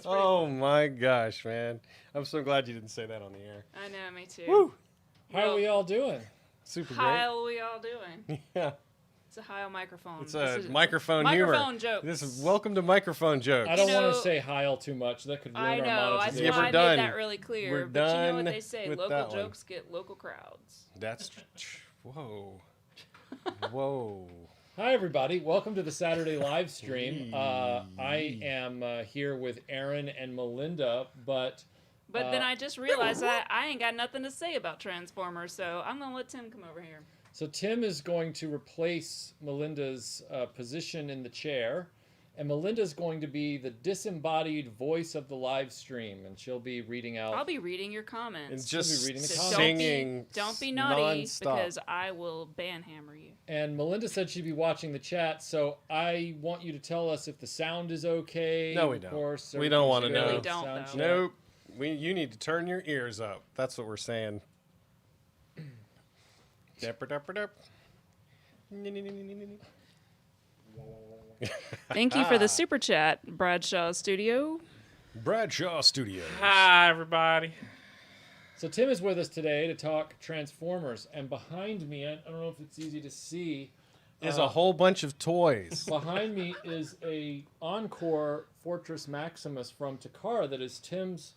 Oh my gosh, man. I'm so glad you didn't say that on the air. I know, me too. Woo! How are we all doing? Super How we all doing? great. Yeah. It's a Heil microphone. It's a microphone humor. Microphone jokes. This is welcome to microphone jokes. I don't You want know- to say Heil too much. That could ruin I our know. monetization. Yeah, That's we're why I done. made that really clear. We're but you know what done they say? with Local that one. jokes get local crowds. That's whoa. Whoa. Hi, everybody. Welcome to the Saturday live stream. I am here with Aaron and Melinda, but But then I just realized that I ain't got nothing to say about Transformers, so I'm going to let Tim come over here. so Tim is going to replace Melinda's position in the chair, and Melinda's going to be the disembodied voice of the live stream, and she'll be reading out. I'll be reading your comments. And just reading the So comments. singing. Don't be naughty nonstop. because I will banhammer you. And Melinda said she'd be watching the chat, so I want you to tell us if the sound is okay. No, we of don't. course, We don't wanna everything's know. good, We don't, sound though. check. Nope. You need to turn your ears up. That's what we're saying. Thank you for the super chat, Bradshaw Studio. Bradshaw Studios. Hi, everybody. So Tim is with us today to talk Transformers, and behind me, I don't know if it's easy to see, Is a whole bunch of toys. behind me is a Encore Fortress Maximus from Takara that is Tim's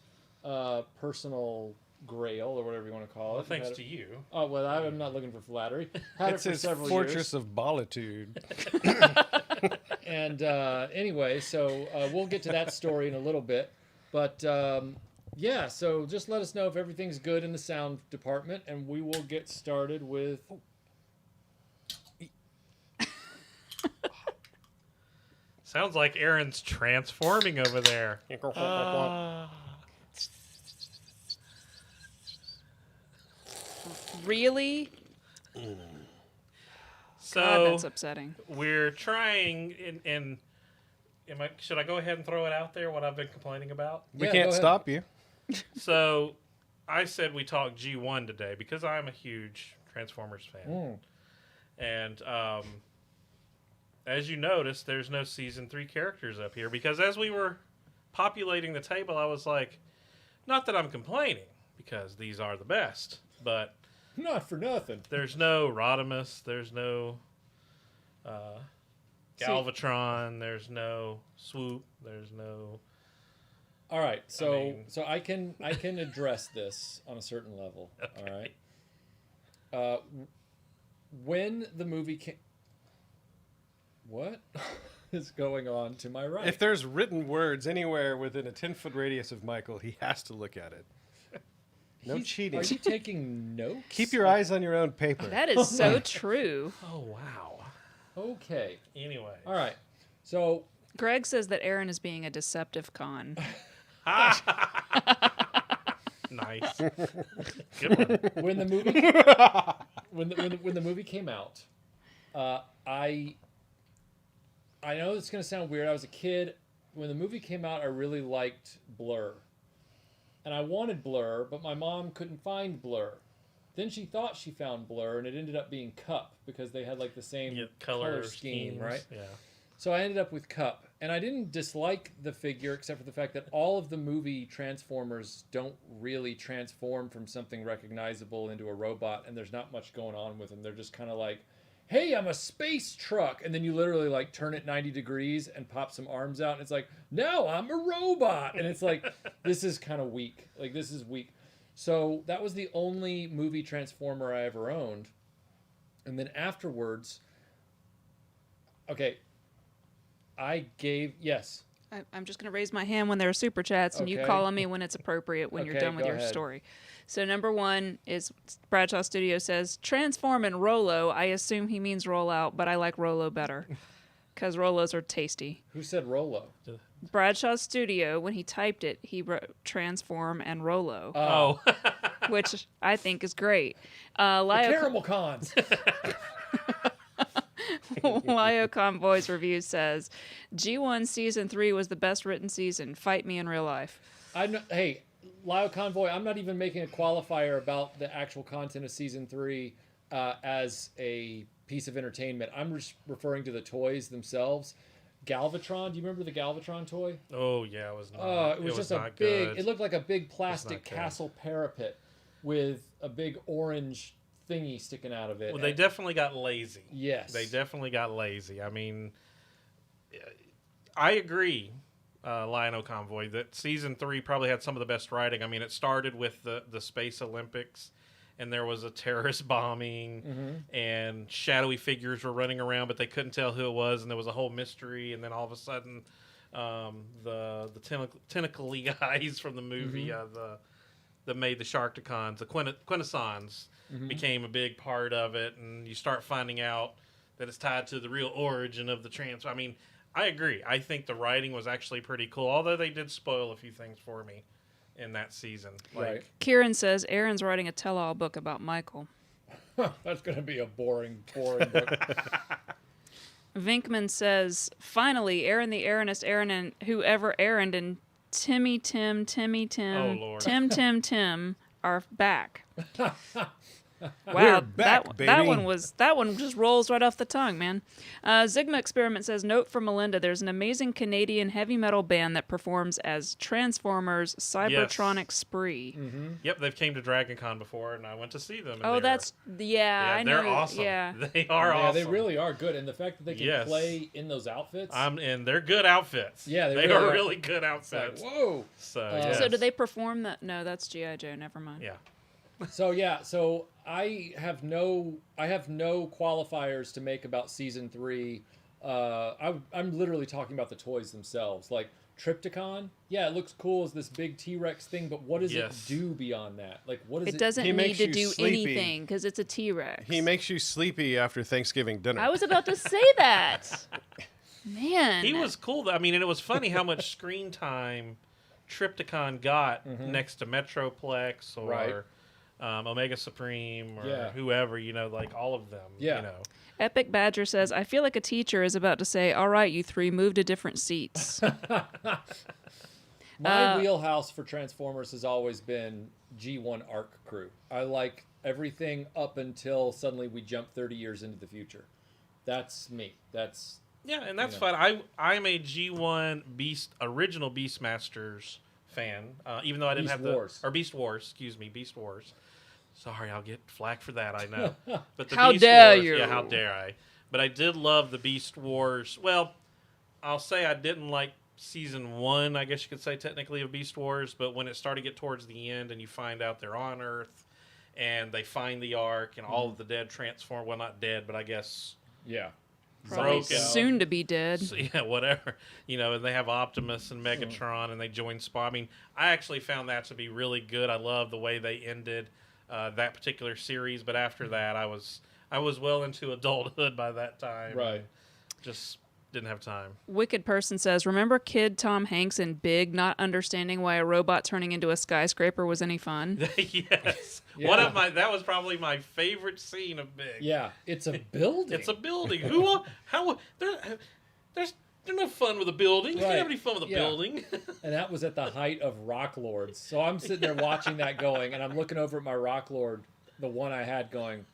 personal grail, or whatever you want to call it. Well, thanks Had to it- you. Oh, well, I'm not looking for flattery. Had It's it for his several fortress years. of bolitude. And anyway, so we'll get to that story in a little bit. But yeah, so just let us know if everything's good in the sound department, and we will get started with... Sounds like Aaron's transforming over there. Really? So God, that's upsetting. we're trying, and should I go ahead and throw it out there? What I've been complaining about. We Yeah, can't go ahead. stop you. So I said we talk G1 today because I'm a huge Transformers fan, Mm. and as you noticed, there's no season 3 characters up here because as we were populating the table, I was like, not that I'm complaining because these are the best, but Not for nothing. there's no Rodimus, there's no Galvatron, there's no Swoop, there's no... All right, so mean- so I can address this on a certain level. Okay. All right. When the movie came, what is going on to my right? If there's written words anywhere within a 10-foot radius of Michael, he has to look at it. No cheating. Are you taking notes? Keep your eyes on your own paper. That is so true. Oh, wow. Okay. Anyway. All right. So Greg says that Aaron is being a deceptive con. Nice. Good one. when the movie when the movie came out, I know it's gonna sound weird. I was a kid when the movie came out. I really liked Blur, and I wanted Blur, but my mom couldn't find Blur. Then she thought she found Blur, and it ended up being Cup because they had like the same Yeah, color scheme, scheme, right? Yeah. So I ended up with Cup, and I didn't dislike the figure except for the fact that all of the movie Transformers don't really transform from something recognizable into a robot, and there's not much going on with them. They're just kind of like, hey, I'm a space truck, and then you literally like turn it 90 degrees and pop some arms out, and it's like, no, I'm a robot, and it's like, this is kind of weak. Like, this is weak. So that was the only movie Transformer I ever owned, and then afterwards, okay, I gave, yes. I'm just going to raise my hand when there are super chats, and you Okay. call on me when it's appropriate when you're Okay, done with go your ahead. story. So number one is Bradshaw Studio says, transform and Rolo. I assume he means roll out, but I like Rolo better because Rolos are tasty. Who said Rolo? Bradshaw Studio, when he typed it, he wrote transform and Rolo, Oh. which I think is great. The Lio caramel cons. Convoy's review says, G1 Season 3 was the best written season. Fight me in real life. Hey, Lio Convoy, I'm not even making a qualifier about the actual content of Season 3 as a piece of entertainment. I'm just referring to the toys themselves. Galvatron. Do you remember the Galvatron toy? Oh yeah, it was not. It was just a not big. good. It looked like a big plastic good. castle parapet with a big orange thingy sticking out of it. Well, they definitely got lazy. Yes. They definitely got lazy. I mean, I agree, Lion-O Convoy, that season 3 probably had some of the best writing. I mean, it started with the Space Olympics, and there was a terrorist bombing, and shadowy figures were running around, but they couldn't tell who it was, and there was a whole mystery, and then all of a sudden, the tentacly guys from the movie, that made the Sharkticons, the Quintessons, became a big part of it, and you start finding out that it's tied to the real origin of the trans. I mean, I agree. I think the writing was actually pretty cool, although they did spoil a few things for me in that season. Right. Kieran says Aaron's writing a tell-all book about Michael. That's going to be a boring book. Vinkman says, finally, Aaron the Aaronist, Aaron and whoever Aaron and Timmy Tim, Oh, Lord. Tim are back. Wow, We're back, that baby. that one just rolls right off the tongue, man. Zigma Experiment says, note from Melinda, there's an amazing Canadian heavy metal band that performs as Transformers Cybertronic Spree. Yep, they've came to Dragon Con before, and I went to see them. And Oh, they're- I know. they're awesome. Yeah. They are awesome. They really are good, and the fact that they can Yes. play in those outfits. And they're good outfits. Yeah, they really are are. really good It's like, outfits. whoa. So, So So yes. do they perform that? No, that's G.I. Joe. Never mind. Yeah. So I have no qualifiers to make about season 3. I'm literally talking about the toys themselves. Like Trypticon, yeah, it looks cool as this big T-Rex thing, but what does Yes. it do beyond that? Like, what does It doesn't He need makes to you do sleepy. anything because it's a T-Rex. He makes you sleepy after Thanksgiving dinner. I was about to say that. Man. He was cool. I mean, and it was funny how much screen time Trypticon got next to Metroplex or Right. Omega Supreme or Yeah. whoever, like all of them. Yeah. You know. Epic Badger says, I feel like a teacher is about to say, all right, you three, move to different seats. My wheelhouse for Transformers has always been G1 Arc Crew. I like everything up until suddenly we jump 30 years into the future. That's me. That's Yeah, and that's You know. fine. I'm a G1 original Beastmasters fan, even though I didn't Beast have Wars. Beast Wars. Excuse me, Beast Wars. Sorry, I'll get flack for that. I know. But the How Beast dare Wars, you. Yeah, how dare I? But I did love the Beast Wars. Well, I'll say I didn't like season 1. I guess you could say technically of Beast Wars. But when it started to get towards the end, and you find out they're on Earth, and they find the Ark, and all of the dead transform. Well, not dead, but I guess. yeah. Probably Broken. soon to be dead. So, yeah, whatever. And they have Optimus and Megatron, and they join Spa. I mean, I actually found that to be really good. I love the way they ended that particular series. But after that, I was well into adulthood by that time. Right. Just didn't have time. Wicked Person says, remember kid Tom Hanks in Big not understanding why a robot turning into a skyscraper was any fun? Yes. Yeah. That was probably my favorite scene of Big. Yeah. It's a building. It's a building. There's no fun with a building. You Right. can't have any fun with a Yeah. building. And that was at the height of Rock Lords. So I'm sitting there watching that going, and I'm looking over at my Rock Lord, the one I had going,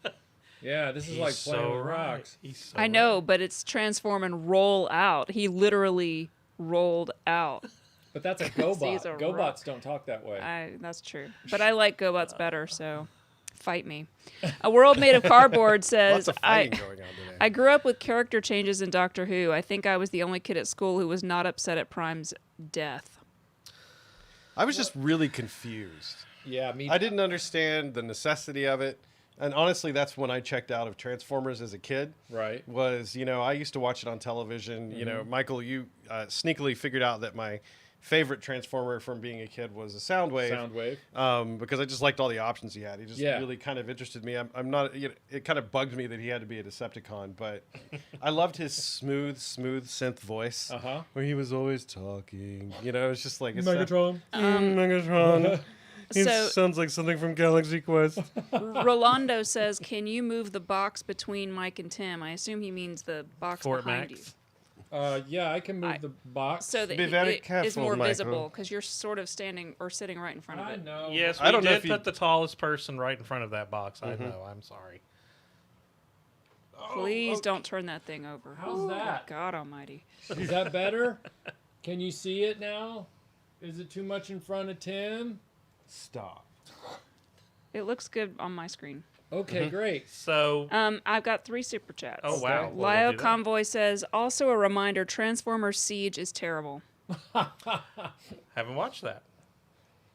yeah, this is like He's playing so with right. rocks. He's so I know, but it's transform and roll out. He literally rolled out. But that's a He's GoBot. a GoBots rock. don't talk that way. That's true. But I like GoBots better, so fight me. A World Made of Cardboard says, Lots of fighting going on today. I grew up with character changes in Doctor Who. I think I was the only kid at school who was not upset at Prime's death. I was just really confused. Yeah, me. I didn't understand the necessity of it. And honestly, that's when I checked out of Transformers as a kid. Right. Was, I used to watch it on television. Michael, you sneakily figured out that my favorite Transformer from being a kid was a Soundwave. Because I just liked all the options he had. He just really kind of interested me. I'm not, it kind of bugged me that he had to be a Decepticon, but I loved his smooth synth voice. Where he was always talking. It's just like Megatron. Megatron. He So- sounds like something from Galaxy Quest. Rolando says, can you move the box between Mike and Tim? I assume he means the box Fort behind Max. you. Yeah, I can move the box. So that Be very it is careful, more Michael. visible because you're sort of standing or sitting right in front of I it. know. Yes, I we don't know did if you- put the tallest person right in front of that box. I know. I'm sorry. Please don't turn that thing over. How's that? God almighty. Is that better? Can you see it now? Is it too much in front of Tim? Stop. It looks good on my screen. Okay, great. So, I've got 3 super chats. oh wow. Well, Lio we'll do that. Convoy says, also a reminder, Transformers Siege is terrible. Haven't watched that.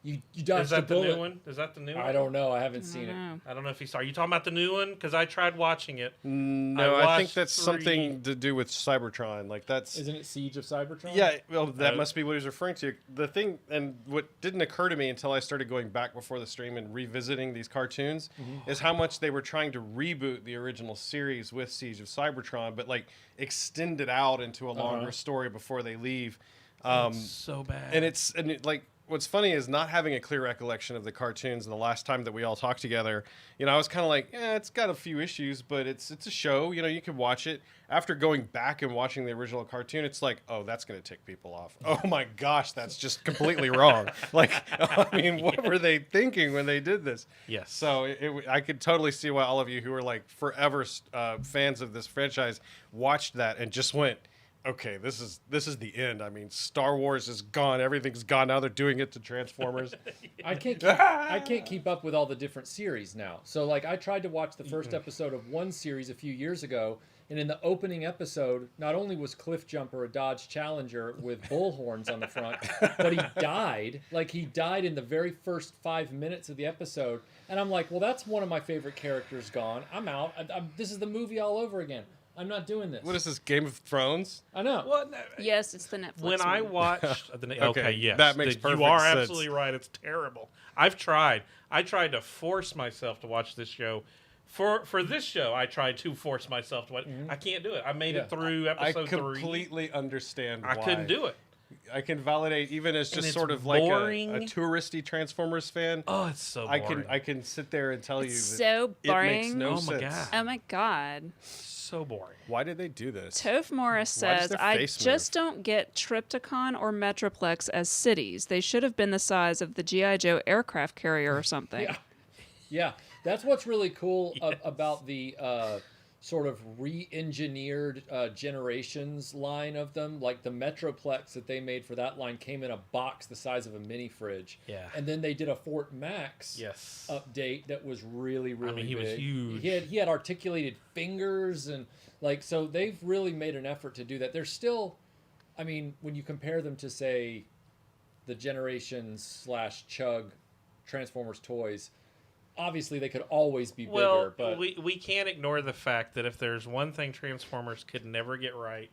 You Is dodged a that the bullet. new one? Is that the new one? I don't know. I haven't seen it. No. I don't know if are you talking about the new one? Because I tried watching it. No, I think watched that's 3. something to do with Cybertron. Like that's Isn't it Siege of Cybertron? yeah. Well, that must be what he's referring to. The thing, and what didn't occur to me until I started going back before the stream and revisiting these cartoons, is how much they were trying to reboot the original series with Siege of Cybertron, but like extend it out into a longer story before they leave. So bad. And like. What's funny is not having a clear recollection of the cartoons. And the last time that we all talked together, I was kind of like, it's got a few issues, but it's a show. You can watch it. After going back and watching the original cartoon, it's like, oh, that's going to tick people off. Oh my gosh, that's just completely wrong. Like, I mean, what were they thinking when they did this? Yes. So I could totally see why all of you who are like forever fans of this franchise watched that and just went, okay, this is the end. I mean, Star Wars is gone. Everything's gone. Now they're doing it to Transformers. I can't keep up with all the different series now. So like I tried to watch the first episode of one series a few years ago, and in the opening episode, not only was Cliff Jumper a Dodge Challenger with bull horns on the front, but he died. Like he died in the very first 5 minutes of the episode, and I'm like, well, that's one of my favorite characters gone. I'm out. This is the movie all over again. I'm not doing this. What is this, Game of Thrones? I know. What? Yes, it's the Netflix When one. I watched Okay, yes, that makes perfect You are sense. absolutely right. It's terrible. I've tried. I tried to force myself to watch this show. For this show, I tried to force myself to watch. I can't do it. I made it through episode 3. I completely understand I why. couldn't do it. I can validate, even as just it's sort of like a boring. touristy Transformers fan. Oh, it's so boring. I can sit there and tell you It's that so it makes boring. no Oh my sense. God. Oh my god. So boring. Why did they do this? Toph Morris Why does says, their I face just don't get Triptychon or Metroplex as cities. They should have been the size of the G.I. Joe aircraft carrier or something. Yeah, that's what's really cool about the sort of re-engineered Generations line of them. Like the Metroplex that they made for that line came in a box the size of a mini fridge. Yeah. And then they did a Fort Max update that was really, really big. he was huge. He had articulated fingers and like, so they've really made an effort to do that. They're still, I mean, when you compare them to say the Generations / Chug Transformers toys, obviously they could always be bigger, but we can't ignore the fact that if there's one thing Transformers could never get right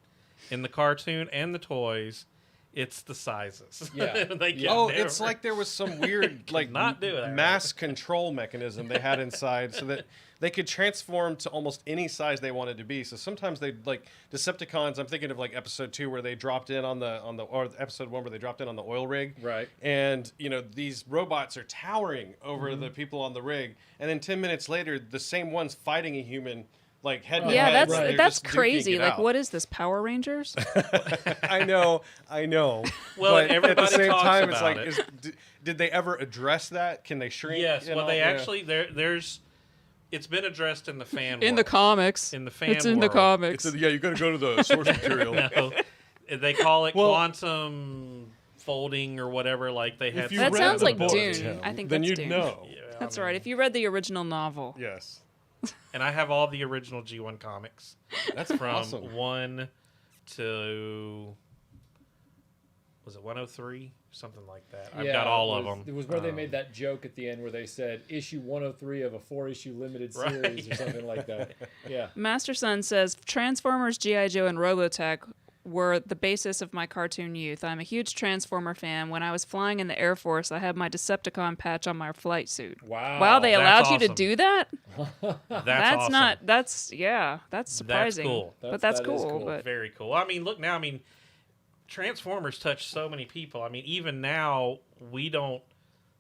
in the cartoon and the toys, it's the sizes. Yeah. It's like there was some weird like not do it, mass control mechanism they had inside so that they could transform to almost any size they wanted to be. So sometimes they like Decepticons. I'm thinking of like episode 2 where they dropped in on the or episode 1 where they dropped in on the oil rig. Right. And these robots are towering over the people on the rig, and then 10 minutes later, the same one's fighting a human. Like head to Yeah, head, that's they're that's just duking crazy. it Like, out. what is this, Power Rangers? I know. Well, but at the everybody same talks time, it's about like, it. did they ever address that? Can they shrink? Yes, you well, know? they Yeah. actually there's it's been addressed in the fan In the world. comics. In the fan It's in the world. comics. you got to go to the source material. No, they call it Well- quantum folding or whatever. Like they had. you That read sounds the like book, Dune. Tim, I think then that's you'd Dune. know. Yeah, That's I mean, right. If you read the original novel. Yes, And I have all the original G1 comics that's from awesome. 1 to was it 103? Something like that. I've got all of them. It was where they made that joke at the end where they said issue 103 of a 4-issue limited series Right, or something like that. Yeah. Master Son says Transformers, G.I. Joe, and Robotech were the basis of my cartoon youth. I'm a huge Transformer fan. When I was flying in the Air Force, I had my Decepticon patch on my flight suit. Wow. Wow, they allowed that's you to awesome. do that? That's awesome. not. That's surprising. cool. But That that's is cool. cool. But Very cool. I mean, look now. I mean, Transformers touch so many people. I mean, even now we don't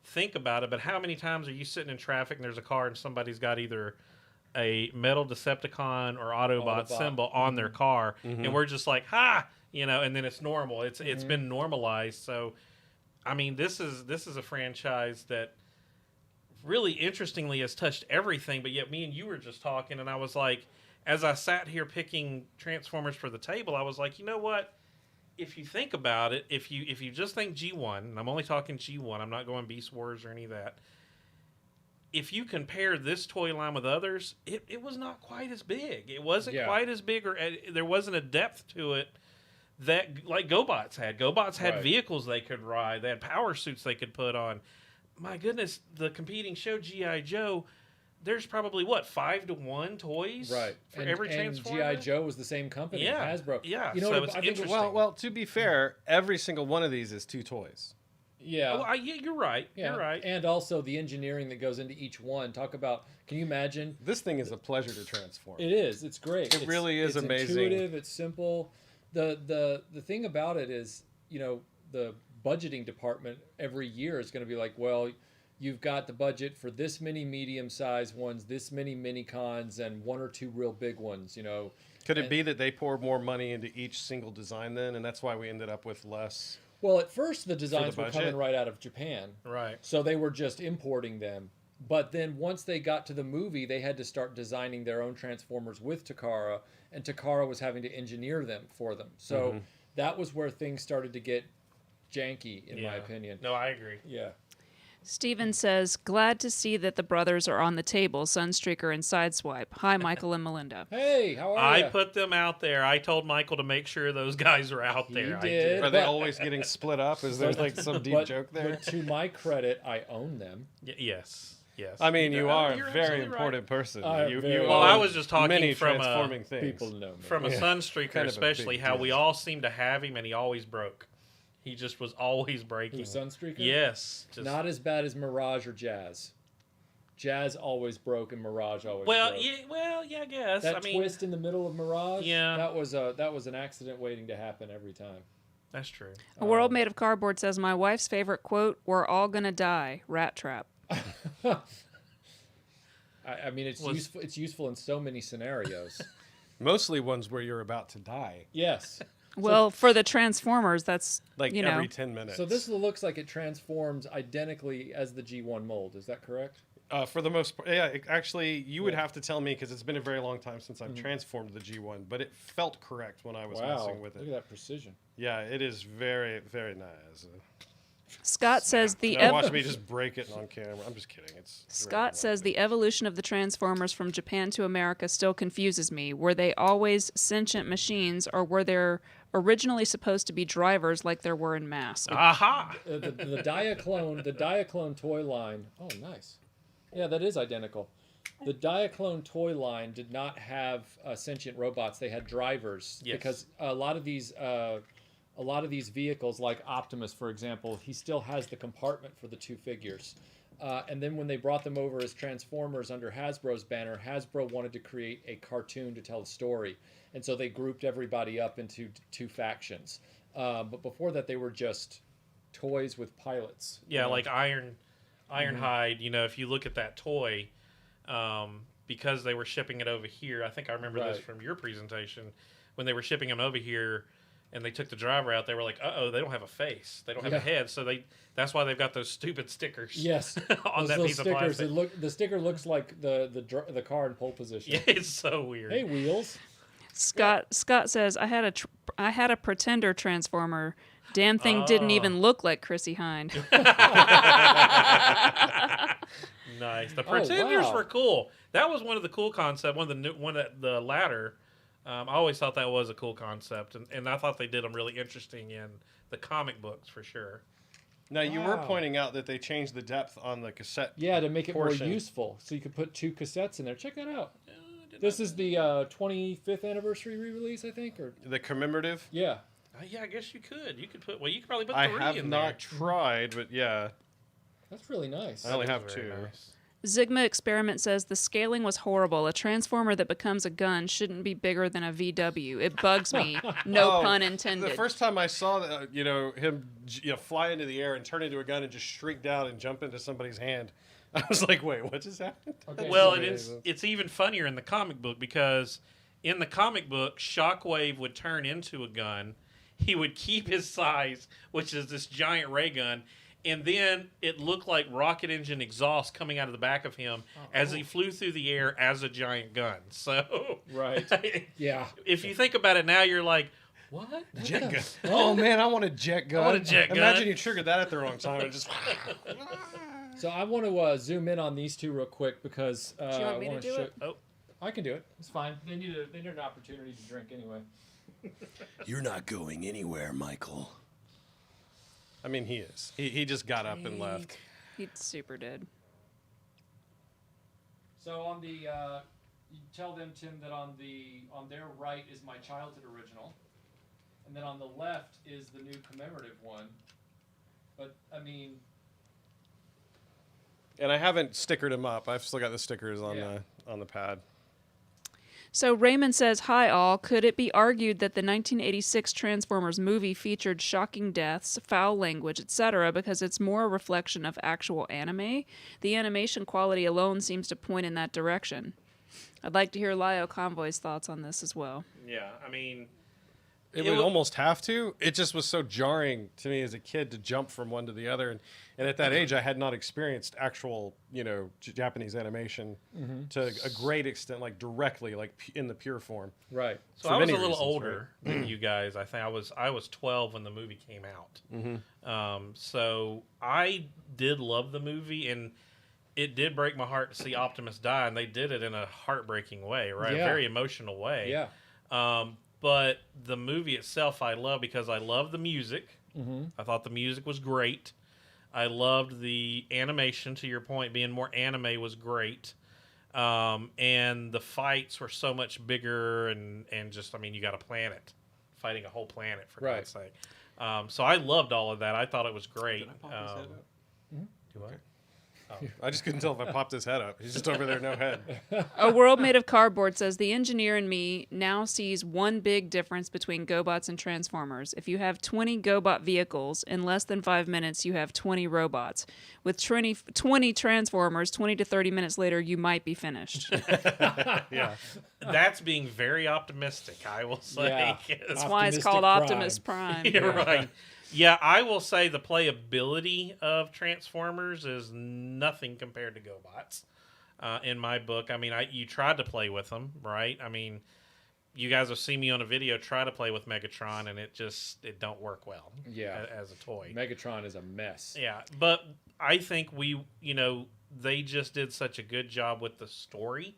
think about it. But how many times are you sitting in traffic and there's a car and somebody's got either a metal Decepticon or Autobot symbol on their car, and we're just like, ha, and then it's normal. It's been normalized. So, I mean, this is a franchise that really interestingly has touched everything, but yet me and you were just talking, and I was like, as I sat here picking Transformers for the table, I was like, you know what? If you think about it, if you just think G1, and I'm only talking G1, I'm not going Beast Wars or any of that. If you compare this toy line with others, it was not quite as big. It wasn't quite as big, or there wasn't a depth to it that like GoBots had. GoBots had vehicles they could ride. They had power suits they could put on. My goodness, the competing show G.I. Joe, there's probably, 5-to-1 toys for every Transformer? And G.I. Joe was the same company, Hasbro. Yeah, you know so what, it's I think, interesting. Well, to be fair, every single one of these is 2 toys. Yeah. Well, you're right. Yeah. You're right. And also the engineering that goes into each one. Talk about, can you imagine? This thing is a pleasure to transform. It is. It's great. It really is amazing. It's intuitive. It's simple. The thing about it is, the budgeting department every year is going to be like, well, you've got the budget for this many medium-sized ones, this many mini-cons, and 1 or 2 real big ones, Could it be that they poured more money into each single design then, and that's why we ended up with less? Well, at first the designs were budget? coming right out of Japan. Right. So they were just importing them. But then once they got to the movie, they had to start designing their own Transformers with Takara, and Takara was having to engineer them for them. So that was where things started to get janky, in my opinion. No, I agree. Yeah. Steven says, glad to see that the brothers are on the table, Sunstreaker and Sideswipe. Hi, Michael and Melinda. Hey, how are you? I put them out there. I told Michael to make sure those guys are out there. He did. Are they always getting split up? Is there like some deep joke there? But to my credit, I own them. Yes. Yes. I mean, you are You're a very absolutely important person. You well, I was just talking many from transforming things. People know me. From a Sunstreaker, Kind of a especially, big how deal. we all seem to have him, and he always broke. He just was always breaking. Who, Sunstreaker? Yes. Just, Not as bad as Mirage or Jazz. Jazz always broke and Mirage always well, broke. yeah, I guess. That I mean, twist in the middle of Mirage, Yeah. that was an accident waiting to happen every time. that's true. A World Made of Cardboard says, my wife's favorite quote, we're all gonna die, rat trap. I mean, it's useful in so many scenarios. Mostly ones where you're about to die, Yes. Well, for the Transformers, that's, like every 10 minutes. So this looks like it transforms identically as the G1 mold. Is that correct? For the most part, actually, you would have to tell me because it's been a very long time since I've transformed the G1, but it felt correct when I was messing with it. Look at that precision. Yeah, it is very, very nice. Scott says Watch me just break it on camera. I'm just kidding. Scott says the evolution of the Transformers from Japan to America still confuses me. Were they always sentient machines, or were there originally supposed to be drivers like there were in Mask? Aha! The Diaclone toy line. Oh, nice. Yeah, that is identical. The Diaclone toy line did not have sentient robots. They had drivers because a lot of these vehicles, like Optimus, for example, he still has the compartment for the 2 figures. And then when they brought them over as Transformers under Hasbro's banner, Hasbro wanted to create a cartoon to tell a story. And so they grouped everybody up into 2 factions. But before that, they were just toys with pilots. Yeah, like Ironhide, if you look at that toy, because they were shipping it over here, I think I remember this from your presentation, when they were shipping them over here, and they took the driver out, they were like, uh-oh, they don't have a face. They don't have a head. So that's why they've got those stupid stickers on that piece of plastic. The sticker looks like the car in pole position. Yeah, it's so weird. Hey, Wheels. Scott says, I had a Pretender Transformer. Damn thing didn't even look like Chrissy Hind. Nice. The Pretenders were cool. That was one of the cool concepts. The latter. I always thought that was a cool concept, and I thought they did them really interesting in the comic books for sure. Now, you were pointing out that they changed the depth on the cassette. Yeah, to make it portion. more useful. So you could put 2 cassettes in there. Check that out. This is the 25th anniversary re-release, I think? Or The commemorative? Yeah. Yeah, I guess you could. You could probably put 3 I in have there. not tried, but yeah. That's really nice. I only That have was 2. very nice. Zigma Experiment says the scaling was horrible. A transformer that becomes a gun shouldn't be bigger than a VW. It bugs me. No pun intended. The first time I saw him fly into the air and turn into a gun and just shrink down and jump into somebody's hand, I was like, wait, what just happened? Okay, Well, so it's even funnier in the comic book because in the comic book, Shockwave would turn into a gun. He would keep his size, which is this giant ray gun, and then it looked like rocket engine exhaust coming out of the back of him as he flew through the air as a giant gun. So, Yeah. If you think about it now, you're like, what? Jet gun. Oh man, I want a jet gun. I want a jet gun. Imagine you triggered that at the wrong time and just. So I want to zoom in on these two real quick because Do you want me to do it? Oh, I can do it. It's fine. They need an opportunity to drink anyway. You're not going anywhere, Michael. I mean, he is. He just got up and left. He super did. So on the, you tell them, Tim, that on their right is my childhood original, and then on the left is the new commemorative one. But I mean, And I haven't stickered him up. I've still got the stickers on the pad. So Raymond says, "Hi all. Could it be argued that the 1986 Transformers movie featured shocking deaths, foul language, etc. because it's more a reflection of actual anime? The animation quality alone seems to point in that direction." I'd like to hear Lio Convoy's thoughts on this as well. yeah. I mean, It would almost have to. It just was so jarring to me as a kid to jump from one to the other. And at that age, I had not experienced actual, Japanese animation to a great extent, like directly, like in the pure form. right. so I was a little older than you guys. I think I was 12 when the movie came out. So I did love the movie, and it did break my heart to see Optimus die, and they did it in a heartbreaking way, right? Yeah. A very emotional way. Yeah. But the movie itself I love because I love the music. I thought the music was great. I loved the animation, to your point, being more anime was great. And the fights were so much bigger and just, I mean, you got a planet, fighting a whole planet, for God's sake. So I loved all of that. I thought it was great. Did I pop his head up? Do I? I just couldn't tell if I popped his head up. He's just over there, no head. A World Made of Cardboard says, "The engineer in me now sees one big difference between GoBots and Transformers. If you have 20 GoBot vehicles, in less than 5 minutes, you have 20 robots. With 20 Transformers, 20 to 30 minutes later, you might be finished." Yeah. That's being very optimistic, I will say. Yeah. That's why it's called Optimus Prime. You're right. Yeah, I will say the playability of Transformers is nothing compared to GoBots. In my book, I mean, you tried to play with them, right? I mean, you guys have seen me on a video try to play with Megatron, and it don't work well. Yeah. As a toy. Megatron is a mess. Yeah, but I think they just did such a good job with the story.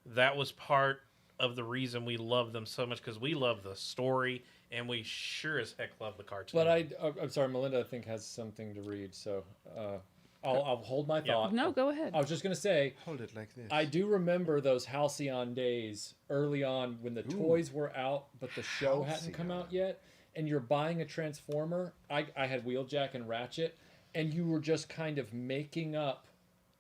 That was part of the reason we love them so much, because we love the story. And we sure as heck love the cartoon. But I'm sorry, Melinda, I think, has something to read, so I'll hold my thought. No, go ahead. I was just going to say, Hold it like this. I do remember those Halcyon days early on when the toys were out, but the show hadn't come out yet, and you're buying a Transformer. I had Wheeljack and Ratchet, and you were just kind of making up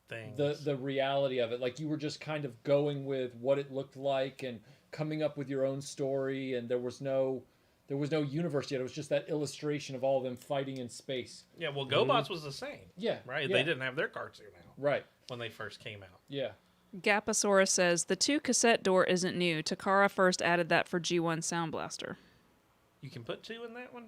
the reality of it. Like, you were just kind of going with what it looked like and coming up with your own story, and there was no universe yet. It was just that illustration of all of them fighting in space. Yeah, well, GoBots was the same. Yeah. Right? Yeah. They didn't have their cartoon out. Right. When they first came out. Yeah. Gapasaurus says, "The 2 cassette door isn't new. Takara first added that for G1 Sound Blaster." You can put 2 in that one?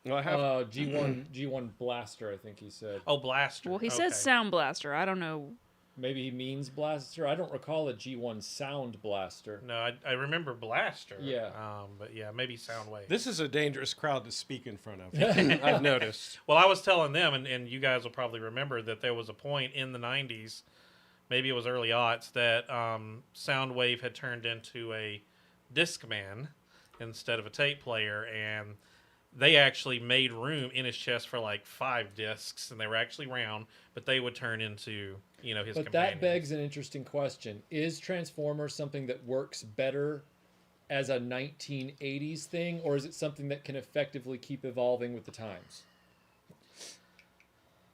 No, I have. G1 Blaster, I think he said. Oh, Blaster. Well, he says Sound Blaster. I don't know. Maybe he means Blaster. I don't recall a G1 Sound Blaster. No, I remember Blaster. Yeah. But yeah, maybe Soundwave. This is a dangerous crowd to speak in front of. I've noticed. Well, I was telling them, and you guys will probably remember, that there was a point in the 90s, maybe it was early aughts, that Soundwave had turned into a Discman instead of a tape player, and they actually made room in his chest for like 5 discs, and they were actually round, but they would turn into, his But companions. that begs an interesting question. Is Transformers something that works better as a 1980s thing, or is it something that can effectively keep evolving with the times?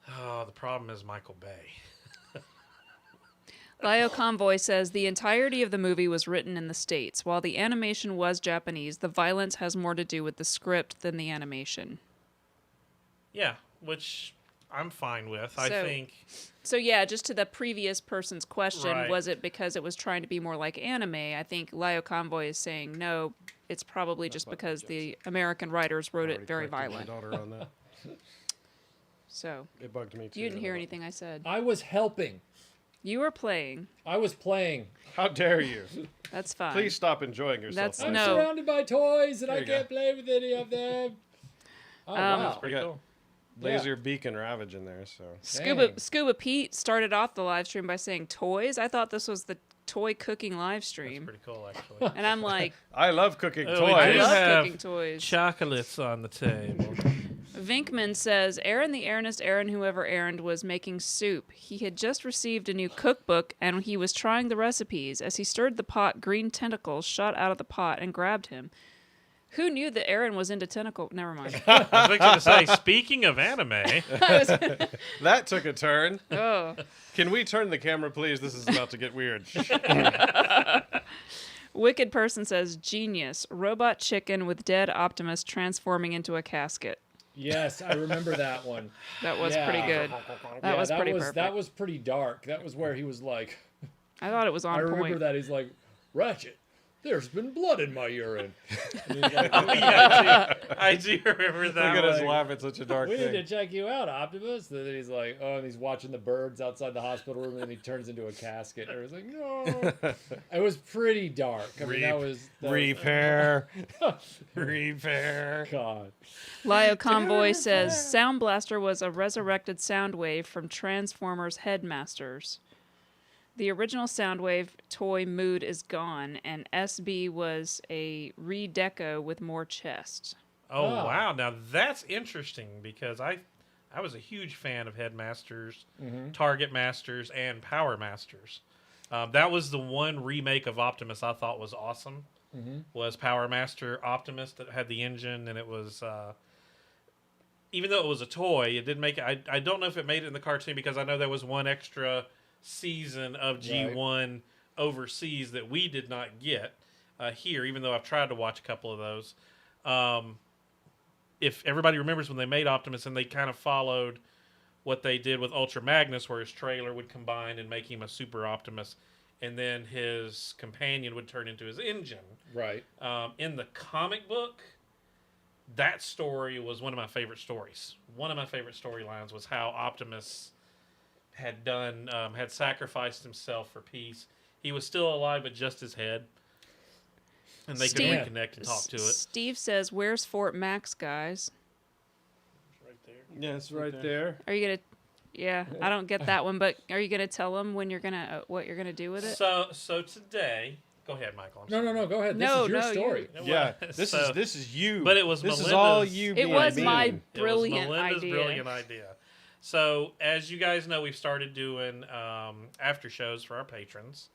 Oh, the problem is Michael Bay. Lio Convoy says, "The entirety of the movie was written in the States. While the animation was Japanese, the violence has more to do with the script than the animation." Yeah, which I'm fine with. I think... So yeah, just to the previous person's question, Right. was it because it was trying to be more like anime? I think Lio Convoy is saying, no, it's probably just because the American writers wrote it very Corrected my violent. daughter on that. So It bugged me too. you didn't hear anything I said. I was helping. You were playing. I was playing. How dare you? That's fine. Please stop enjoying yourself. That's I'm no. surrounded by toys and There I you can't play with any of them. Oh, wow. That's pretty We got- cool. Laser Beacon Ravage in there, so. Dang. Scuba Pete started off the live stream by saying toys. I thought this was the toy cooking live That's stream. pretty cool, actually. And I'm like, I love cooking Oh, toys. we I do love have cooking toys. Chocolates on the table. Vinkman says, Aaron the Aaronist Aaron whoever Aaron was making soup. He had just received a new cookbook and he was trying the recipes. As he stirred the pot, green tentacles shot out of the pot and grabbed him. Who knew that Aaron was into tentacle? Never mind. I was fixing to say, speaking of anime, That took a turn. Oh. Can we turn the camera, please? This is about to get weird. Wicked Person says, genius. Robot chicken with dead Optimus transforming into a casket. Yes, I remember that one. That was Yeah. pretty good. That Yeah, was pretty perfect. That was pretty dark. That was where he was like, I thought it was on I remember point. that. He's like, Ratchet, there's been blood in my urine. And he's like, I do remember Look that at us one. laugh at such a dark we need to thing. check you out, Optimus. And then he's like, oh, and he's watching the birds outside the hospital room, and then he turns into a casket. And he's like, no. It was pretty dark. I mean, that was Repair. Repair. God. Lio Convoy says, Sound Blaster was a resurrected sound wave from Transformers Headmasters. The original Soundwave toy mood is gone, and SB was a redeco with more chest. Oh, Ah. wow. Now, that's interesting because I was a huge fan of Headmasters, Target Masters, and Power Masters. That was the one remake of Optimus I thought was awesome. Was Power Master Optimus that had the engine, and it was... even though it was a toy, it didn't make it... I don't know if it made it in the cartoon because I know there was one extra season of G1 overseas that we did not get here, even though I've tried to watch a couple of those. If everybody remembers when they made Optimus and they kind of followed what they did with Ultra Magnus, where his trailer would combine and make him a Super Optimus, and then his companion would turn into his engine. Right. In the comic book, that story was one of my favorite stories. One of my favorite storylines was how Optimus had sacrificed himself for peace. He was still alive, but just his head. And they Steve- could reconnect and talk to it. Steve says, where's Fort Max, guys? Right there. Yeah, it's right there. Are you going to... Yeah, I don't get that one, but are you going to tell them when you're going to... what you're going to do with it? So today... Go ahead, Michael. I'm sorry. No, go ahead. No, This is your no, story. Yeah, So- this is you. But it was this is Melinda's- all you. It being was mean. my It was brilliant Melinda's idea. brilliant idea. So, as you guys know, we've started doing after shows for our patrons.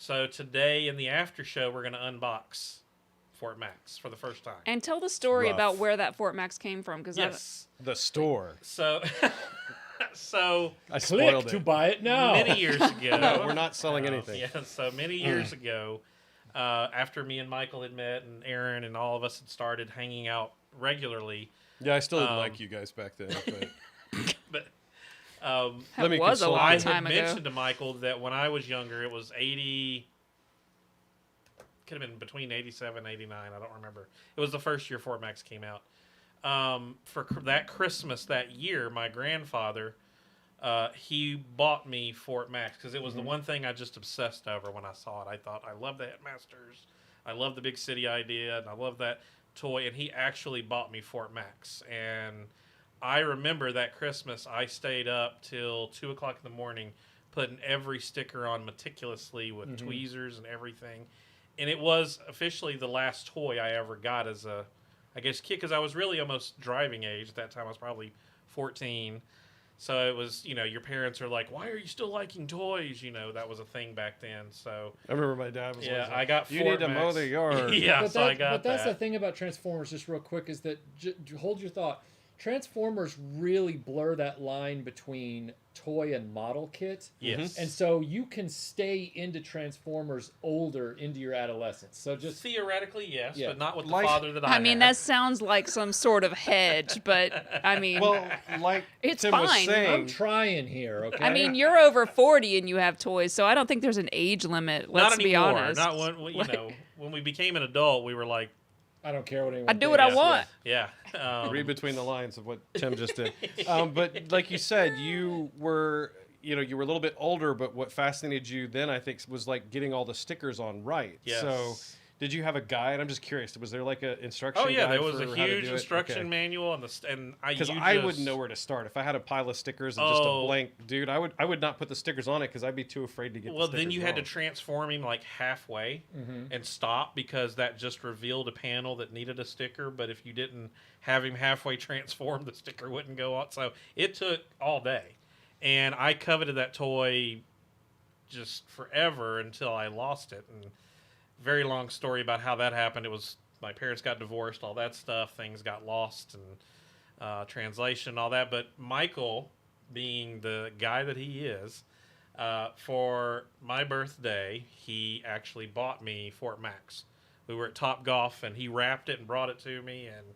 So today in the after show, we're going to unbox Fort Max for the first time. And tell the story Rough. about where that Fort Max came from, because Yes. The store. So, so I Click spoiled to it. buy it now. many years ago. No, we're not selling anything. Yeah, so many years ago, after me and Michael had met and Aaron and all of us had started hanging out regularly, Yeah, I still didn't like you guys back then. But but that Let me was a console long I you. had time ago. mentioned to Michael that when I was younger, it was 80, could have been between 87 and 89, I don't remember. It was the first year Fort Max came out. For that Christmas that year, my grandfather, he bought me Fort Max because it was the one thing I just obsessed over when I saw it. I thought, I love the Headmasters, I love the big city idea, and I love that toy, and he actually bought me Fort Max. And I remember that Christmas, I stayed up till 2 o'clock in the morning, putting every sticker on meticulously with tweezers and everything. And it was officially the last toy I ever got as a, I guess, kid, because I was really almost driving age at that time. I was probably 14. So it was, your parents are like, why are you still liking toys? That was a thing back then. So I remember my dad was yeah, always I like, got you Fort need to mow Max. the yard. Yeah, But so I got but that's that. the thing about Transformers, just real quick, is that hold your thought. Transformers really blur that line between toy and model kit. Yes. And so you can stay into Transformers older into your adolescence. So just Theoretically, yes, Yeah. but not with the Like- father that I I mean, had. that sounds like some sort of hedge, but I mean, Well, like It's Tim was fine. I'm saying, trying here, okay? I mean, you're over 40 and you have toys, so I don't think there's an age limit. Let's not be anymore. honest. Not when Like- when we became an adult, we were like, I don't care what anyone I do what I want. Yeah. Read between the lines of what Tim just did. But like you said, you were a little bit older, but what fascinated you then, I think, was like getting all the stickers on right. Yes. So did you have a guide? I'm just curious. Was there like an instruction guide? Oh, yeah, there was for a how to huge do it? instruction Okay. manual, Because I wouldn't know where to start. If I had a pile of stickers and just a blank dude, I would not put the stickers on it because I'd be too afraid to get the stickers then you had to wrong. transform him like halfway and stop because that just revealed a panel that needed a sticker. But if you didn't have him halfway transformed, the sticker wouldn't go on. So it took all day. And I coveted that toy just forever until I lost it. And very long story about how that happened. It was my parents got divorced, all that stuff. Things got lost and translation, all that. But Michael, being the guy that he is, for my birthday, he actually bought me Fort Max. We were at Top Golf, and he wrapped it and brought it to me. And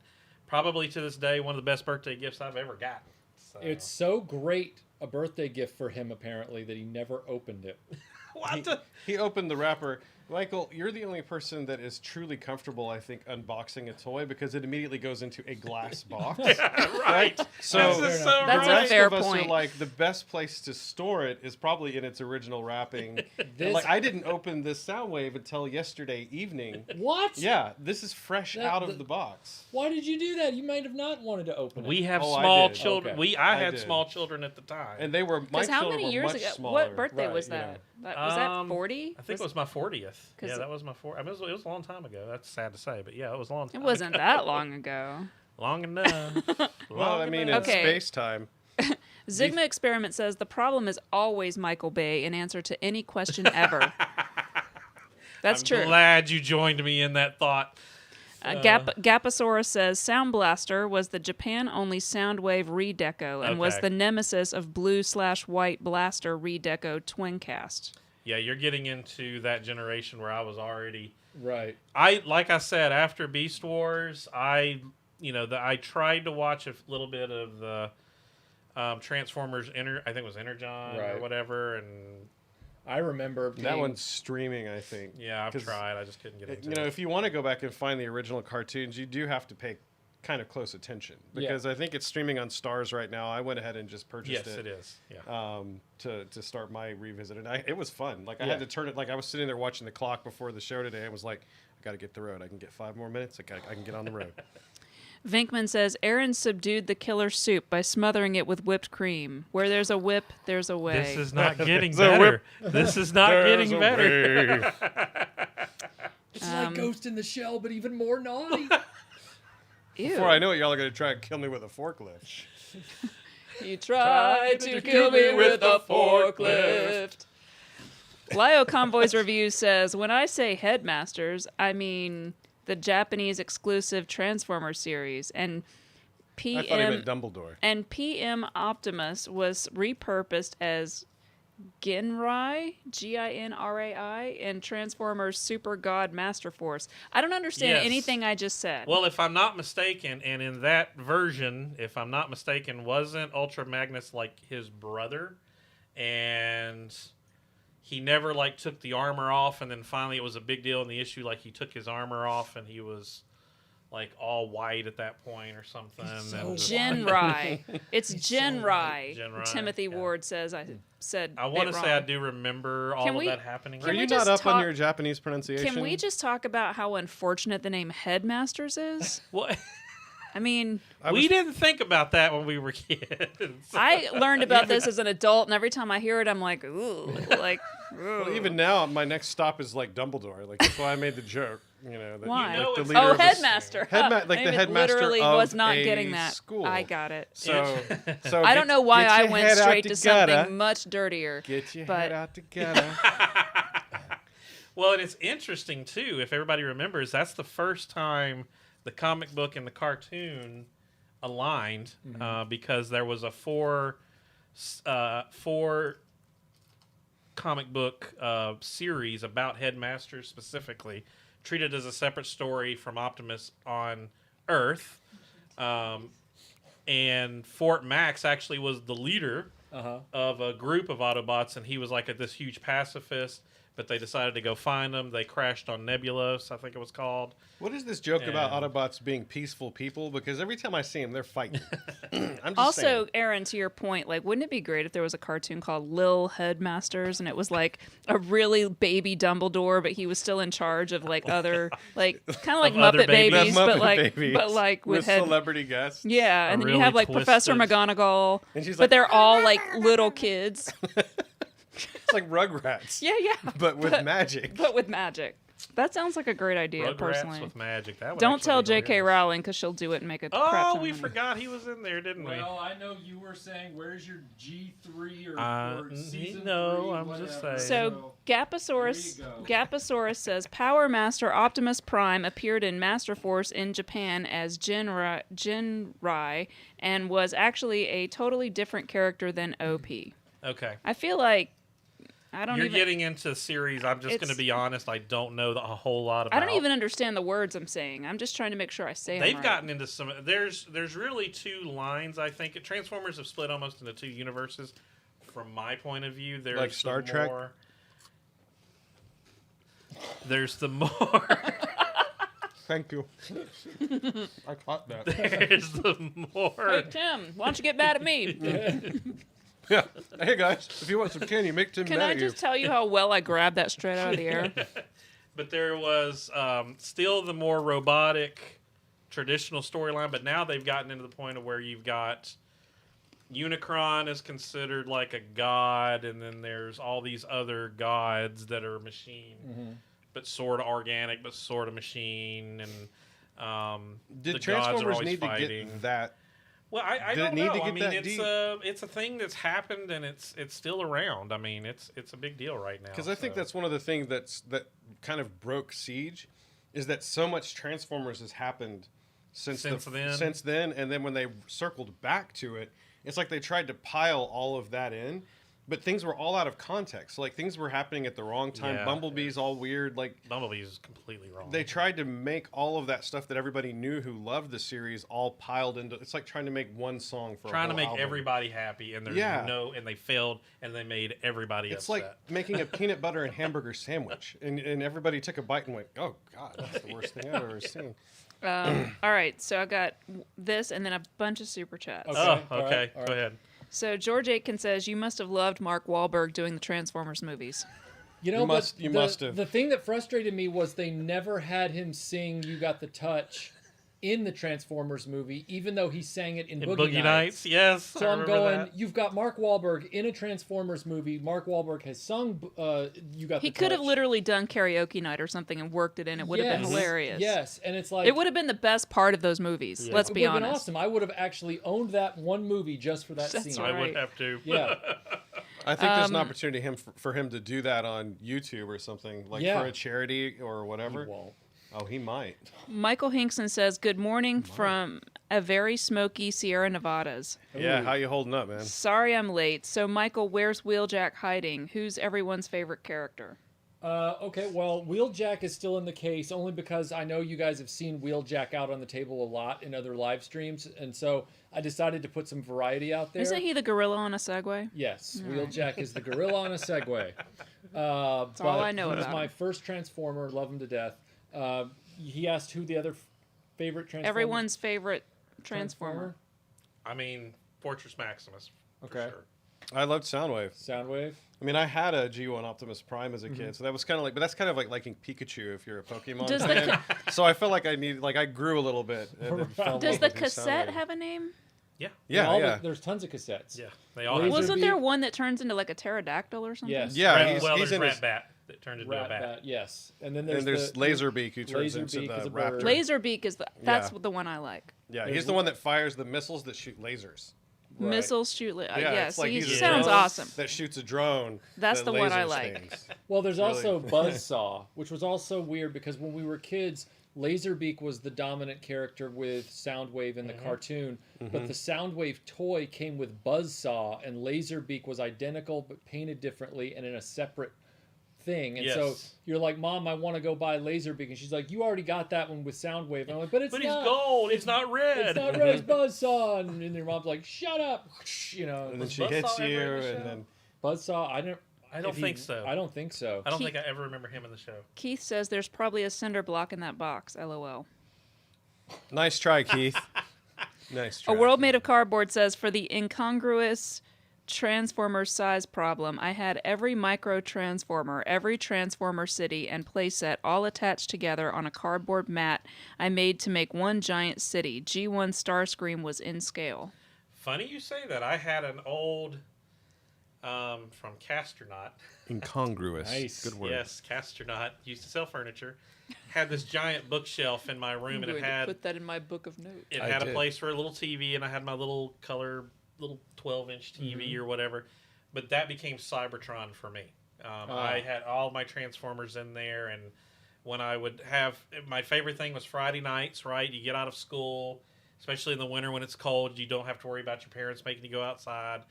probably to this day, one of the best birthday gifts I've ever gotten. So. It's so great a birthday gift for him, apparently, that he never opened it. What? He opened the wrapper. Michael, you're the only person that is truly comfortable, I think, unboxing a toy because it immediately goes into a glass box. Yeah, right. So this is so That's right. a fair of us point. are like the best place to store it is probably in its original wrapping. And, like I didn't open this Soundwave until yesterday evening. What? Yeah, this is fresh out of the box. Why did you do that? You might have not wanted to open it. We have Oh, I small did. children. Okay. I I had did. small children at the time. And they were my Because how children many were years much ago? smaller. What birthday Right, was you know. that? Was that 40? I think it was my 40th. 'Cause Yeah, that was my 40th. I mean, it was a long time ago. That's sad to say, but yeah, it was a long time It wasn't ago. that long ago. Long enough. Well, I mean, in Okay. space time. Zigma Experiment says the problem is always Michael Bay in answer to any question ever. That's I'm true. glad you joined me in that thought. Gaposaurus says Sound Blaster was the Japan-only Soundwave redeco and was Okay. the nemesis of blue/white Blaster redeco Twincast. Yeah, you're getting into that generation where I was already. Right. Like I said, after Beast Wars, I tried to watch a little bit of the Transformers I think it was Energon or Right. whatever, and I remember That one's streaming, I think. yeah, I've 'Cause, tried. I just couldn't get into You know, it. if you want to go back and find the original cartoons, you do have to pay kind of close attention because I think it's streaming on Stars right now. I went ahead and just purchased Yes, it. it is. Yeah. To start my revisit, and it was fun. Like I had to turn it. Like I was sitting there watching the clock before the show today. and was like, I got to get the road. I can get 5 more minutes. I can get on the road. Vinkman says Aaron subdued the killer soup by smothering it with whipped cream. Where there's a whip, there's a way. This is not getting So better. This is not There's getting a better. way. It's like Ghost in the Shell, but even more naughty. Ew. Before I know it, y'all are going to try and kill me with a forklift. You tried to kill me with a forklift. Lio Convoy's review says, when I say Headmasters, I mean the Japanese exclusive Transformers series, and I thought he meant Dumbledore. and PM Optimus was repurposed as Ginrai, Ginrai, in Transformers Super God Master Force. I don't understand Yes. anything I just said. Well, if I'm not mistaken, and in that version, if I'm not mistaken, wasn't Ultra Magnus like his brother? And he never like took the armor off, and then finally it was a big deal in the issue. Like he took his armor off, and he was like all white at that point or something. And Jinrai. It's Jinrai. Jinrai, Timothy yeah. Ward says I said I want it to say I wrong. do remember all Can of we- that happening. can Are we you just not up on talk- your Japanese pronunciation? Can we just talk about how unfortunate the name Headmasters is? What? I mean, We didn't think about that when we were kids. I learned about this as an adult, and every time I hear it, I'm like, ooh, like, ooh. Well, even now, my next stop is like Dumbledore. Like that's why I made the joke. You know, that, Why? like, You know the it's- leader Oh, of a- headmaster. Headma- like the David headmaster literally of was not a getting that. school. I got it. So I don't know why get I your went head out straight to together. something much dirtier. Get your but- head out together. Well, and it's interesting too. If everybody remembers, that's the first time the comic book and the cartoon aligned, because there was a four comic book series about Headmasters specifically, treated as a separate story from Optimus on Earth. And Fort Max actually was the leader of a group of Autobots, and he was like this huge pacifist. but they decided to go find them. They crashed on Nebulos, I think it was called. What is this joke about Autobots being peaceful people? Because every time I see them, they're fighting. I'm just Also, saying. Aaron, to your point, like, wouldn't it be great if there was a cartoon called Lil Headmasters, and it was like a really baby Dumbledore, but he was still in charge of like other, like kind of like other Muppet babies. Babies, Muppet but like with head. celebrity guests. Yeah, and then you really have like Professor twisted. McGonagall, And she's but like, they're all like little kids. It's like Rugrats. Yeah, But with magic. But with magic. That sounds like a great idea, Rugrats personally. with magic. That would Don't actually tell be J.K. hilarious. Rowling because she'll do it and make a crap ton Oh, of we money. forgot he was in there, didn't we? Well, I know you were saying, where's your G3 or season no, 3, I'm whatever. just saying. So Gaposaurus, There you go. Gaposaurus says Power Master Optimus Prime appeared in Master Force in Japan as Jinrai and was actually a totally different character than OP. Okay. I feel like You're getting into series. I'm just going to be honest. I don't know a whole lot about. I don't even understand the words I'm saying. I'm just trying to make sure I say them They've right. gotten into some. There's really two lines. I think Transformers have split almost into two universes. From my point of view, there's Like Star Trek? There's the more. Thank you. I caught that. There's the more. Hey, Tim, why don't you get mad at me? Yeah. Hey guys, if you want some candy, make Tim Can mad I at you. just tell you how well I grabbed that straight out of the air? But there was still the more robotic, traditional storyline. But now they've gotten into the point of where you've got Unicron is considered like a god, and then there's all these other gods that are machine, but sort of organic, but sort of machine. And Did the gods are Transformers always need fighting. to get that? Well, I Did it don't need know. to get I mean, that deep? it's a thing that's happened, and it's still around. I mean, it's a big deal right now. Because I think that's one of the things that kind of broke Siege, is that so much Transformers has happened since then, and then when they circled back to it, it's like they tried to pile all of that in, but things were all out of context. Like things were happening at the wrong time. Yeah. Bumblebee's all weird. Like Bumblebee is completely wrong. they tried to make all of that stuff that everybody knew who loved the series all piled into. It's like trying to make one song for trying a to whole make album. everybody happy, and there's and they failed, and they made everybody It's upset. like making a peanut butter and hamburger sandwich, and everybody took a bite and went, "Oh God, that's the worst thing I've ever seen." All right, so I got this and then a bunch of super chats. Okay. Oh, All okay. right. Go ahead. So George Aitken says, you must have loved Mark Wahlberg doing the Transformers movies. You know, You must have. The thing that frustrated me was they never had him sing "You Got the Touch" in the Transformers movie, even though he sang it in Boogie Nights. Yes. So I'm going, you've got Mark Wahlberg in a Transformers movie. Mark Wahlberg has sung "You Got the Touch." He could have literally done karaoke night or something and worked it in. It would have been hilarious. Yes, and it's like It would have been the best part of those movies. Yeah. Let's it be would have honest. been awesome. I would have actually owned that one movie just for that That's scene. right. I would have to. Yeah. I think there's an opportunity for him to do that on YouTube or something, like Yeah. for a charity or whatever. He won't. Oh, he might. Michael Hinkson says, good morning from a very smoky Sierra Nevadas. Yeah, Ooh. how you holding up, man? Sorry I'm late. So, Michael, where's Wheeljack hiding? Who's everyone's favorite character? Okay, well, Wheeljack is still in the case only because I know you guys have seen Wheeljack out on the table a lot in other live streams, and so I decided to put some variety out there. Isn't he the gorilla on a Segway? Yes, Wheeljack is the gorilla on a Segway. That's all I know He was about my him. first Transformer, love him to death. He asked who the other favorite Transformer. Everyone's favorite Transformer. I mean, Fortress Maximus. For Okay. Sure. I loved Soundwave. Soundwave. I mean, I had a G1 Optimus Prime as a kid, so that was kind of like, but that's kind of like liking Pikachu if you're a Pokemon Does fan. So I felt like I grew a little bit. And then fell in Does love the with his cassette Soundwave. have a name? Yeah. Yeah. There's tons of cassettes. Yeah. They all Laser have. Wasn't Beak. there one that turns into like a pterodactyl or something? Yes. Yeah, Well, he's there's in Rat his, Bat that turned into a Rat bat. Bat, yes. And then and there's Laserbeak who turns into Laserbeak the is a raptor. bird. Laserbeak is that's Yeah. the one I like. Yeah, There's he's the one that fires the missiles that shoot lasers. Right. Missiles shoot. Yeah, Yes, it's like he he's a sounds drone awesome. that shoots a drone. That's that the one I lasers like. things. Well, there's Really. also Buzzsaw, which was also weird because when we were kids, Laserbeak was the dominant character with Soundwave in the cartoon, but the Soundwave toy came with Buzzsaw, and Laserbeak was identical but painted differently and in a separate thing. And so Yes. you're like, Mom, I want to go buy Laserbeak, and she's like, you already got that one with Soundwave. And I'm like, but it's But not. he's gold. It's not red. It's not red, it's Buzzsaw. And your mom's like, shut up. You know, And then Was she Buzzsaw hits ever you, in the and show? then Buzzsaw, I don't think so. I don't think so. I don't think I ever remember him in the show. Keith says there's probably a cinder block in that box. LOL. Nice try, Keith. Nice try. A World Made of Cardboard says, for the incongruous Transformer size problem, I had every micro transformer, every transformer city, and playset all attached together on a cardboard mat I made to make one giant city. G1 Starscream was in scale. Funny you say that. I had an old from Castronaut. Incongruous. Nice. Good word. Yes, Castronaut used to sell furniture. Had this giant bookshelf in my room, I'm and going it had to put that in my book of notes. it had a place for a little TV, and I had my little 12-inch TV or whatever. But that became Cybertron for me. I had all my Transformers in there, and when I would have my favorite thing was Friday nights. Right, you get out of school, especially in the winter when it's cold. You don't have to worry about your parents making you go outside.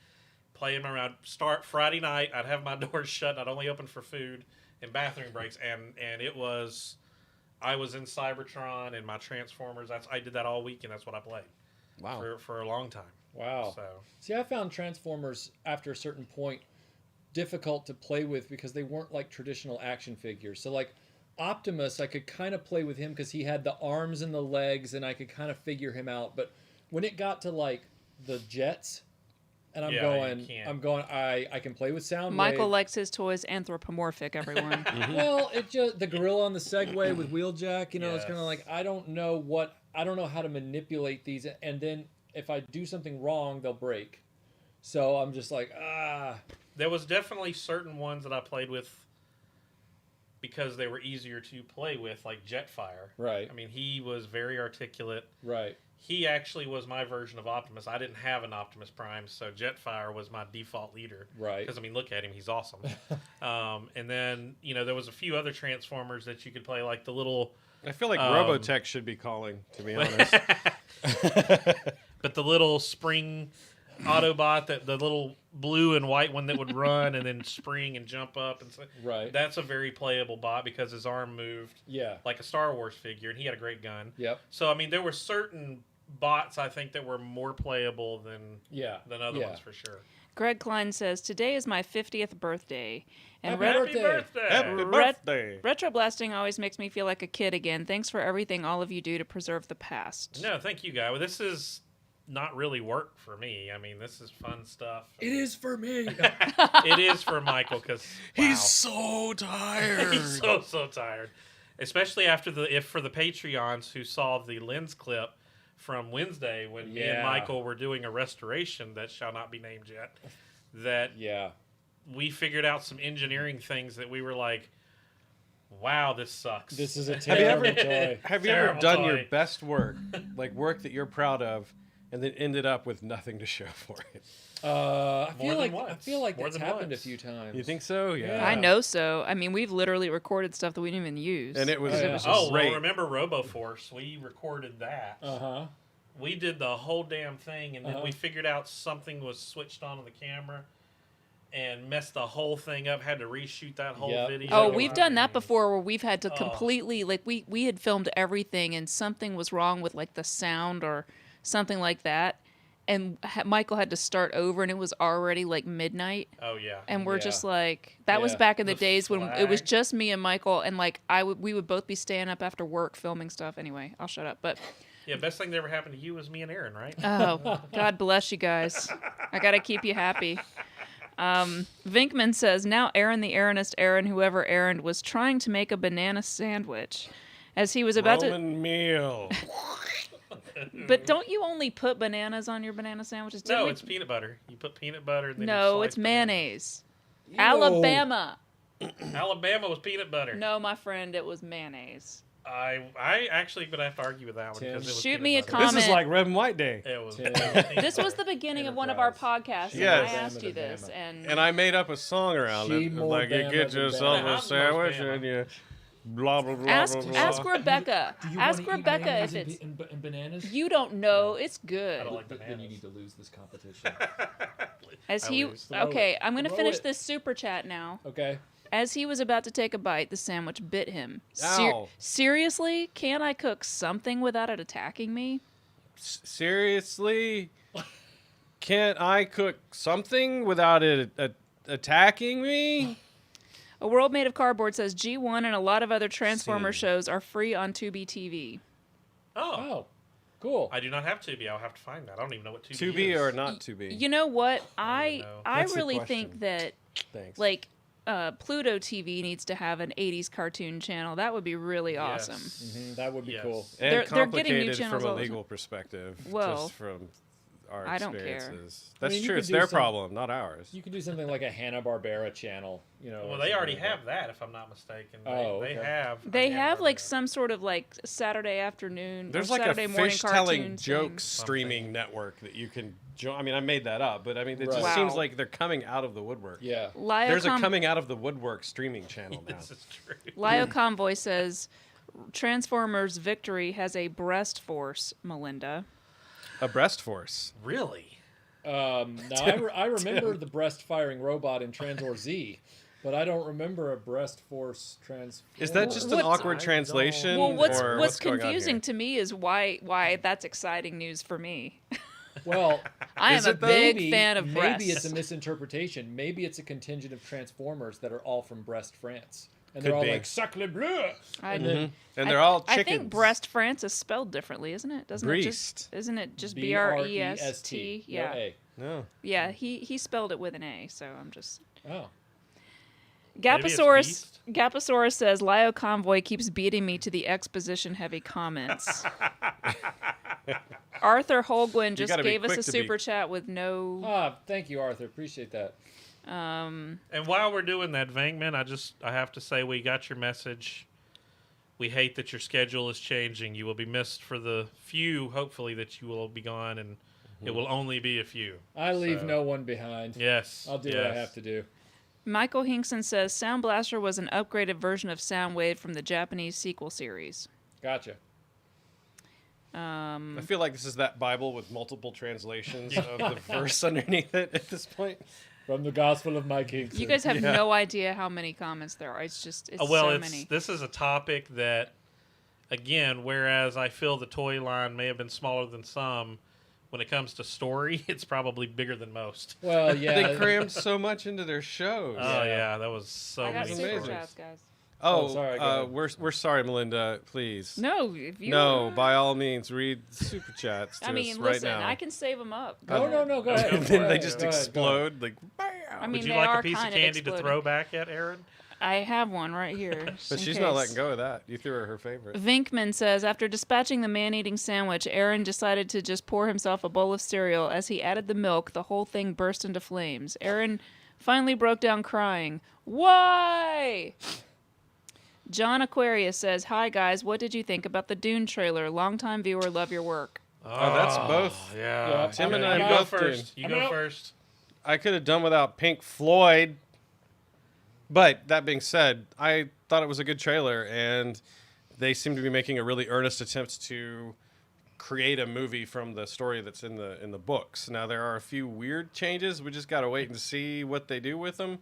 Playing around. Start Friday night. I'd have my doors shut. I'd only open for food and bathroom breaks, and it was. I was in Cybertron and my Transformers. I did that all week, and that's what I played. Wow. For a long time. Wow. So See, I found Transformers after a certain point difficult to play with because they weren't like traditional action figures. So like Optimus, I could kind of play with him because he had the arms and the legs, and I could kind of figure him out. But when it got to like the jets, and I can play with Soundwave. Michael likes his toys anthropomorphic, everyone. Well, it just the gorilla on the Segway with Wheeljack, it's kind of like I don't know how to manipulate these, and then if I do something wrong, they'll break. So I'm just like, there was definitely certain ones that I played with because they were easier to play with, like Jetfire. Right. I mean, he was very articulate. Right. He actually was my version of Optimus. I didn't have an Optimus Prime, so Jetfire was my default leader. Right. Because, I mean, look at him. He's awesome. And then, there was a few other Transformers that you could play, like the little... I feel like Robotech should be calling, to be honest. But the little spring Autobot, the little blue and white one that would run and then spring and jump up. And so, right. That's a very playable bot because his arm moved like a Star Wars figure, and he had a great gun. Yep. So, I mean, there were certain bots, I think, that were more playable than other ones for sure. Greg Klein says, today is my 50th birthday. And Happy birthday! Happy birthday! RetroBlasting always makes me feel like a kid again. Thanks for everything all of you do to preserve the past. No, thank you, guy. Well, this is not really work for me. I mean, this is fun stuff. It is for me. It is for Michael because he's so tired. He's so tired. Especially after for the Patreons who saw the lens clip from Wednesday when me and Michael were doing a restoration that shall not be named yet. That we figured out some engineering things that we were like, wow, this sucks. This is a terrible toy. Have you ever done your best work, like work that you're proud of, and then ended up with nothing to show for it? I feel like that's happened a few times. You think so? Yeah. I know so. I mean, we've literally recorded stuff that we didn't even use. And it was just great. Well, remember RoboForce? We recorded that. Uh-huh. We did the whole damn thing, and then we figured out something was switched on the camera and messed the whole thing up. Had to reshoot that whole video. Oh, we've done that before where we've had to completely, like, we had filmed everything and something was wrong with, like, the sound or something like that. And Michael had to start over, and it was already, like, midnight. Oh, yeah. And we're just like, that was back in the days when it was just me and Michael, and, like, we would both be staying up after work filming stuff. Anyway, I'll shut up. But yeah, best thing that ever happened to you was me and Aaron, right? oh, God bless you guys. I got to keep you happy. Vinkman says, now Aaron the Aaronist Aaron, whoever Aaron, was trying to make a banana sandwich. As he was about Roman meal. But don't you only put bananas on your banana sandwiches? No, it's peanut butter. You put peanut butter. And then no, it's mayonnaise. Alabama. Alabama was peanut butter. No, my friend, it was mayonnaise. I actually gonna have to argue with that one because it was shoot me a butter. comment. This is like Red and White Day. It was. This was the beginning of one of our podcasts. Yes. And I asked you this, and I made up a song around it. Like you get yourself a sandwich and you blah blah blah ask blah blah. Ask Rebecca. Ask Rebecca if it's. And bananas. You don't know. It's good. I don't like bananas. Then you need to lose this competition. Okay, I'm gonna finish this super chat now. Okay. As he was about to take a bite, the sandwich bit him. Ow. Seriously? Can't I cook something without it attacking me? Seriously? Can't I cook something without it attacking me? A World Made of Cardboard says G1 and a lot of other Transformer Scene. shows are free on Tubi TV. Oh, cool. I do not have Tubi. I'll have to find that. I don't even know what Tubi is. To be or not to be? You know what? I That's the really question. think that Thanks. like Pluto TV needs to have an 80s cartoon channel. That would be really awesome. Mm-hmm, that would be Yes. cool. and they're getting new complicated channels from a all the legal perspective. Well, just from our I don't care. experiences. That's you true. could It's do their some- problem, not ours. You could do something like a Hanna-Barbera channel, Well, or they already something like have that, if I'm not mistaken. Oh, They okay. have. They a have like Hanna-Barbera. some sort of like Saturday afternoon There's or like Saturday a morning fish-telling cartoons jokes thing. streaming network that you can join. I mean, I made that up, but I mean, it just Right. seems Wow. like they're coming out of the woodwork. Yeah. There's a Lyocom- coming out of the woodwork streaming channel now. This is true. Lio Convoy says Transformers Victory has a breast force, Melinda. A breast force. Really? Now, I remember the breast-firing robot in Transor Z, but I don't remember a breast force transformer. Is that just an What's- awkward I translation? Well, what's or going on confusing here? to me is why that's exciting news for me. Well, I Is am a it though? big fan of breasts. Maybe it's a misinterpretation. Maybe it's a contingent of Transformers that are all from Brest, France. And Could they're all be. like, Sacre bleu! I, And then And they're all I chickens. think breast France is spelled differently, isn't it? Doesn't Breast. Isn't it just B-R-E-S-T. B-R-E-S-T? No Yeah. A. No. Yeah, he spelled it with an A, so I'm just... Oh. Maybe it's Gaposaurus beast. Gaposaurus says Lio Convoy keeps beating me to the exposition heavy comments. Arthur Holguin just gotta be gave us quick a to be- super chat with no Thank you, Arthur. Appreciate that. And while we're doing that, Vangman, I have to say we got your message. We hate that your schedule is changing. You will be missed for the few, hopefully, that you will be gone, and it will only be a few. I leave So- no one behind. Yes. I'll do what I have to do. Michael Hinkson says Sound Blaster was an upgraded version of Soundwave from the Japanese sequel series. Gotcha. I feel like this is that Bible with multiple translations of the verse underneath it at this point. From the Gospel of Mike Hinkson. You guys have Yeah. no idea how many comments there are. It's just it's Well, so many. this is a topic that, again, whereas I feel the toy line may have been smaller than some, when it comes to story, it's probably bigger than most. Well, They yeah. crammed so much into their shows. Oh yeah, that was so I got many super amazing. stories. chats, guys. Oh, sorry, go ahead. we're sorry, Melinda. Please. No, if you No, by all means, read the super chats to I mean, us right listen, now. I can save them up. No, go ahead. And Go then they ahead, just go ahead, go ahead. explode like. Bam! I mean, Would you they like are a piece of kind candy to exploding. throw back at Aaron? I have one right here. But she's not letting go of that. You threw her favorite. Vinkman says, after dispatching the man-eating sandwich, Aaron decided to just pour himself a bowl of cereal. As he added the milk, the whole thing burst into flames. Aaron finally broke down crying. Why? John Aquarius says, hi guys, what did you think about the Dune trailer? Longtime viewer, love your work. Oh, that's both. Yeah. Yeah, Tim I'm and I out. You go both first. did. You I'm go out. first. I could have done without Pink Floyd. But that being said, I thought it was a good trailer, and they seem to be making a really earnest attempt to create a movie from the story that's in the books. Now there are a few weird changes. We just got to wait and see what they do with them.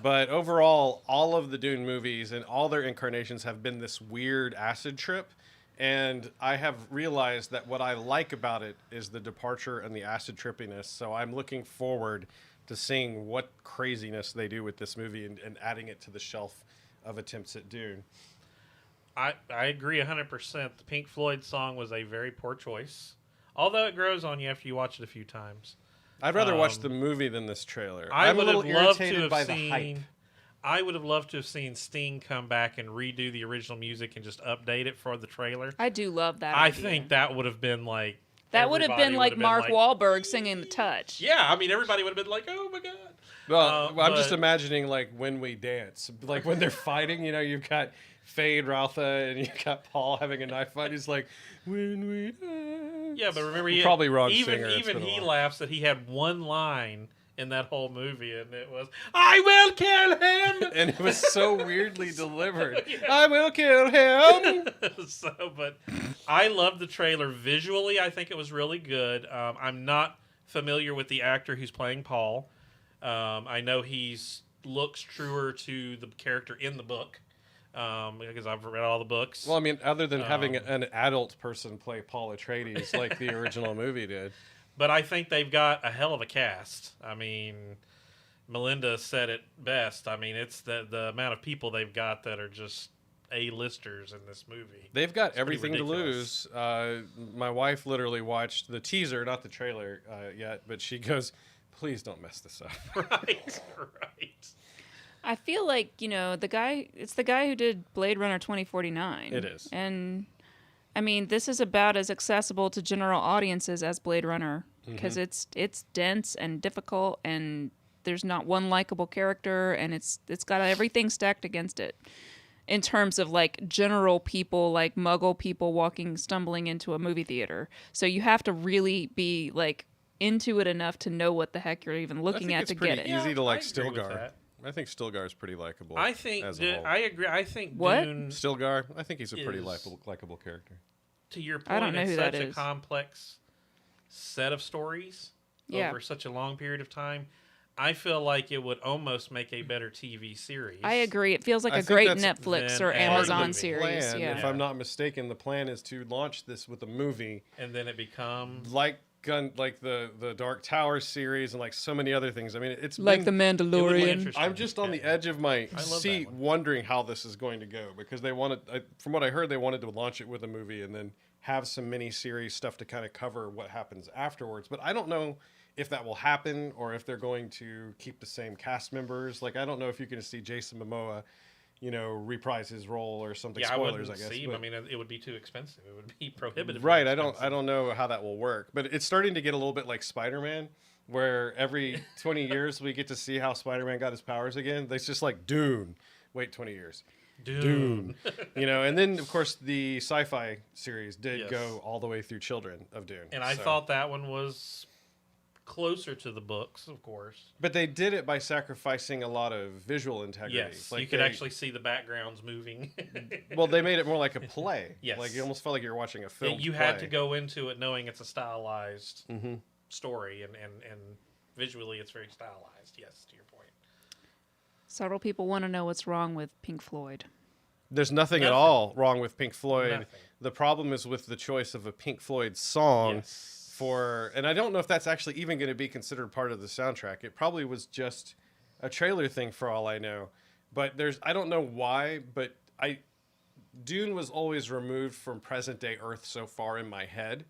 But overall, all of the Dune movies and all their incarnations have been this weird acid trip. And I have realized that what I like about it is the departure and the acid trippiness. So I'm looking forward to seeing what craziness they do with this movie and adding it to the shelf of attempts at Dune. I agree 100%. The Pink Floyd song was a very poor choice. Although it grows on you after you watch it a few times. I'd rather watch the movie than this trailer. I I'm a would little have loved to irritated have by the hype. seen. I would have loved to have seen Sting come back and redo the original music and just update it for the trailer. I do love that I idea. think that would have been like. that would have been everybody like would have Mark been Wahlberg singing The Touch. Yeah, I mean everybody would have been like, "Oh my god!" Well, I'm just but- imagining like when we dance, like when they're fighting. You know, you've got Faye and Ralpha, and you've got Paul having a knife fight. He's like, "When we dance." Yeah, but remember, Probably wrong Even singer, it's been a he while. laughs that he had one line in that whole movie, and it was, "I will kill him." And it was so weirdly delivered. I will kill him. But I love the trailer visually. I think it was really good. I'm not familiar with the actor who's playing Paul. I know he's looks truer to the character in the book because I've read all the books. Well, I mean, other than having an adult person play Paul Atreides like the original movie did. But I think they've got a hell of a cast. I mean, Melinda said it best. I mean, it's the amount of people they've got that are just A-listers in this movie. They've got everything to lose. My wife literally watched the teaser, not the trailer yet, but she goes, please don't mess this up. Right. I feel like, it's the guy who did Blade Runner 2049. It is. And, I mean, this is about as accessible to general audiences as Blade Runner, because it's dense and difficult, and there's not one likable character, and it's got everything stacked against it. In terms of like general people, like muggle people stumbling into a movie theater. So you have to really be like into it enough to know what the heck you're even looking at to get it. It's pretty easy to like I agree with Stilgar. that. I think Stilgar is pretty likable. I think I agree. I think What? Dune, Stilgar, I think he's a pretty likable character. to your point, I don't know it's who such that a is. complex set of stories Yeah. over such a long period of time. I feel like it would almost make a better TV series. I agree. It feels like I a think great that's Netflix then or part of the Amazon series. Plan, Yeah. if I'm not mistaken, the plan is to launch this with a movie And then it becomes like the Dark Tower series and like so many other things. I mean, it's Like been, The It would be Mandalorian. interesting. I'm just on the edge of my that seat one. wondering how this is going to go because they wanted, from what I heard, they wanted to launch it with a movie and then have some mini-series stuff to kind of cover what happens afterwards. But I don't know if that will happen or if they're going to keep the same cast members. Like, I don't know if you're going to see Jason Momoa, reprise his role or something. Yeah, Spoilers, I I wouldn't guess. see him. but- I mean, it would be too expensive. It would be prohibitive. Right, I don't know how that will work, but it's starting to get a little bit like Spider-Man, where every 20 years we get to see how Spider-Man got his powers again. It's just like Dune. Wait 20 years. Dune. And then of course the sci-fi series did Yes. go all the way through Children of Dune. And I so- thought that one was closer to the books, of course. but they did it by sacrificing a lot of visual integrity. Yes, Like you could they- actually see the backgrounds moving. Well, they made it more like a play. Yes. Like you almost felt like you were watching a film. You had to go into it knowing it's a stylized Mm-hmm. story, and visually it's very stylized. Yes, to your point. Several people want to know what's wrong with Pink Floyd. There's nothing at Nothing. all wrong with Pink Floyd. Nothing. The problem is with the choice of a Pink Floyd song Yes. and I don't know if that's actually even going to be considered part of the soundtrack. It probably was just a trailer thing for all I know. But I don't know why, but Dune was always removed from present day Earth so far in my head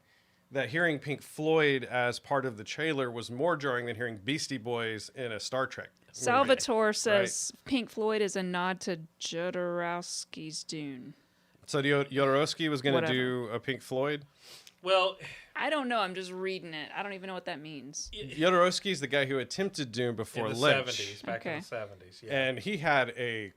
that hearing Pink Floyd as part of the trailer was more jarring than hearing Beastie Boys in a Star Trek movie. Salvatore says Pink Floyd is a nod to Jodorowsky's Dune. So Jodorowsky was going to Whatever. do a Pink Floyd? Well, I don't know. I'm just reading it. I don't even know what that means. Jodorowsky's the guy who attempted Dune before in the Lynch. 70s, back in Okay. the 70s, yeah. And he had a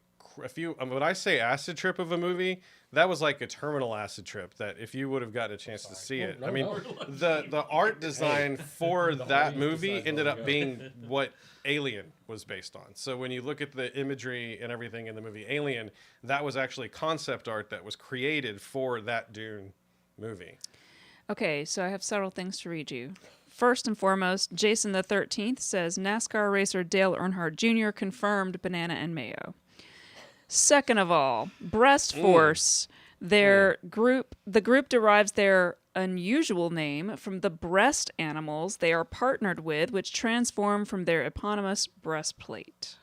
few. When I say acid trip of a movie, that was like a terminal acid trip. That if you would have gotten a chance to see it, No, I mean, no. the art design for that movie ended up being what Alien was based on. So when you look at the imagery and everything in the movie Alien, that was actually concept art that was created for that Dune movie. Okay, so I have several things to read you. First and foremost, Jason the 13th says NASCAR racer Dale Earnhardt Jr. confirmed banana and mayo. Second of all, Breast Force, the group derives their unusual name from the breast animals they are partnered with, which transform from their eponymous breastplate.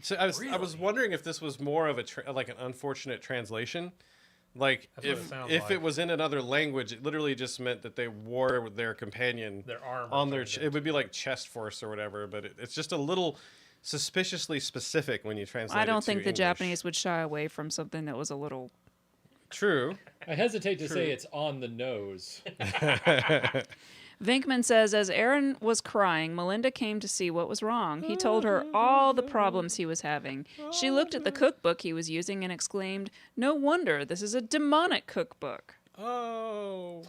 So I was wondering if this was more of like an unfortunate translation. Like That's what it sounds if like. it was in another language, it literally just meant that they wore their companion Their armor on their. turned It would be like chest force or whatever, but it's just a little suspiciously specific when you translate. I it don't to think the English. Japanese would shy away from something that was a little. True. I hesitate to say it's on the nose. Vinkman says, as Aaron was crying, Melinda came to see what was wrong. He told her all the problems he was having. She looked at the cookbook he was using and exclaimed, "No wonder, this is a demonic cookbook." Oh,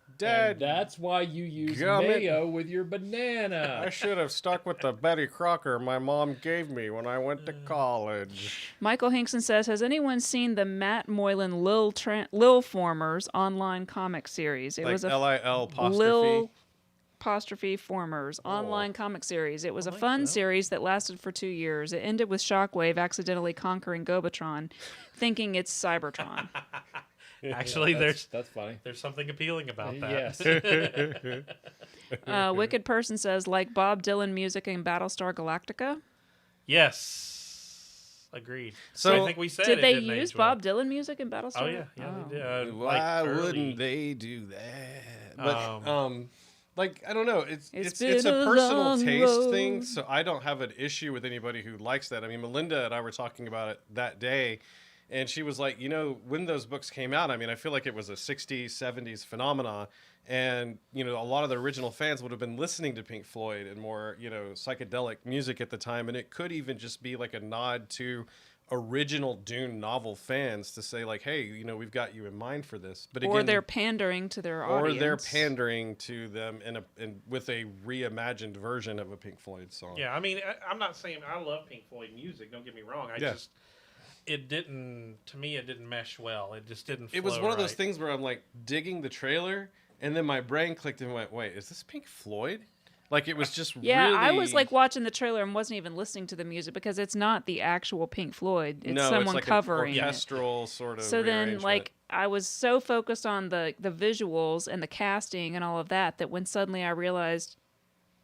And Dad. that's why you use Gummit. mayo with your banana. I should have stuck with the Betty Crocker my mom gave me when I went to college. Michael Hinkson says, has anyone seen the Matt Moylan Lil Formers online comic series? It Like was a LIL apostrophe. Lil apostrophe Formers online comic series. It was a fun series that lasted for 2 years. It ended with Shockwave accidentally conquering Gobatron, thinking it's Cybertron. Actually, that's funny. there's something appealing about that. Yes. Wicked Person says, like Bob Dylan music in Battlestar Galactica. Yes. Agreed. So I think we said Did it they didn't use age well. Bob Dylan music in Battlestar? Oh, yeah. Yeah, they did. Why early. wouldn't they do that? But like I don't know, it's been a a personal long taste thing. road. So I don't have an issue with anybody who likes that. I mean, Melinda and I were talking about it that day, and she was like, when those books came out, I mean, I feel like it was a 60s, 70s phenomenon. And, a lot of the original fans would have been listening to Pink Floyd and more, psychedelic music at the time. And it could even just be like a nod to original Dune novel fans to say like, hey, we've got you in mind for this. But again, Or they're pandering to their audience. or they're pandering to them with a reimagined version of a Pink Floyd song. Yeah, I mean, I'm not saying I love Pink Floyd music. Don't get me wrong. It didn't mesh well. It just didn't flow. It was one of those right. things where I'm like digging the trailer, and then my brain clicked and went, wait, is this Pink Floyd? Like, it was just Yeah, really... I was like watching the trailer and wasn't even listening to the music because it's not the actual Pink Floyd. It's someone it's like covering an orchestral sort of So then, rearrangement. like, I was so focused on the visuals and the casting and all of that when suddenly I realized,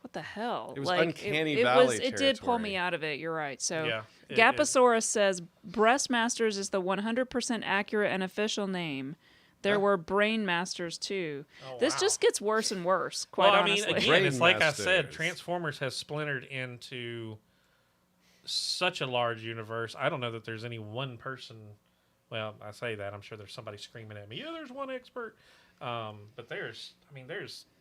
what the hell? It was like, uncanny valley It did pull me territory. out of it. You're right. So Yeah, Gaposaurus says Breastmasters is the 100% accurate and official name. There were Brain Masters too. Oh, This wow. just gets worse and worse. Quite honestly. again, Brain it's like I Masters. said, Transformers has splintered into such a large universe. I don't know that there's any one person. Well, I say that. I'm sure there's somebody screaming at me. Yeah, there's one expert. But there's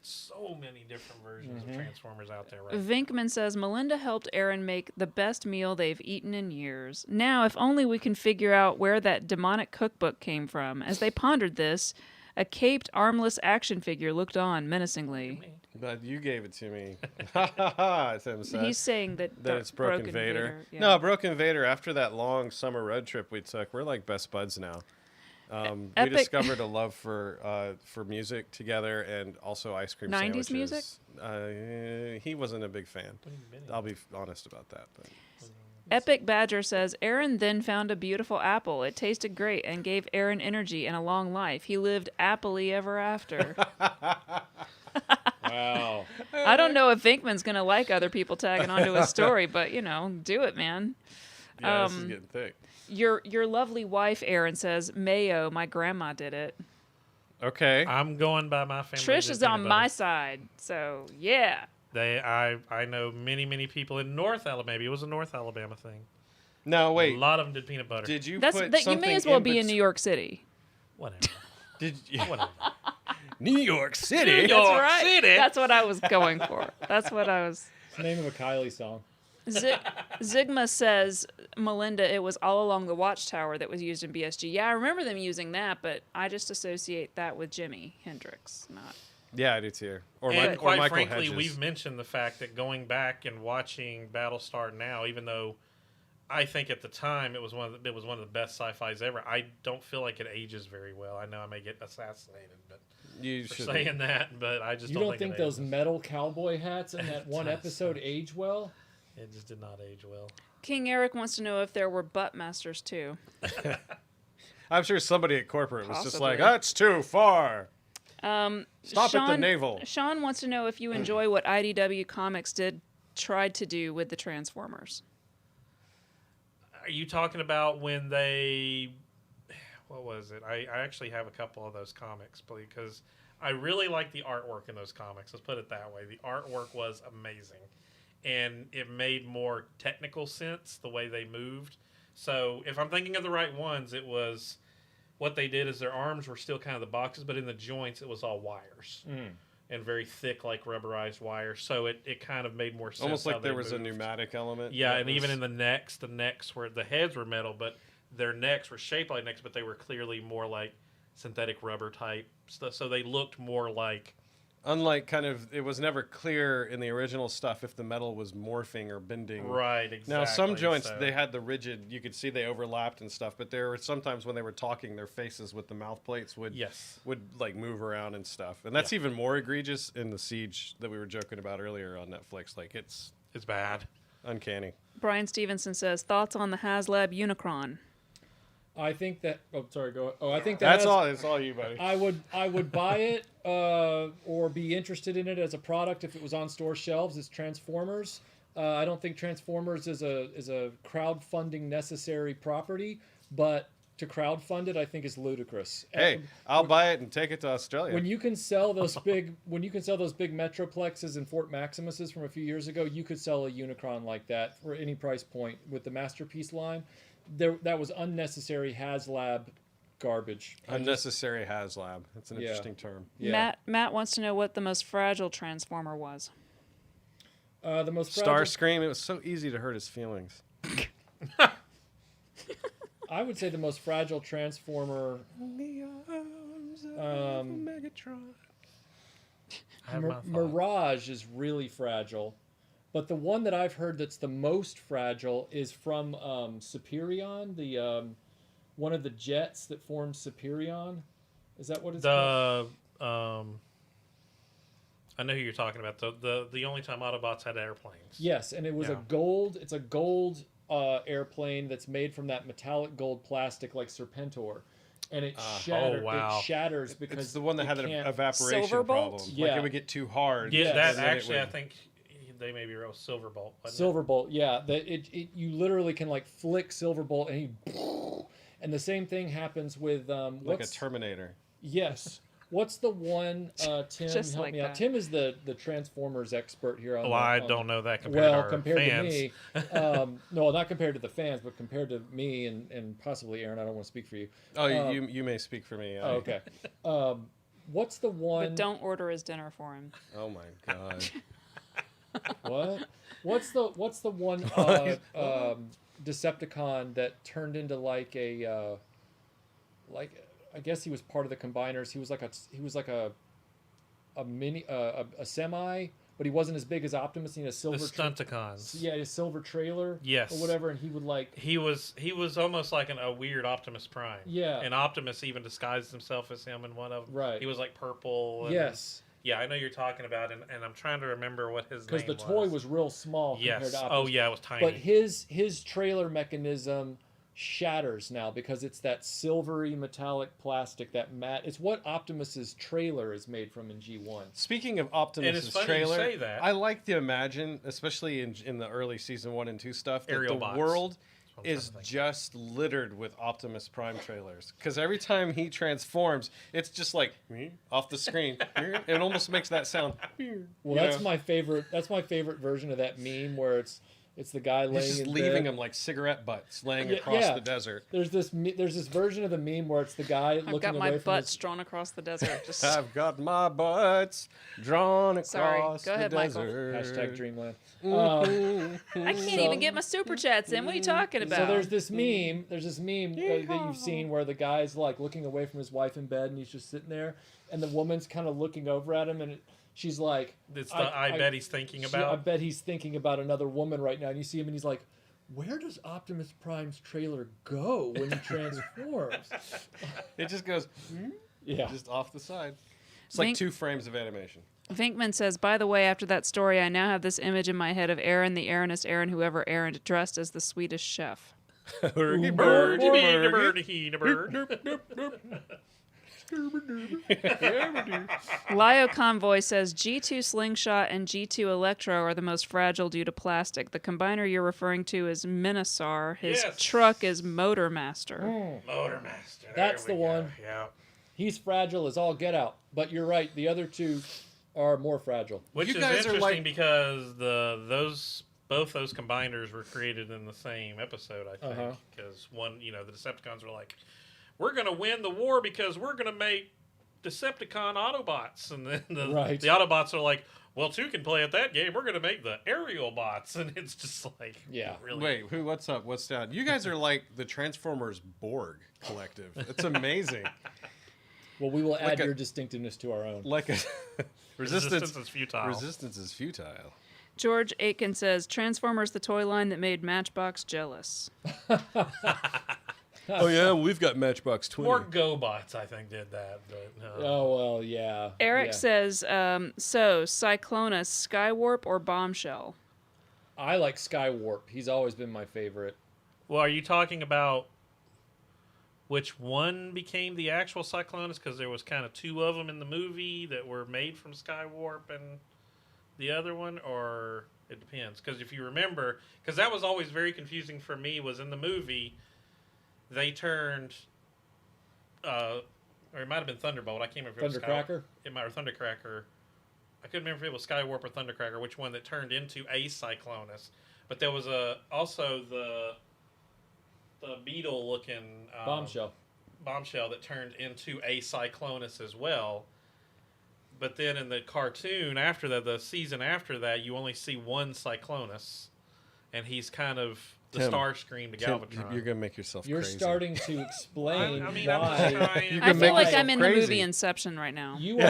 so many different versions of Transformers out there right now. Vinkman says Melinda helped Aaron make the best meal they've eaten in years. Now, if only we can figure out where that demonic cookbook came from. As they pondered this, a caped, armless action figure looked on menacingly. But you gave it to me. Ha ha ha, as him said. He's saying that It's Broken Vader. Yeah. No, Broken Vader, after that long summer road trip we took, we're like best buds now. We Epic- discovered a love for music together and also ice cream 90s sandwiches. music? He wasn't a big fan. I'll be honest about that. But Epic Badger says Aaron then found a beautiful apple. It tasted great and gave Aaron energy and a long life. He lived happily ever after. Wow. I don't know if Vinkman's going to like other people tagging onto his story, but, do it, man. yeah, this is getting thick. Your lovely wife, Aaron, says, Mayo, my grandma did it. Okay. I'm going by my family. Trish is on my side, so yeah. I know many people in North Alabama. Maybe it was a North Alabama thing. No, wait. A lot of them did peanut butter. Did you That's put that. You something may as well be in bet- New York City. Whatever. Did you, Whatever. New York City? New That's York right. City. That's what I was going for. That's what I was. It's the name of a Kylie song. Zigma says, Melinda, it was all along the watchtower that was used in BSG. Yeah, I remember them using that, but I just associate that with Jimi Hendrix, not. Yeah, I do too. Or, And or quite Michael frankly, Hedges. we've mentioned the fact that going back and watching Battlestar now, even though I think at the time it was one of the best sci-fis ever, I don't feel like it ages very well. I know I may get assassinated, but You for should saying that, but I just You don't think it those ages. metal cowboy hats in that one episode age well? It just did not age well. King Eric wants to know if there were butt masters too. I'm sure somebody at corporate was just like, Possibly. that's too far. Stop at the Sean- navel. Sean wants to know if you enjoy what IDW Comics tried to do with the Transformers. Are you talking about when they? What was it? I actually have a couple of those comics because I really like the artwork in those comics. Let's put it that way. The artwork was amazing, and it made more technical sense the way they moved. So if I'm thinking of the right ones, it was what they did is their arms were still kind of the boxes, but in the joints it was all wires and very thick, like rubberized wires. So it kind of made more sense. Almost how like there they was a moved. pneumatic element. Yeah, that and was- even in the necks were the heads were metal, but their necks were shaped like necks, but they were clearly more like synthetic rubber type stuff. So they looked more like Unlike kind of, it was never clear in the original stuff if the metal was morphing or bending. right. Exactly. Now, some joints, so- they had the rigid, you could see they overlapped and stuff, but there were sometimes when they were talking, their faces with the mouth plates would like move around and stuff. And that's even more egregious in the Siege that we were joking about earlier on Netflix. Like, it's bad. uncanny. Brian Stevenson says, thoughts on the HasLab Unicron? I think that. Oh, sorry. Go. Oh, I think that's all. It's all you, buddy. I would buy it or be interested in it as a product if it was on store shelves. It's Transformers. I don't think Transformers is a crowdfunding necessary property, but to crowdfund it, I think is ludicrous. Hey, I'll buy it and take it to Australia. When you can sell those big Metroplexes and Fort Maximuses from a few years ago, you could sell a Unicron like that for any price point with the Masterpiece line. That was unnecessary HasLab garbage. Unnecessary HasLab. That's an interesting term. Yeah. Matt wants to know what the most fragile Transformer was. The most fragile... Starscream. It was so easy to hurt his feelings. I would say the most fragile Transformer. Mirage is really fragile, but the one that I've heard that's the most fragile is from Superion, the one of the jets that forms Superion. Is that what it's called? I know who you're talking about. The only time Autobots had airplanes. Yes, and it was a gold. It's a gold airplane that's made from that metallic gold plastic like Serpentor, and it shattered. It shatters because it's the one that had an evaporation problem. Silverbolt? Yeah. Like it would get too hard. Yeah, Yes. that actually I think they maybe wrote Silverbolt. Silverbolt, yeah. You literally can like flick Silverbolt and the same thing happens with Like a Terminator. Yes. What's the one, Tim, Just help like me out. that. Tim is the Transformers expert here on I on don't know that compared to our compared fans. to me. No, not compared to the fans, but compared to me and possibly Aaron. I don't want to speak for you. Oh, you may speak for me. Oh, okay. What's the one... But don't order his dinner for him. Oh my god. What? What's the one Decepticon that turned into like a I guess he was part of the Combiners. He was like a mini a semi, but he wasn't as big as Optimus. He had a silver The Stunticons. yeah, his silver trailer. Yes. Or whatever, and he would like. He was almost like a weird Optimus Prime. Yeah. And Optimus even disguised himself as him in one of them. Right. He was like purple. And, Yes. Yeah, I know you're talking about, and I'm trying to remember what his name was. Because the toy was real small compared Yes. to Optimus. Oh yeah, it was tiny. But his trailer mechanism shatters now because it's that silvery metallic plastic, that matte. It's what Optimus's trailer is made from in G1. Speaking of Optimus's funny you trailer, say that. I like to imagine, especially in the early season 1 and 2 stuff, that Aerial the bots. world That's what I'm is trying to think. just littered with Optimus Prime trailers. Because every time he transforms, it's just like off the screen. It almost makes that sound. Well, that's my favorite. That's my favorite version of that meme where it's the guy laying He's just in leaving bed. them like cigarette butts laying Yeah, across yeah. the desert. There's this version of the meme where it's the guy I've looking got away my from butt his, drawn across the desert. Just I've got my butts drawn across Sorry. Go ahead, the Michael. desert. hashtag Dreamland. I can't even get my super chats in. What are you talking about? So there's this meme. There's this meme that you've seen where the guy's like looking away from his wife in bed and he's just sitting there, and the woman's kind of looking over at him, and she's like, It's the I bet he's thinking I about. bet he's thinking about another woman right now. And you see him, and he's like, where does Optimus Prime's trailer go when he transforms? It just goes Yeah. just off the side. It's like Think- 2 frames of animation. Vinkman says, by the way, after that story, I now have this image in my head of Aaron, the Aaronist Aaron, whoever Aaron, dressed as the Swedish chef. Bird, Bird, bird, bird, he, bird. Lio Convoy says, G2 Slingshot and G2 Electro are the most fragile due to plastic. The combiner you're referring to is Minosaur. His Yes. truck is Motormaster. Motormaster. That's there the we go. one. Yeah. He's fragile as all get out. But you're right. The other two are more fragile. Which You is guys are interesting like- because both those combiners were created in the same episode, I think. Because one, the Decepticons were like, we're going to win the war because we're going to make Decepticon Autobots. And then the Autobots are like, well, 2 can play at that game. We're going to make the aerial bots. And it's just like, Yeah. really. Wait, what's up? What's down? You guys are like the Transformers Borg collective. It's amazing. Well, we will add a- your distinctiveness to our own. Like a Resistance is futile. Resistance is futile. George Aiken says, Transformers, the toy line that made Matchbox jealous. Oh yeah, we've got Matchbox 20. More GoBots, I think, did that. But, Oh, well, yeah. Eric yeah. says, so, Cyclonus, Skywarp, or Bombshell? I like Skywarp. He's always been my favorite. Well, are you talking about which one became the actual Cyclonus, because there was kind of two of them in the movie that were made from Skywarp and the other one, or it depends. Because if you remember, because that was always very confusing for me, was in the movie, they turned, or it might have been Thunderbolt. I can't remember if it was Thundercracker? It might have been Thundercracker. I couldn't remember if it was Skywarp or Thundercracker, which one that turned into a Cyclonus. But there was also the beetle-looking Bombshell that turned into a Cyclonus as well. But then in the cartoon after that, the season after that, you only see one Cyclonus, and he's kind of the Starscream to Galvatron. You're gonna make yourself You're crazy. starting to explain I mean, why. I feel like I'm yourself in the crazy. movie Inception right now. You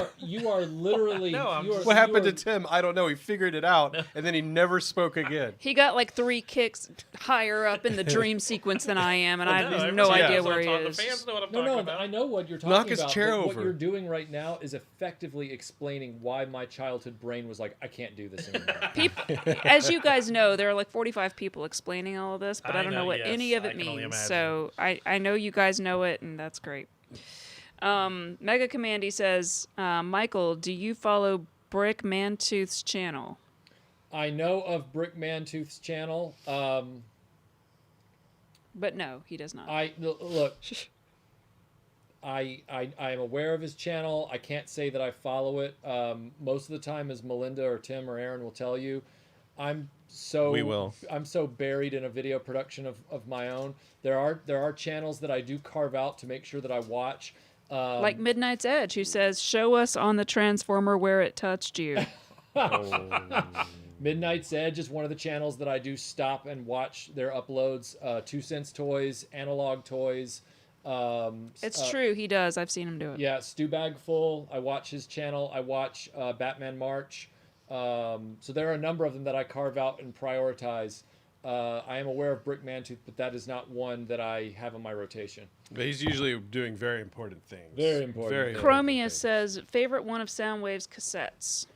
are literally. No, What happened to Tim? I don't know. He figured it out, and then he never spoke again. He got like 3 kicks higher up in the dream sequence than I am, and I have no everybody idea knows what where I'm he talking- is. The fans know what I'm No, talking about. I know what you're talking Knock his about. chair but What over. you're doing right now is effectively explaining why my childhood brain was like, I can't do this anymore. People, as you guys know, there are like 45 people explaining all of this, but I don't know what yes, any of I it can only means. imagine. So I know you guys know it, and that's great. Mega Commandy says, Michael, do you follow Brick Mantooth's channel? I know of Brick Mantooth's channel. But no, he does not. Look. I am aware of his channel. I can't say that I follow it. Most of the time, as Melinda or Tim or Aaron will tell you, I'm so buried in a video production of my own. There are channels that I do carve out to make sure that I watch. Like Midnight's Edge, who says, show us on the Transformer where it touched you. Midnight's Edge is one of the channels that I do stop and watch their uploads. 2 Cents Toys, Analog Toys. It's true, he does. I've seen him do it. Yeah, Stu Bagful. I watch his channel. I watch Batman March. So there are a number of them that I carve out and prioritize. I am aware of Brick Mantooth, but that is not one that I have on my rotation. But he's usually doing very important things. Very important. Very things. Chromia says, favorite one of Soundwave's cassettes.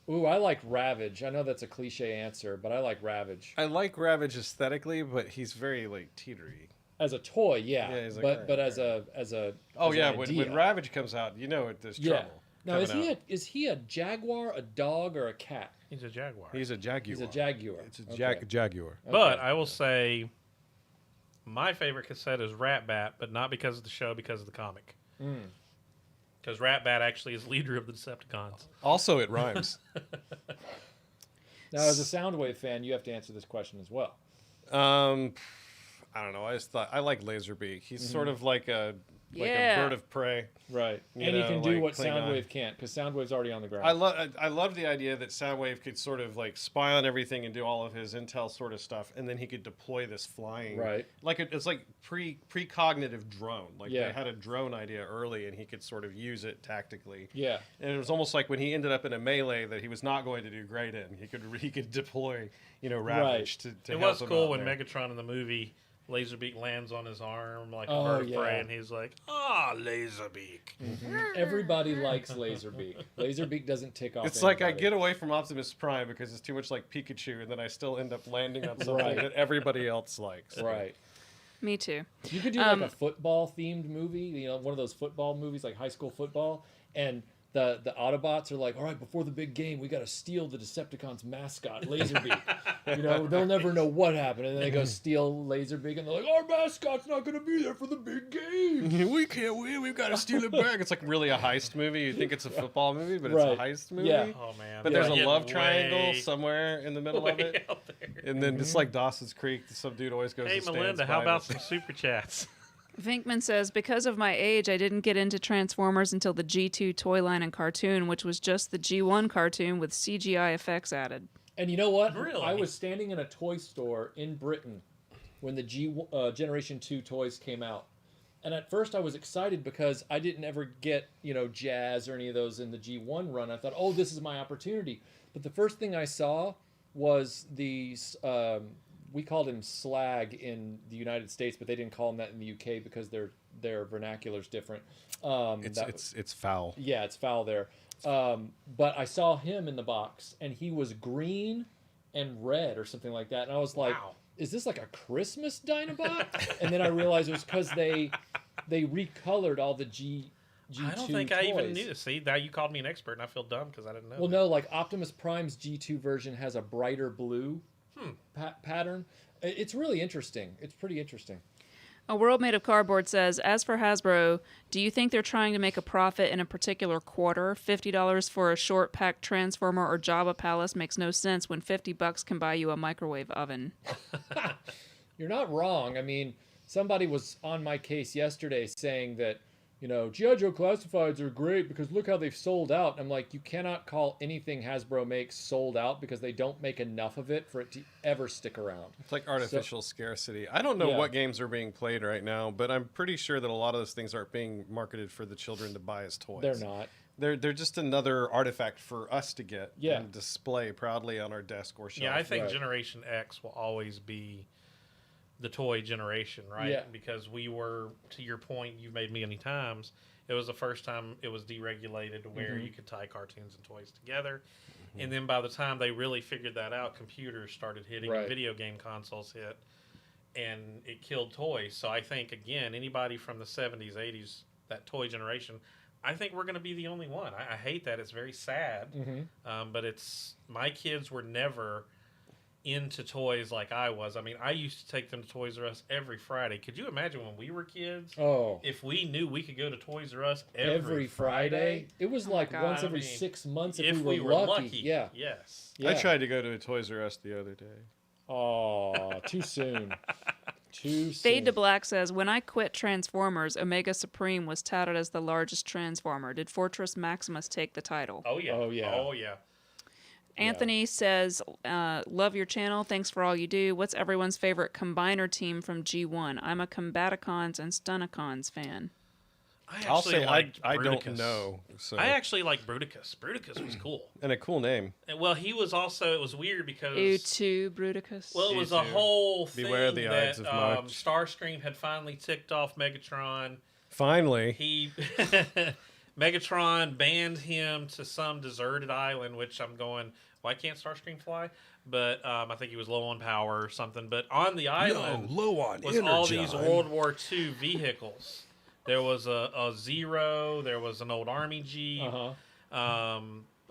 Ooh, I like Ravage. I know that's a cliche answer, but I like Ravage. I like Ravage aesthetically, but he's very like teetery. As a toy, yeah. Yeah, he's like, but as a Oh as yeah, an when idea. Ravage comes out, you know there's trouble. Now is he a jaguar, a dog, or a cat? He's a Jaguar. He's a Jaguar. He's a jaguar. It's a Okay. Jaguar. But Okay. I will say my favorite cassette is Rat Bat, but not because of the show, because of the comic. Because Rat Bat actually is leader of the Decepticons. Also, it rhymes. Now, as a Soundwave fan, you have to answer this question as well. I don't know. I just thought I like Laserbeak. He's sort of like a Yeah. bird of prey. Right. You And he know, can do like what Klingon. Soundwave can't, because Soundwave's already on the ground. I love the idea that Soundwave could sort of like spy on everything and do all of his intel sort of stuff, and then he could deploy this flying, Right. Like it's like precognitive drone. Like Yeah. they had a drone idea early, and he could sort of use it tactically. Yeah. And it was almost like when he ended up in a melee that he was not going to do great in. He could deploy, Ravage to It help was him cool out when there. Megatron in the movie, Laserbeak lands on his arm like Oh, a bird of yeah. prey, and he's like, Laserbeak. Everybody likes Laserbeak. Laserbeak doesn't tick off It's like I anybody. get away from Optimus Prime because it's too much like Pikachu, and then I still end up landing on something Right. that everybody else likes. Right. Me too. You could do like a football-themed movie, one of those football movies, like high school football, and the Autobots are like, all right, before the big game, we got to steal the Decepticons' mascot, Laserbeak. They'll never know what happened, and then they go steal Laserbeak, and they're like, our mascot's not going to be there for the big game. We can't win. We've got to steal it back. It's like really a heist movie. You think it's a football movie, but it's Right. a heist movie. Yeah. Oh, man. But They're there's a getting love triangle way- somewhere in the middle of way it. out there. And then just like Dawson's Creek, some dude always goes Hey, and stands Melinda, by how him. about some super chats? Vinkman says, because of my age, I didn't get into Transformers until the G2 toy line and cartoon, which was just the G1 cartoon with CGI effects added. And you know what? Really? I was standing in a toy store in Britain when the Generation 2 toys came out. And at first I was excited because I didn't ever get, Jazz or any of those in the G1 run. I thought, oh, this is my opportunity. But the first thing I saw was these, we called him Slag in the United States, but they didn't call him that in the UK because their vernacular's different. It's foul. Yeah, it's foul there. But I saw him in the box, and he was green and red or something like that. And I was like, Wow. is this like a Christmas Dinobot? And then I realized it was because they recolored all the G2 I don't think toys. I even knew. See, now you called me an expert, and I feel dumb because I didn't know. Well, no, like Optimus Prime's G2 version has a brighter blue pattern. It's really interesting. It's pretty interesting. A World Made of Cardboard says, as for Hasbro, do you think they're trying to make a profit in a particular quarter? $50 for a short pack Transformer or Jabba Palace makes no sense when $50 can buy you a microwave oven. You're not wrong. I mean, somebody was on my case yesterday saying that, you know, G.I. Joe Classifieds are great because look how they've sold out. I'm like, you cannot call anything Hasbro makes sold out because they don't make enough of it for it to ever stick around. It's like artificial scarcity. I don't know what games are being played right now, but I'm pretty sure that a lot of those things aren't being marketed for the children to buy as toys. They're not. They're just another artifact for us to get and display proudly on our desk or shelf. Yeah, I think Generation X will always be the toy generation, right? Yeah. Because we were, to your point, you've made many times, it was the first time it was deregulated to where you could tie cartoons and toys together. And then by the time they really figured that out, computers started hitting, and video game consoles hit, and it killed toys. So I think, again, anybody from the 70s, 80s, that toy generation, I think we're going to be the only one. I hate that. It's very sad. But it's, my kids were never into toys like I was. I mean, I used to take them to Toys R Us every Friday. Could you imagine when we were kids? Oh. If we knew we could go to Toys R Us every Friday? It was like once every 6 months if we were lucky. Yeah. Yes. I tried to go to a Toys R Us the other day. Oh, too soon. Too soon. Fade to Black says, when I quit Transformers, Omega Supreme was touted as the largest Transformer. Did Fortress Maximus take the title? Oh, yeah. Oh, yeah. Oh, yeah. Anthony says, love your channel. Thanks for all you do. What's everyone's favorite combiner team from G1? I'm a Combaticons and Stunicons fan. I'll say I don't know. So. I actually like Bruticus. Bruticus was cool. And a cool name. And, well, he was also, it was weird because... U2 Bruticus. Well, it was a whole thing Beware the Ides of March. Starscream had finally ticked off Megatron. Finally. He... Megatron banned him to some deserted island, which I'm going, why can't Starscream fly? But I think he was low on power or something. But on the island low on was all these World War II vehicles. There was a Zero. There was an old Army Jeep. I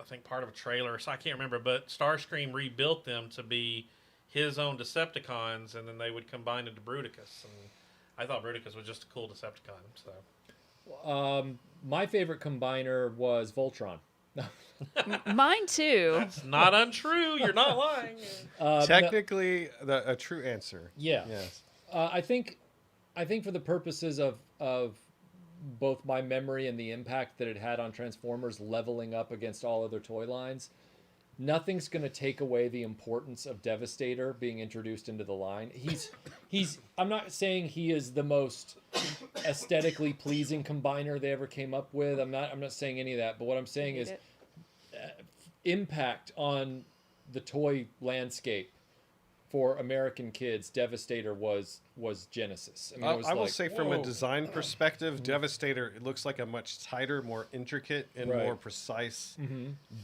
think part of a trailer. So I can't remember. But Starscream rebuilt them to be his own Decepticons, and then they would combine into Bruticus. And I thought Bruticus was just a cool Decepticon. So. My favorite combiner was Voltron. Mine too. That's not untrue. You're not lying. Technically, a true answer. Yeah. Yes. I think for the purposes of both my memory and the impact that it had on Transformers leveling up against all other toy lines, nothing's going to take away the importance of Devastator being introduced into the line. He's I'm not saying he is the most aesthetically pleasing combiner they ever came up with. I'm not saying any of that, but what I'm saying is impact on the toy landscape for American kids. Devastator was Genesis. I mean, I will say from a design perspective, Devastator, it looks like a much tighter, more intricate, and more precise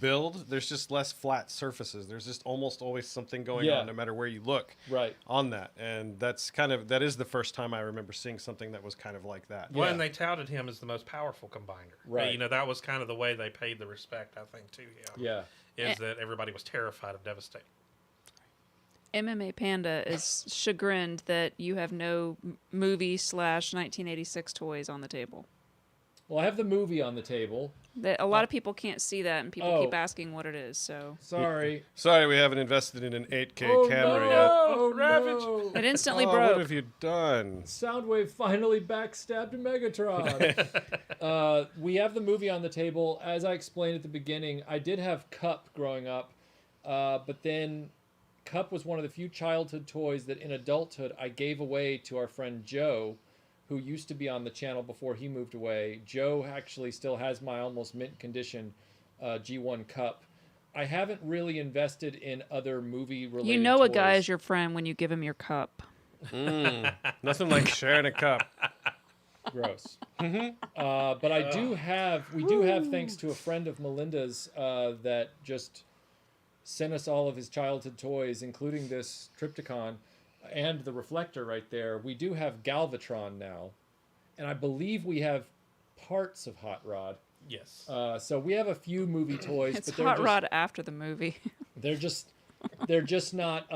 build. There's just less flat surfaces. There's just almost always something going on no matter where you look on that. And that is the first time I remember seeing something that was kind of like that. Well, and they touted him as the most powerful combiner. Right. You know, that was kind of the way they paid the respect, I think, to him. Yeah. Is that everybody was terrified of Devastator. MMA Panda is chagrined that you have no movie/1986 toys on the table. Well, I have the movie on the table. A lot of people can't see that, and people keep asking what it is. So sorry, we haven't invested in an 8K camera yet. Oh, no. It instantly What broke. have you done? Soundwave finally backstabbed Megatron. We have the movie on the table. As I explained at the beginning, I did have Cup growing up, but then Cup was one of the few childhood toys that in adulthood I gave away to our friend Joe, who used to be on the channel before he moved away. Joe actually still has my almost mint condition G1 Cup. I haven't really invested in other movie-related You know toys. a guy is your friend when you give him your cup. Nothing like sharing a cup. Gross. But we do have, thanks to a friend of Melinda's that just sent us all of his childhood toys, including this Trypticon. and the reflector right there, we do have Galvatron now. And I believe we have parts of Hot Rod. Yes. So we have a few movie toys. It's but Hot Rod after the movie. They're just not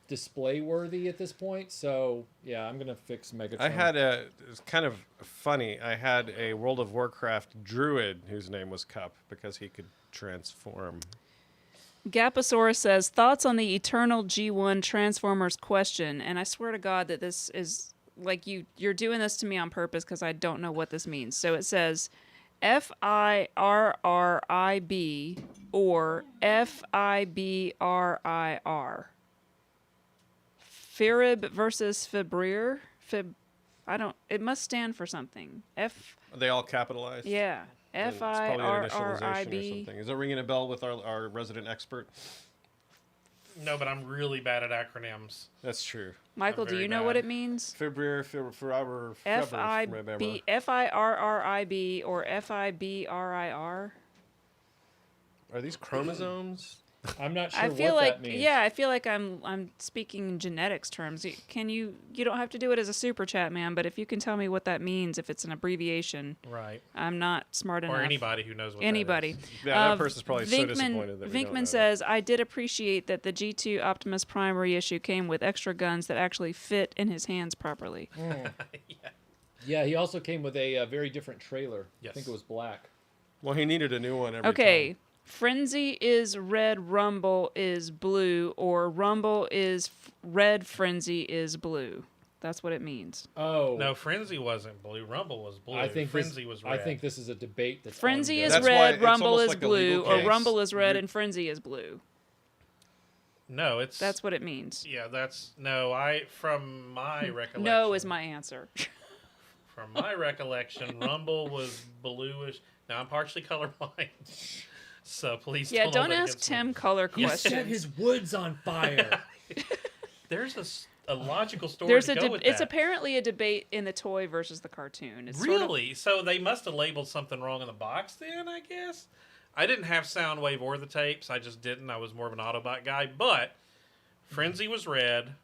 display worthy at this point. So yeah, I'm gonna fix Megatron. It's kind of funny. I had a World of Warcraft druid whose name was Cup because he could transform. Gaposaurus says, thoughts on the eternal G1 Transformers question. And I swear to God that this is like you're doing this to me on purpose because I don't know what this means. So it says FIRRIB or FIBRIR. Firib versus Fibrir. It must stand for something. Are they all capitalized? Yeah. It's probably an initialization or FIRRIB. something. Is it ringing a bell with our resident expert? No, but I'm really bad at acronyms. That's true. Michael, do you know what it means? Fibrir, FIRRIB or FIBRIR? Are these chromosomes? I'm not sure I feel what like that means. I feel like I'm speaking in genetics terms. You don't have to do it as a super chat, man, but if you can tell me what that means, if it's an abbreviation, Right. I'm not smart enough. Or anybody who knows what Anybody. that is. Yeah, that person's probably so disappointed that we don't know Vinkman says, I did appreciate that the G2 Optimus Prime reissue came with extra guns that actually fit in his hands properly. Yeah, he also came with a very different trailer. Yes. I think it was black. Well, he needed a new one every Okay. time. Frenzy is red, Rumble is blue, or Rumble is red, Frenzy is blue. That's what it means. Oh. No, Frenzy wasn't blue. Rumble was blue. I think Frenzy was red. I think this is a debate that's Frenzy is That's why red, it's Rumble almost is like a blue, legal or case. Rumble is red and Frenzy is blue. No, it's... That's what it means. Yeah, that's... No, from my recollection... No is my answer. From my recollection, Rumble was bluish. Now, I'm partially colorblind. So please don't ask Tim color He questions. set his woods on fire. There's a logical story to go with that. It's apparently a debate in the toy versus the cartoon. It's Really? So they must have labeled something wrong in the box then, I guess? I didn't have Soundwave or the tapes. I just didn't. I was more of an Autobot guy. But Frenzy was red.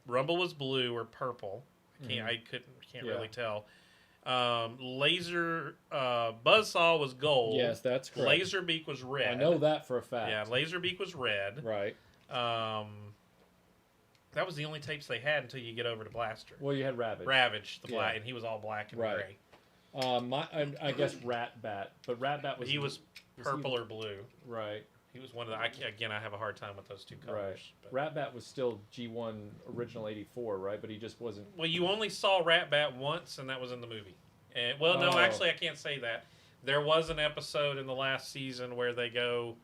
Rumble was blue or purple. I can't really tell. Laser Buzzsaw was gold. Yes, that's correct. Laserbeak was red. I know that for a fact. Yeah, Laserbeak was red. Right. That was the only tapes they had until you get over to Blaster. Well, you had Ravage. Ravage, the black, and he was all black and gray. I guess Ratbat, but Ratbat was... He was purple or blue. Right. He was one of the... I have a hard time with those two colors. Right. Ratbat was still G1 original 84, right? But he just wasn't... Well, you only saw Ratbat once, and that was in the movie. And, no, actually, I can't say that. There was an episode in the last season where they go...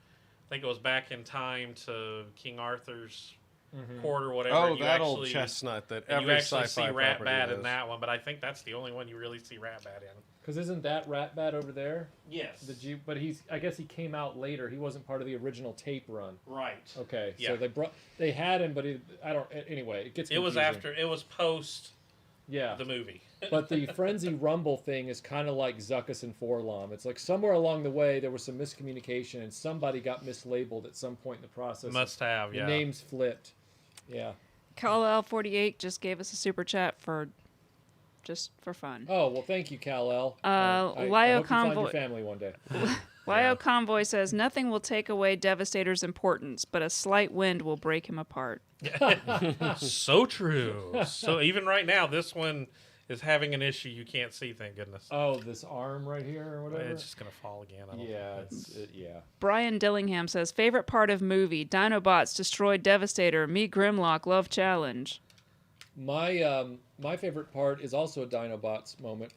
I think it was back in time to King Arthur's court or whatever. Oh, that old chestnut that every sci-fi sci-fi you actually see Ratbat has. in that one, but I think that's the only one you really see Ratbat in. Because isn't that Ratbat over there? Yes. But I guess he came out later. He wasn't part of the original tape run. Right. Okay. Yeah. So they had him, but anyway, it gets confusing. It was post the movie. But the Frenzy Rumble thing is kind of like Zuckuss and Forlom. It's like somewhere along the way there was some miscommunication and somebody got mislabeled at some point in the process. Must have, The names flipped. Yeah. Kal-El48 just gave us a super chat for fun. Oh, well, thank you, Kal-El. I hope you find your family one day. Lyo Convoy says, nothing will take away Devastator's importance, but a slight wind will break him apart. So true. So even right now, this one is having an issue you can't see, thank goodness. Oh, this arm right here or whatever? It's just going to fall again. Yeah. Brian Dillingham says, favorite part of movie, Dinobots destroyed Devastator, meet Grimlock, love challenge. My favorite part is also a Dinobots moment,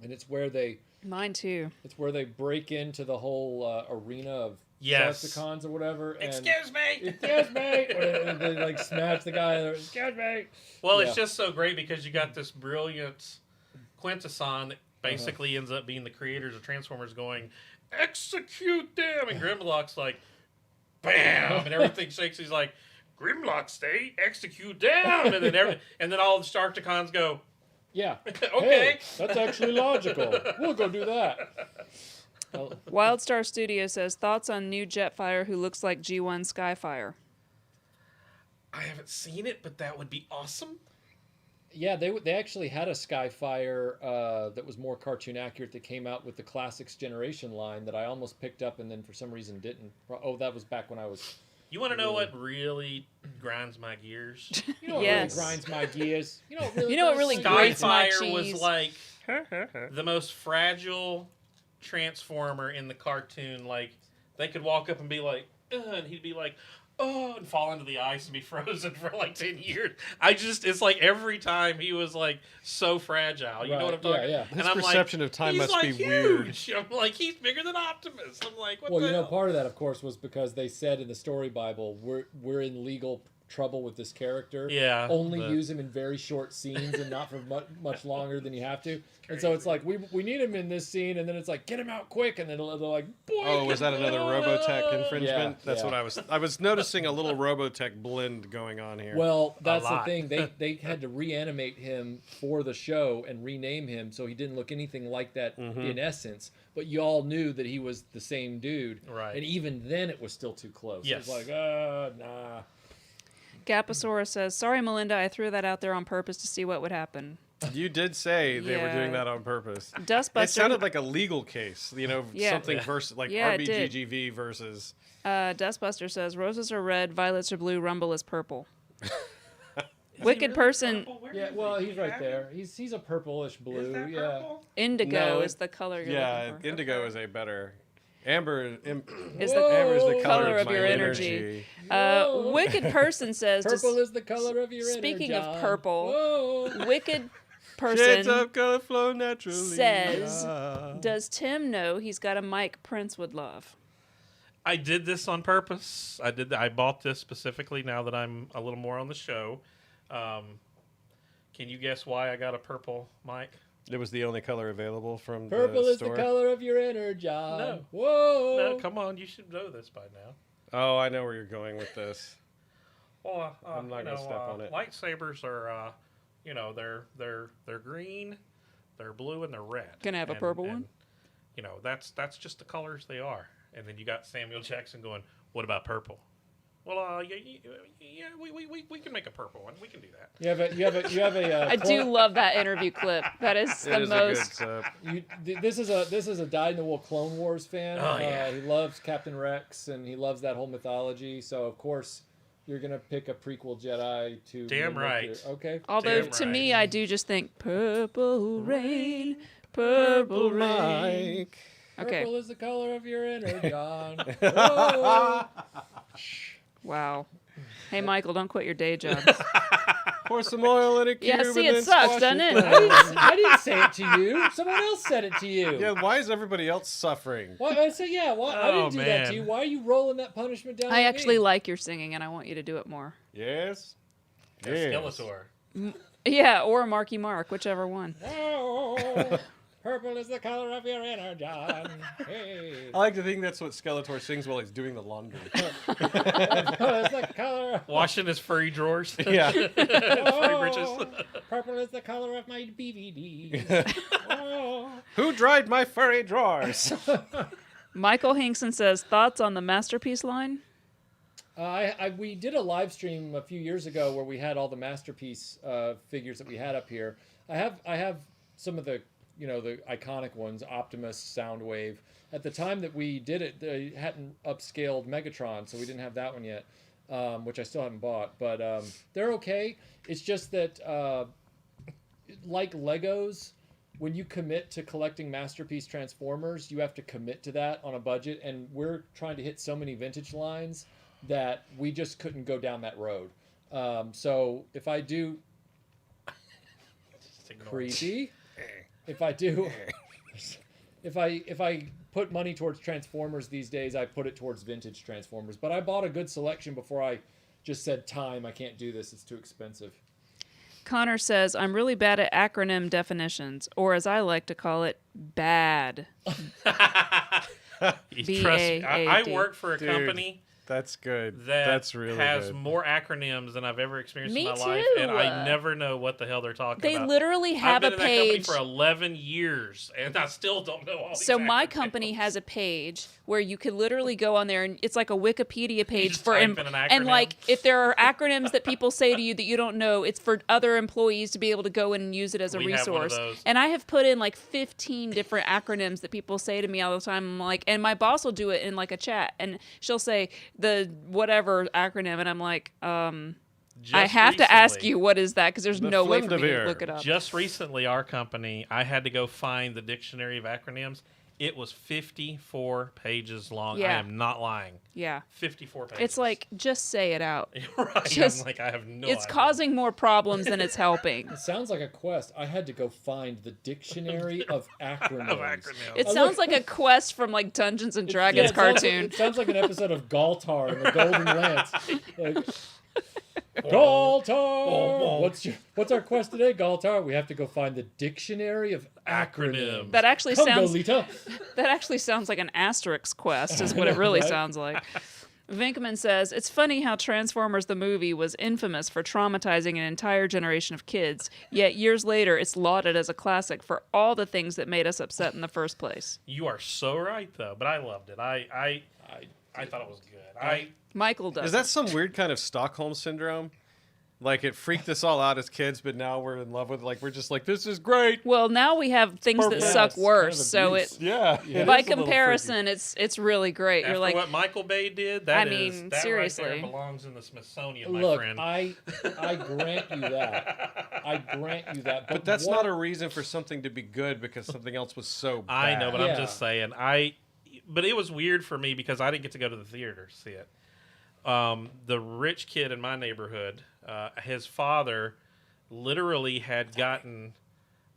and it's where they... Mine too. It's where they break into the whole arena of Decepticons or whatever. And, Excuse me! Excuse me! And they like smash the guy. Excuse me! Well, it's just so great because you got this brilliant Quintesson that basically ends up being the creators of Transformers going, execute them! And Grimlock's like, bam! And everything shakes. He's like, Grimlock, stay, execute them! And then all the Starticons go, yeah. Okay. Hey, that's actually logical. We'll go do that. Wildstar Studio says, thoughts on new Jetfire who looks like G1 Skyfire? I haven't seen it, but that would be awesome. Yeah, they actually had a Skyfire that was more cartoon accurate that came out with the Classics Generation line that I almost picked up and then for some reason didn't. Oh, that was back when I was... You want to know what really grinds my gears? You know what really grinds my gears? You know what really grates my cheese? Skyfire was like the most fragile Transformer in the cartoon. Like, they could walk up and be like, and he'd be like, oh, and fall into the ice and be frozen for like 10 years. It's like every time he was like so fragile. You know what I'm talking about? Yeah. His perception of time must be weird. I'm like, he's bigger than Optimus. I'm like, what well, the you know, hell? part of that, of course, was because they said in the story Bible, we're in legal trouble with this character. Yeah. Only use him in very short scenes and not for much longer than you have to. And so it's like, we need him in this scene, and then it's like, get him out quick, and then they're like, boy. Oh, was that another Robotech infringement? Yeah, That's what I was noticing a little Robotech blend going on here. Well, that's the thing. They had to reanimate him for the show and rename him so he didn't look anything like that in essence. But you all knew that he was the same dude. Right. And even then, it was still too close. Yes. It was like, nah. Gapasaurus says, sorry, Melinda, I threw that out there on purpose to see what would happen. You did say they were doing that on purpose. Dustbuster. It sounded like a legal case, something versus like RBGGV versus. Dustbuster says, roses are red, violets are blue, Rumble is purple. Wicked person. Yeah, well, he's right there. He's a purplish blue. Is that yeah. purple? Indigo is the color you're looking for. Indigo is a better. Amber is the color of my your energy. Wicked person says, purple is the color of your energy. Speaking of purple, Whoa. Wicked Shades person of color flow naturally. says, does Tim know he's got a mic Prince would love? I did this on purpose. I bought this specifically now that I'm a little more on the show. Can you guess why I got a purple mic? It was the only color available from Purple the is store. the color of your inner John. No. Whoa. No, come on. You should know this by now. Oh, I know where you're going with this. Well, I'm not gonna step on it. Lightsabers are, they're green, they're blue, and they're red. Gonna have a purple one? That's just the colors they are. And then you got Samuel Jackson going, what about purple? Well, yeah, we can make a purple one. We can do that. You have a. I do love that interview clip. That is the most. This is a dyed-in-the-wool Clone Wars fan. Oh, yeah. He loves Captain Rex and he loves that whole mythology. So of course, you're gonna pick a prequel Jedi to. Damn right. Okay. Although Damn to right. me, I do just think purple rain, purple rain. Okay. Purple is the color of your inner John. Whoa. Wow. Hey, Michael, don't quit your day job. Pour some oil in a cube. Yeah, see, and it then sucks, squash doesn't it? I didn't say it to you. Someone else said it to you. Yeah, why is everybody else suffering? Well, I said, yeah. Well, I didn't do that man. to you. Why are you rolling that punishment down? I on actually me? like your singing, and I want you to do it more. Yes. Skeletor. Yeah, or Marky Mark, whichever one. Oh, purple is the color of your inner John. Hey. I like to think that's what Skeletor sings while he's doing the laundry. Purple is the color. Washing his furry drawers. Yeah. Furry britches. Purple is the color of my DVDs. Oh. Who dried my furry drawers? Michael Hinkson says, thoughts on the Masterpiece line? We did a live stream a few years ago where we had all the Masterpiece figures that we had up here. I have some of the the iconic ones, Optimus, Soundwave. At the time that we did it, they hadn't upscaled Megatron, so we didn't have that one yet, which I still haven't bought. But they're okay. It's just that, like Legos, when you commit to collecting Masterpiece Transformers, you have to commit to that on a budget. And we're trying to hit so many vintage lines that we just couldn't go down that road. So if I do... Creepy. If I do, if I put money towards Transformers these days, I put it towards vintage Transformers. But I bought a good selection before I just said, time, I can't do this, it's too expensive. Connor says, I'm really bad at acronym definitions, or as I like to call it, BAD. Trust me, I work for a company That's good. That really has good. more acronyms than I've ever experienced in my Me life, too. and I never know what the hell they're talking They about. literally have I've a been in that company page. for 11 years, and I still don't know all these So my acronyms. company has a page where you could literally go on there, and it's like a Wikipedia page just for type in an and acronym. like if there are acronyms that people say to you that you don't know, it's for other employees to be able to go in and use it as a We have one of resource. those. And I have put in like 15 different acronyms that people say to me all the time. I'm like, and my boss will do it in like a chat, and she'll say the whatever acronym, and I'm like, I have to ask recently- you what is that, because there's The no way for me to Flimdivere. look it up. Just recently, our company, I had to go find the dictionary of acronyms. It was 54 pages long. I Yeah. am not lying. Yeah. 54 pages. It's like, just say it out. right. just- I'm like, I have no It's idea. causing more problems than it's helping. It sounds like a quest. I had to go find the dictionary of acronyms. Of acronyms. It I sounds look- like a quest from like Dungeons and Yeah, Dragons it sounds cartoon. It sounds like an episode of Galtar and the Golden Lance. Like, Galtar! What's our quest today, Galtar? We have to go find the dictionary of acronyms. That actually Come, sounds Golita. that actually sounds like an Asterix quest, is what it really Right? sounds like. Vinkman says, it's funny how Transformers the movie was infamous for traumatizing an entire generation of kids, yet years later it's lauded as a classic for all the things that made us upset in the first place. You are so right, though. But I loved it. I thought it was good. Michael does. Is that some weird kind of Stockholm syndrome? Like it freaked us all out as kids, but now we're in love with it. Like we're just like, this is great. Well, now we have things that Perfect. suck it's kind worse, of so abuse. it Yeah. it by is a little comparison it's really great. After You're like, what Michael Bay did, that I is- mean, that seriously. right there belongs in the Smithsonian, my Look, friend. I grant you that. I grant you that. But that's what- not a reason for something to be good because something else was so bad. I know, but Yeah. I'm just saying. But it was weird for me because I didn't get to go to the theater to see it. The rich kid in my neighborhood, his father literally had gotten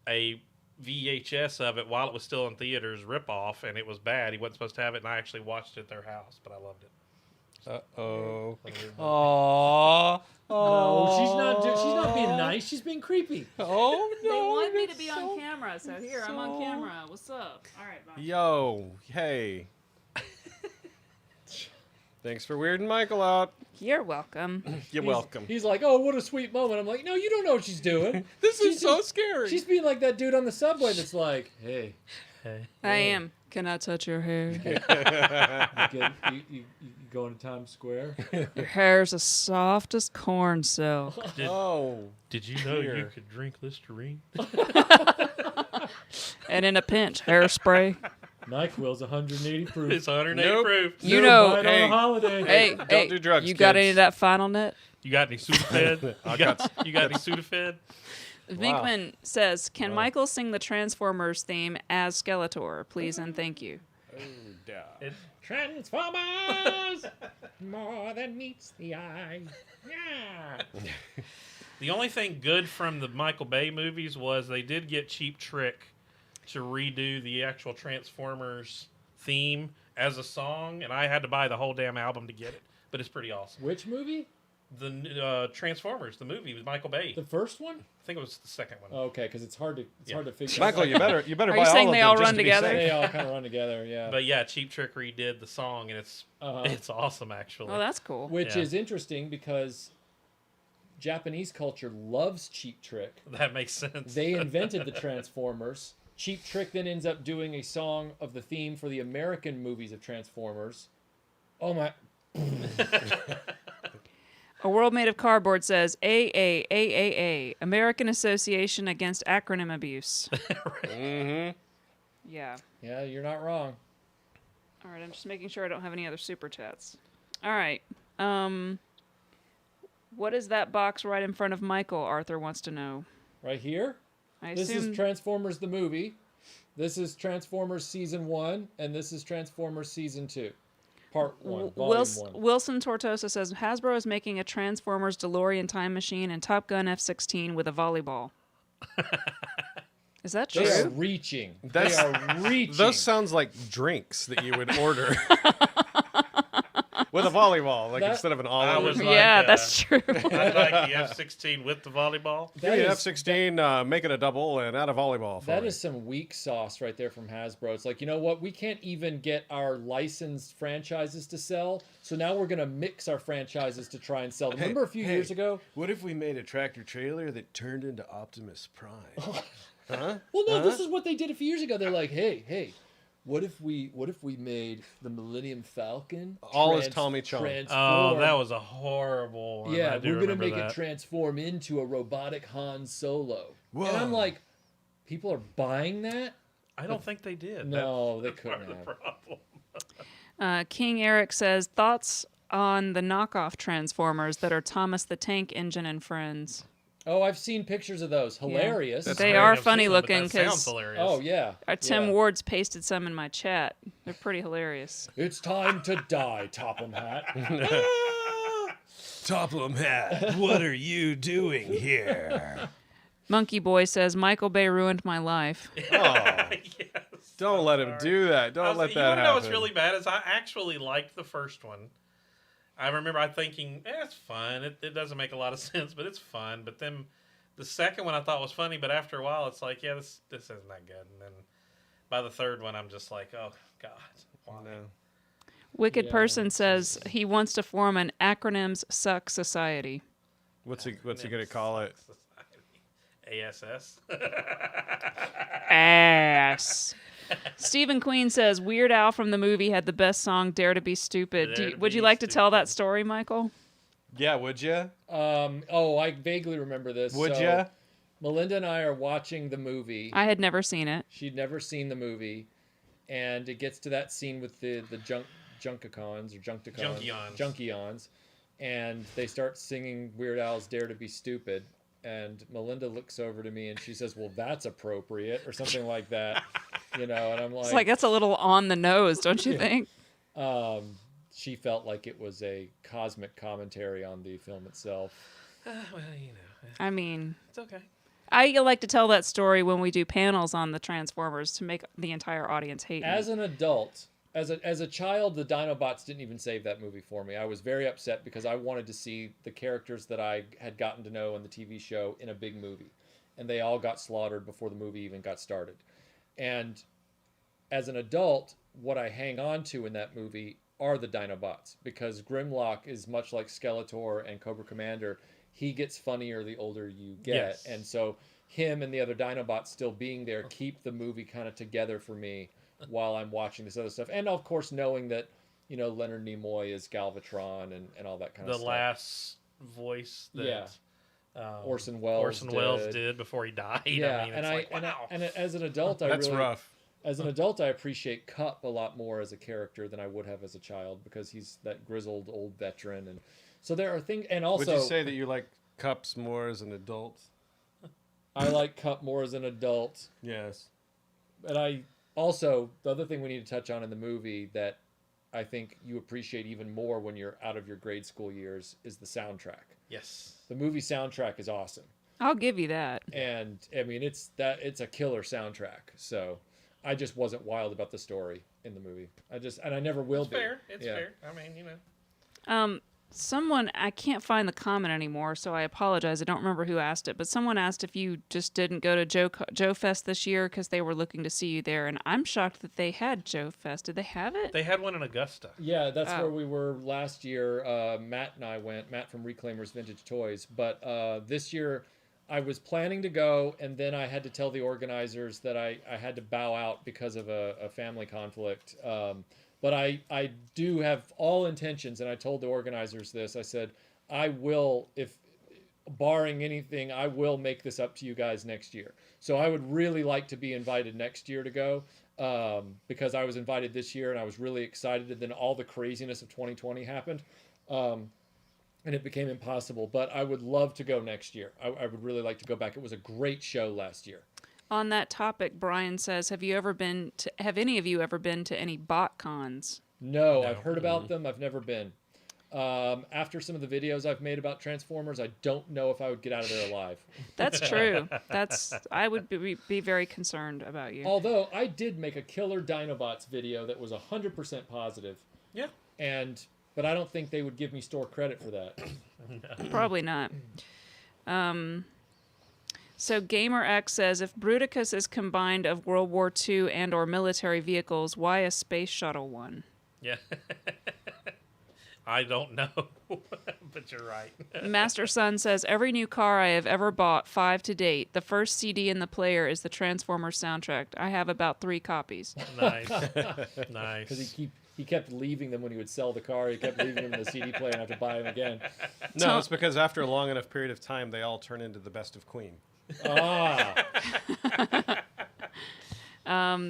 a VHS of it while it was still in theaters, ripoff, and it was bad. He wasn't supposed to have it, and I actually watched it at their house, but I loved it. Uh-oh. No, she's not being nice. She's being creepy. Oh, they no. want me to that's be so- on camera, so here I'm on camera. What's up? All right, bye. Yo, hey. Thanks for weirding Michael out. You're welcome. You're welcome. He's like, oh, what a sweet moment. I'm like, no, you don't know what she's doing. This She's is so just- scary. She's being like that dude on the subway that's like, hey, I am. Can I touch your hair? you going to Times Square? Your hair's as soft as corn silk. Oh. Did you know you Here. could drink Listerine? And in a pinch, hairspray. NyQuil's 180 proof. It's 108 Nope. proof. You No, know, buy it hey, on a holiday. hey, Don't hey, do drugs, you got kids. any of that Final Net? You got any Sudafed? I you got any Sudafed? Vinkman says, can Michael sing the Transformers theme as Skeletor, please and thank you? Oh, duh. Transformers! More than meets the eye. Yeah. The only thing good from the Michael Bay movies was they did get Cheap Trick to redo the actual Transformers theme as a song, and I had to buy the whole damn album to get it. But it's pretty awesome. Which movie? The Transformers, the movie with Michael Bay. The first one? I think it was the second one. Oh, okay, because it's hard to figure. Michael, you better Are buy you all saying of they them all just run to be together? safe. They all kind of run together, yeah. But yeah, Cheap Trick redid the song, and it's awesome actually. Oh, that's cool. Which Yeah. is interesting because Japanese culture loves Cheap Trick. That makes sense. They invented the Transformers. Cheap Trick then ends up doing a song of the theme for the American movies of Transformers. Oh my! A World Made of Cardboard says, AAAAA, American Association Against Acronym Abuse. Mm-hmm. Yeah. Yeah, you're not wrong. All right, I'm just making sure I don't have any other super chats. All right. What is that box right in front of Michael? Arthur wants to know. Right here. I This assume is Transformers the movie. This is Transformers Season 1, and this is Transformers Season 2. Part 1, Volume 1. Wilson Tortosa says Hasbro is making a Transformers DeLorean time machine and Top Gun F-16 with a volleyball. Is that true? They are reaching. That's- They are reaching. Those sounds like drinks that you would order. with a volleyball, like instead of an all. I was like, yeah, that's true. I'd like the F-16 with the volleyball. Give me an F-16, make it a double, and add a volleyball. That is some weak sauce right there from Hasbro. It's like, you know what? We can't even get our licensed franchises to sell, so now we're going to mix our franchises to try and sell them. Remember a few years ago? What if we made a tractor trailer that turned into Optimus Prime? Huh? Well, no, this is what they did a few years ago. They're like, hey, what if we made the Millennium Falcon all as Tommy Chong? Oh, that was a horrible one. Yeah, we're gonna make that. it transform into a robotic Han Solo. Whoa. And I'm like, people are buying that? I don't think they did. No, they That's couldn't part of the have. problem. King Eric says, thoughts on the knockoff Transformers that are Thomas the Tank Engine and Friends? Oh, I've seen pictures of those. Hilarious. That's They great. are I've funny seen them, but looking that sounds because hilarious. Oh, yeah. Tim Yeah. Ward's pasted some in my chat. They're pretty hilarious. It's time to die, Topham Hat. Topham Hat, what are you doing here? Monkey Boy says, Michael Bay ruined my life. Oh, Yes. don't let him do that. Don't let that You happen. know what's really bad is I actually liked the first one. I remember thinking, it's fun. It doesn't make a lot of sense, but it's fun. But then the second one I thought was funny, but after a while it's like, yeah, this isn't that good. And then by the third one, I'm just like, oh, God. Why? No. Wicked Yeah. Person says he wants to form an Acronyms Suck Society. What's he gonna call it? ASS. Ass. Stephen Queen says Weird Al from the movie had the best song "Dare to Be Stupid." Dare to Would you Be like to tell that Stupid. story, Michael? Yeah, would you? I vaguely remember this. Would So, ya? Melinda and I are watching the movie. I had never seen it. She'd never seen the movie. And it gets to that scene with the Junkicons or Junkions. And they start singing Weird Al's Dare to Be Stupid. And Melinda looks over to me and she says, well, that's appropriate, or something like that. And I'm It's like that's a little on the nose, don't you think? she felt like it was a cosmic commentary on the film itself. Well, I mean, it's okay. I like to tell that story when we do panels on the Transformers to make the entire audience hate me. As an adult, as a child, the Dinobots didn't even save that movie for me. I was very upset because I wanted to see the characters that I had gotten to know in the TV show in a big movie. And they all got slaughtered before the movie even got started. And as an adult, what I hang on to in that movie are the Dinobots, because Grimlock is much like Skeletor and Cobra Commander. He gets funnier the older you get. Yes. And so him and the other Dinobots still being there keep the movie kind of together for me while I'm watching this other stuff. And of course, knowing that, Leonard Nimoy is Galvatron and all that kind of stuff. The last voice that Orson Welles did before he died. Yeah, I mean, wow. and as an adult, That's rough. As an adult, I appreciate Cup a lot more as a character than I would have as a child, because he's that grizzled old veteran. And so there are things, and also... Would you say that you like Cups more as an adult? I like Cup more as an adult. Yes. And I also, the other thing we need to touch on in the movie that I think you appreciate even more when you're out of your grade school years is the soundtrack. Yes. The movie soundtrack is awesome. I'll give you that. And I mean, it's a killer soundtrack. So I just wasn't wild about the story in the movie. And I never will be. Fair. It's Yeah. fair. I mean, Someone, I can't find the comment anymore, so I apologize. I don't remember who asked it, but someone asked if you just didn't go to Joe Fest this year because they were looking to see you there, and I'm shocked that they had Joe Fest. Did they have it? they had one in Augusta. Yeah, that's Oh. where we were last year. Matt and I went. Matt from Reclaimers Vintage Toys. But this year, I was planning to go, and then I had to tell the organizers that I had to bow out because of a family conflict. But I do have all intentions, and I told the organizers this. I said, I will, if barring anything, I will make this up to you guys next year. So I would really like to be invited next year to go, because I was invited this year, and I was really excited, and then all the craziness of 2020 happened, and it became impossible. But I would love to go next year. I would really like to go back. It was a great show last year. On that topic, Brian says, have any of you ever been to any bot cons? No, I've heard about them. I've never been. After some of the videos I've made about Transformers, I don't know if I would get out of there alive. That's true. I would be very concerned about you. Although I did make a killer Dinobots video that was 100% positive. Yeah. And but I don't think they would give me store credit for that. Probably not. So GamerX says, if Bruticus is combined of World War II and or military vehicles, why a space shuttle one? Yeah. I don't know, but you're right. Master Son says, every new car I have ever bought, 5 to date, the first CD in the player is the Transformers soundtrack. I have about 3 copies. Nice. Nice. Because he kept leaving them when he would sell the car. He kept leaving them in the CD player and have to buy them again. No, it's because after a long enough period of time, they all turn into the best of Queen.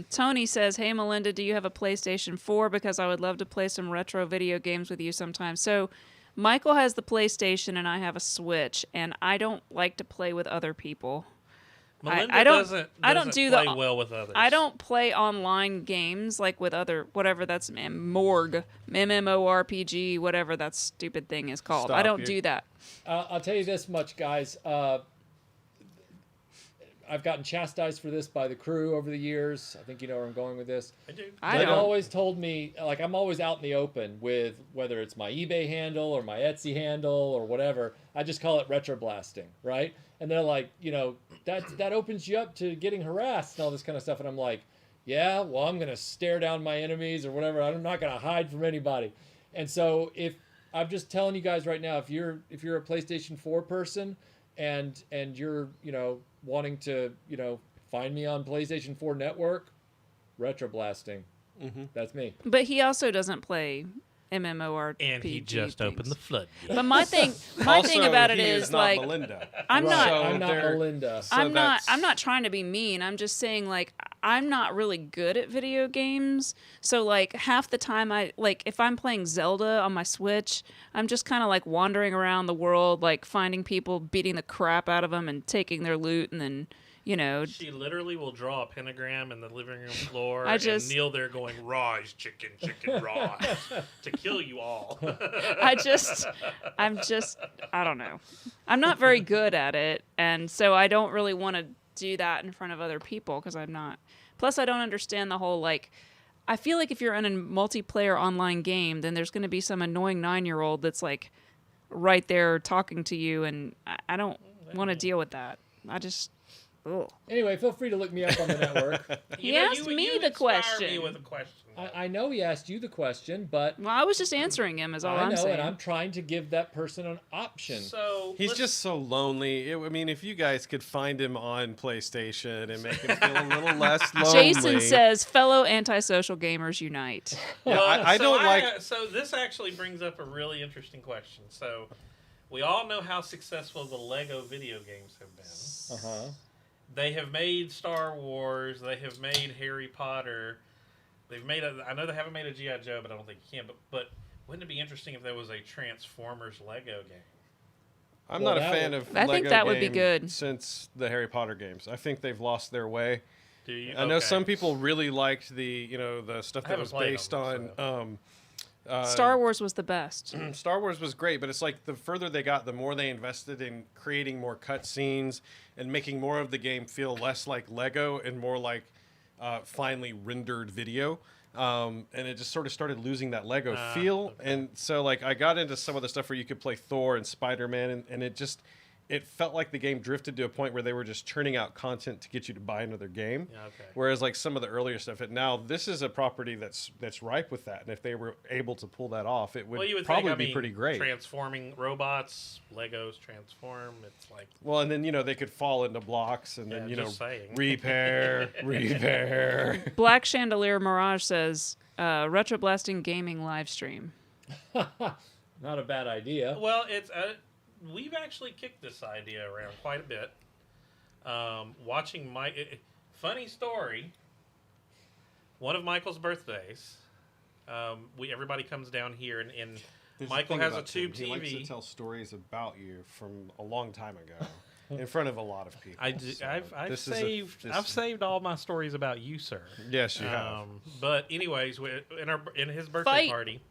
Tony says, hey, Melinda, do you have a PlayStation 4? Because I would love to play some retro video games with you sometime. So Michael has the PlayStation and I have a Switch, and I don't like to play with other people. Melinda doesn't play well with others. I don't play online games like with other, whatever that's, Morg, MMORPG, whatever that stupid thing is called. I don't do that. I'll tell you this much, guys. I've gotten chastised for this by the crew over the years. I think you know where I'm going with this. I do. They've always told me, like, I'm always out in the open with whether it's my eBay handle or my Etsy handle or whatever. I just call it RetroBlasting, right? And they're like, you know, that opens you up to getting harassed and all this kind of stuff. And I'm like, yeah, well, I'm going to stare down my enemies or whatever. I'm not going to hide from anybody. And so if I'm just telling you guys right now, if you're a PlayStation 4 person and you're, you know, wanting to, you know, find me on PlayStation 4 Network, RetroBlasting. That's me. But he also doesn't play MMORPG. And he just opened the floodgate. But my thing about it is like, Melinda. I'm not Melinda. I'm not trying to be mean. I'm just saying, like, I'm not really good at video games. So like half the time if I'm playing Zelda on my Switch, I'm just kind of like wandering around the world, like finding people, beating the crap out of them and taking their loot, and then, you know. She literally will draw a pentagram in the living room floor and kneel there going, rise, chicken, rise, to kill you all. I don't know. I'm not very good at it, and so I don't really want to do that in front of other people because I'm not. Plus, I don't understand the whole, like, I feel like if you're in a multiplayer online game, then there's going to be some annoying 9-year-old that's, like, right there talking to you, and I don't want to deal with that. I just... Ugh. Anyway, feel free to look me up on the network. He asked me the question. Me with a question. I know he asked you the question, but... Well, I was just answering him, is all I'm saying. And I'm trying to give that person an option. So he's just so lonely. I mean, if you guys could find him on PlayStation and make him feel a little less lonely. Jason says, fellow antisocial gamers unite. Yeah, well, So this actually brings up a really interesting question. So we all know how successful the Lego video games have been. Uh-huh. They have made Star Wars. They have made Harry Potter. They've made I know they haven't made a G.I. Joe, but I don't think you can. But wouldn't it be interesting if there was a Transformers Lego game? I'm not a fan of Lego I think that would be good. Since the Harry Potter games. I think they've lost their way. Do you? I know some people really liked the stuff that was based on. Star Wars was the best. Star Wars was great, but it's like the further they got, the more they invested in creating more cutscenes and making more of the game feel less like Lego and more like finely rendered video. And it just sort of started losing that Lego feel. Okay. And so like I got into some of the stuff where you could play Thor and Spider-Man, and it felt like the game drifted to a point where they were just churning out content to get you to buy another game. Yeah, okay. Whereas like some of the earlier stuff, now this is a property that's ripe with that. And if they were able to pull that off, it would probably be pretty great. Transforming robots, Legos transform. It's like... Well, and then, they could fall into blocks and then, repair. Black Chandelier Mirage says, RetroBlasting gaming live stream. Not a bad idea. Well, it's... we've actually kicked this idea around quite a bit. Watching funny story. One of Michael's birthdays, everybody comes down here, and Michael has a tube TV. He likes to tell stories about you from a long time ago, in front of a lot of people. I've saved all my stories about you, sir. Yes, you have. But anyways, in his birthday party.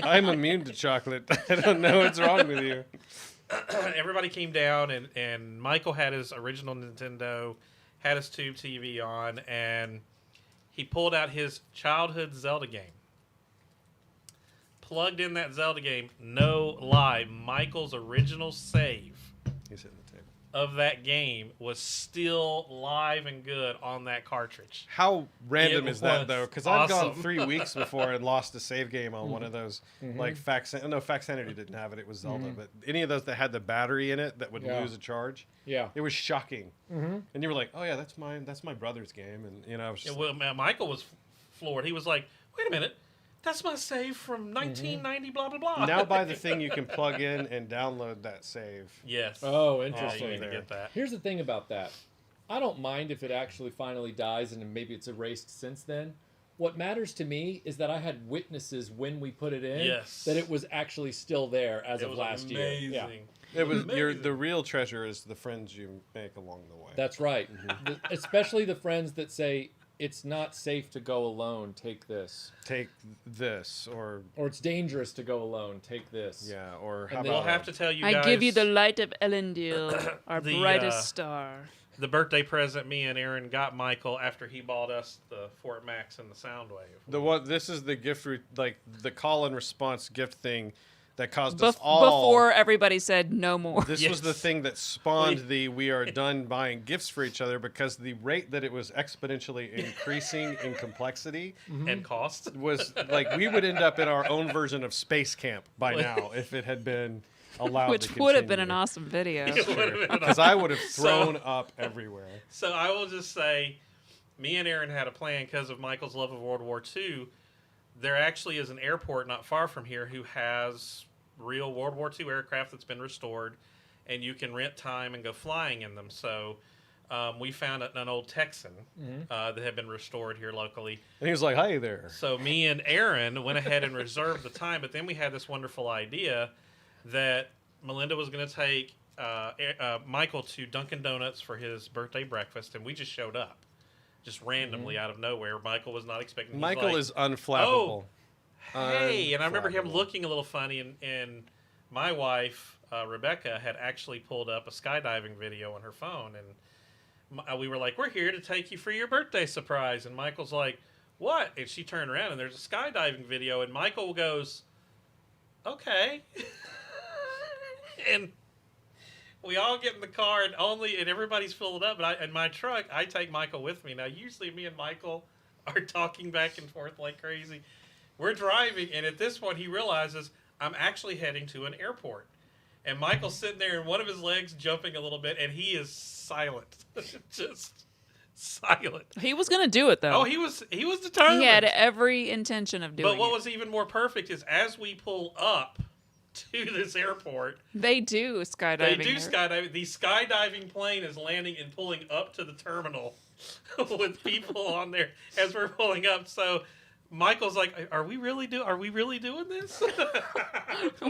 I'm immune to chocolate. I don't know what's wrong with you. Everybody came down, and Michael had his original Nintendo, had his tube TV on, and he pulled out his childhood Zelda game. Plugged in that Zelda game, no lie, Michael's original save He's hitting the table. of that game was still live and good on that cartridge. How random is that, though? Because I've gone awesome. 3 weeks before and lost a save game on one of those, like Faxanity didn't have it. It was Zelda, but any of those that had the battery in it that would lose a charge, it was shocking. And you were like, "Oh yeah, that's my brother's game," and I was just Michael was floored. He was like, "Wait a minute, that's my save from 1990." Blah blah blah. now buy the thing you can plug in and download that save. Yes. Oh, You interesting. need to get that. Here's the thing about that. I don't mind if it actually finally dies and maybe it's erased since then. What matters to me is that I had witnesses when we put it in that it was actually still there as of last year. Yeah. It was the real treasure is the friends you make along the way. That's right. Especially the friends that say, it's not safe to go alone, take this. Take this, or it's dangerous to go alone, take this. Yeah, or how And about We'll have to tell you I guys. give you the light of Elendil, our The, brightest star. the birthday present me and Aaron got Michael after he bought us the Fort Max and the Soundwave. this is the gift like the call and response gift thing that caused us all before everybody said no more. This was the thing that spawned we are done buying gifts for each other, because the rate that it was exponentially increasing in complexity and cost was like we would end up in our own version of Space Camp by now if it had been allowed Which to would have been continue. an awesome video. Because I would have thrown up everywhere. So I will just say, me and Aaron had a plan because of Michael's love of World War II. There actually is an airport not far from here who has real World War II aircraft that's been restored, and you can rent time and go flying in them. So we found an old Texan that had been restored here locally. And he was like, "Hi there." So me and Aaron went ahead and reserved the time, but then we had this wonderful idea that Melinda was going to take Michael to Dunkin' Donuts for his birthday breakfast, and we just showed up. Just randomly out of nowhere. Michael was not expecting. Michael like, is unflappable. Hey, and I remember him looking a little funny, and my wife, Rebecca, had actually pulled up a skydiving video on her phone, and we were like, "We're here to take you for your birthday surprise," and Michael's like, "What?" And she turned around, and there's a skydiving video, and Michael goes, "Okay." And we all get in the car, and everybody's filled up. But in my truck, I take Michael with me. Now, usually me and Michael are talking back and forth like crazy. We're driving, and at this point, he realizes I'm actually heading to an airport. And Michael's sitting there, and one of his legs jumping a little bit, and he is silent. Just silent. He was going to do it, though. Oh, he was determined. He had every intention of doing it. But what was even more perfect is as we pull up to this airport, they do skydiving. They do skydiving. The skydiving plane is landing and pulling up to the terminal with people on there as we're pulling up. So Michael's like, "Are we really doing this?"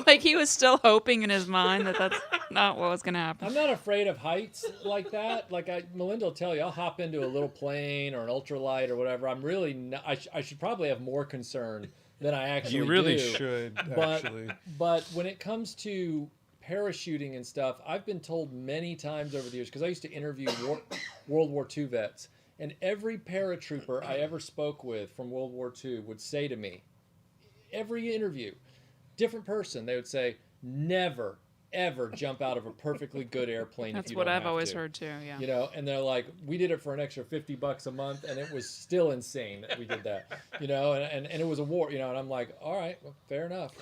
Like he was still hoping in his mind that that's not what was going to happen. I'm not afraid of heights like that. Like Melinda will tell you, I'll hop into a little plane or an ultralight or whatever. I'm really not, I should probably have more concern than I actually do. You really should, actually. But when it comes to parachuting and stuff, I've been told many times over the years, because I used to interview World War II vets, and every paratrooper I ever spoke with from World War II would say to me, every interview, different person, they would say, never, ever jump out of a perfectly good airplane. That's if you what don't I've have always to. heard too, yeah. You know, and they're like, we did it for an extra $50 a month, and it was still insane that we did that. You know, and it was a war. You know, and I'm like, all right, well, fair enough.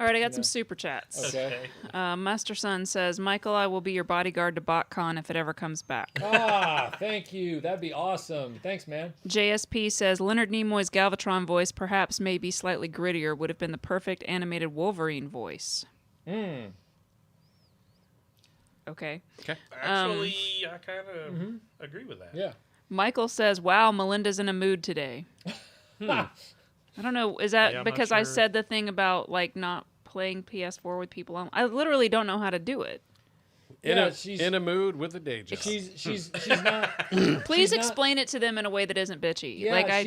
All right, I got some super chats. Okay. Master Son says, "Michael, I will be your bodyguard to BotCon if it ever comes back." Thank you. That'd be awesome. Thanks, man. JSP says, "Leonard Nimoy's Galvatron voice, perhaps maybe slightly grittier, would have been the perfect animated Wolverine voice." Okay. Actually, I kind of agree with that. Yeah. Michael says, "Wow, Melinda's in a mood today." I don't know. Is that because I said the thing about like not playing PS4 with people? I literally don't know how to do it. She's in a mood with a day job. She's not. Please explain it to them in a way that isn't bitchy. Yeah,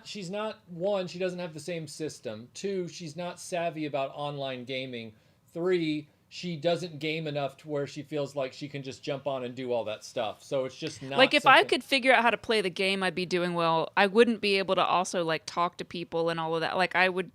she's not. One, she doesn't have the same system. Two, she's not savvy about online gaming. Three, she doesn't game enough to where she feels like she can just jump on and do all that stuff. So it's just not like if I could figure out how to play the game, I'd be doing well. I wouldn't be able to also like talk to people and all of that. Like I would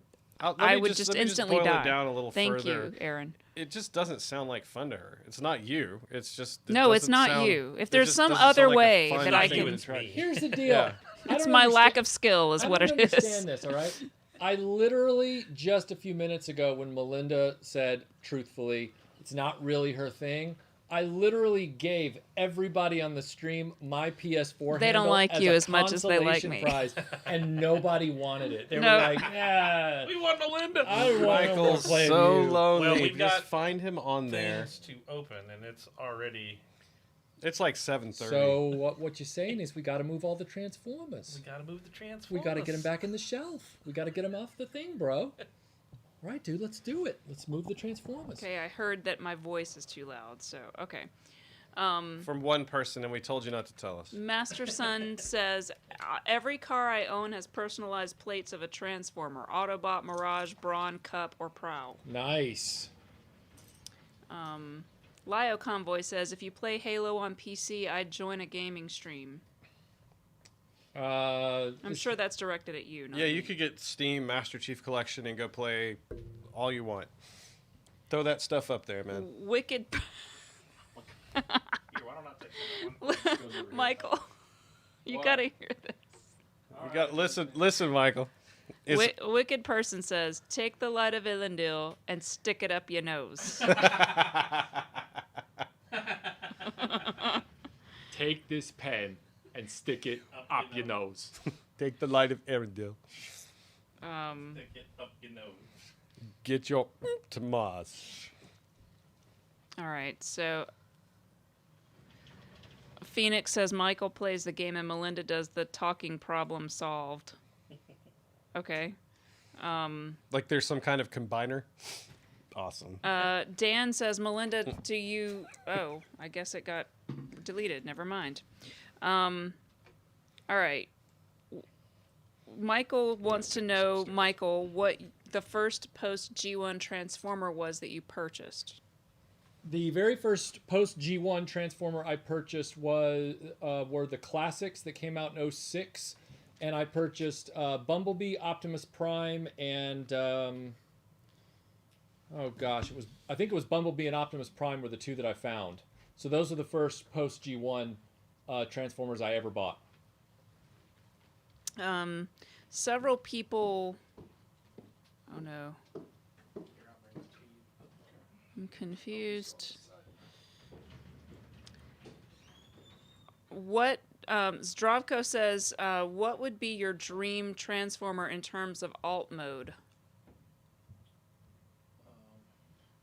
just instantly boil die. it down a little Thank further. you, Aaron. It just doesn't sound like fun to her. It's not you. It's just no, it's not you. If there's some other way that I can, here's the deal. Yeah. It's my lack of skill, is what it is. I don't understand this. All right. I literally just a few minutes ago, when Melinda said truthfully, it's not really her thing. I literally gave everybody on the stream my PS4 They don't like you as much as they like me. Prize, and nobody wanted it. They No. were like, yeah. We want Melinda. I want Michael's to play so you. lonely. Well, we've Just got find him on there. Things to open, and it's already. It's like 7:30. So what you're saying is we got to move all the Transformers. We gotta move the Transformers. We got to get them back in the shelf. We got to get them off the thing, bro. Right, dude, let's do it. Let's move the Transformers. Okay, I heard that my voice is too loud, so okay. From one person, and we told you not to tell us. Master Son says, every car I own has personalized plates of a Transformer. Autobot, Mirage, Brawn, Cup, or Prowl. Nice. Lio Convoy says, if you play Halo on PC, I'd join a gaming stream. I'm sure that's directed at you. Not Yeah, me. you could get Steam Master Chief Collection and go play all you want. Throw that stuff up there, man. Wicked... Here, why don't I take that one? Michael, you gotta hear this. You got listen, Michael. Wicked Person says, take the light of Illendil and stick it up your nose. Take this pen and stick it up your nose. Take the light of Arendelle. Stick it up your nose. Get your to Mars. All right, so Phoenix says Michael plays the game and Melinda does the talking problem solved. Okay. Like there's some kind of combiner. Awesome. Dan says, Melinda, do you... Oh, I guess it got deleted. Never mind. All right. Michael wants to know, Michael, what the first post-G1 Transformer was that you purchased. The very first post G1 Transformer I purchased were the classics that came out in 06, and I purchased Bumblebee, Optimus Prime, and I think it was Bumblebee and Optimus Prime were the two that I found. So those are the first post G1 Transformers I ever bought. Several people... Oh no. I'm confused. What Zdravko says, what would be your dream Transformer in terms of alt mode?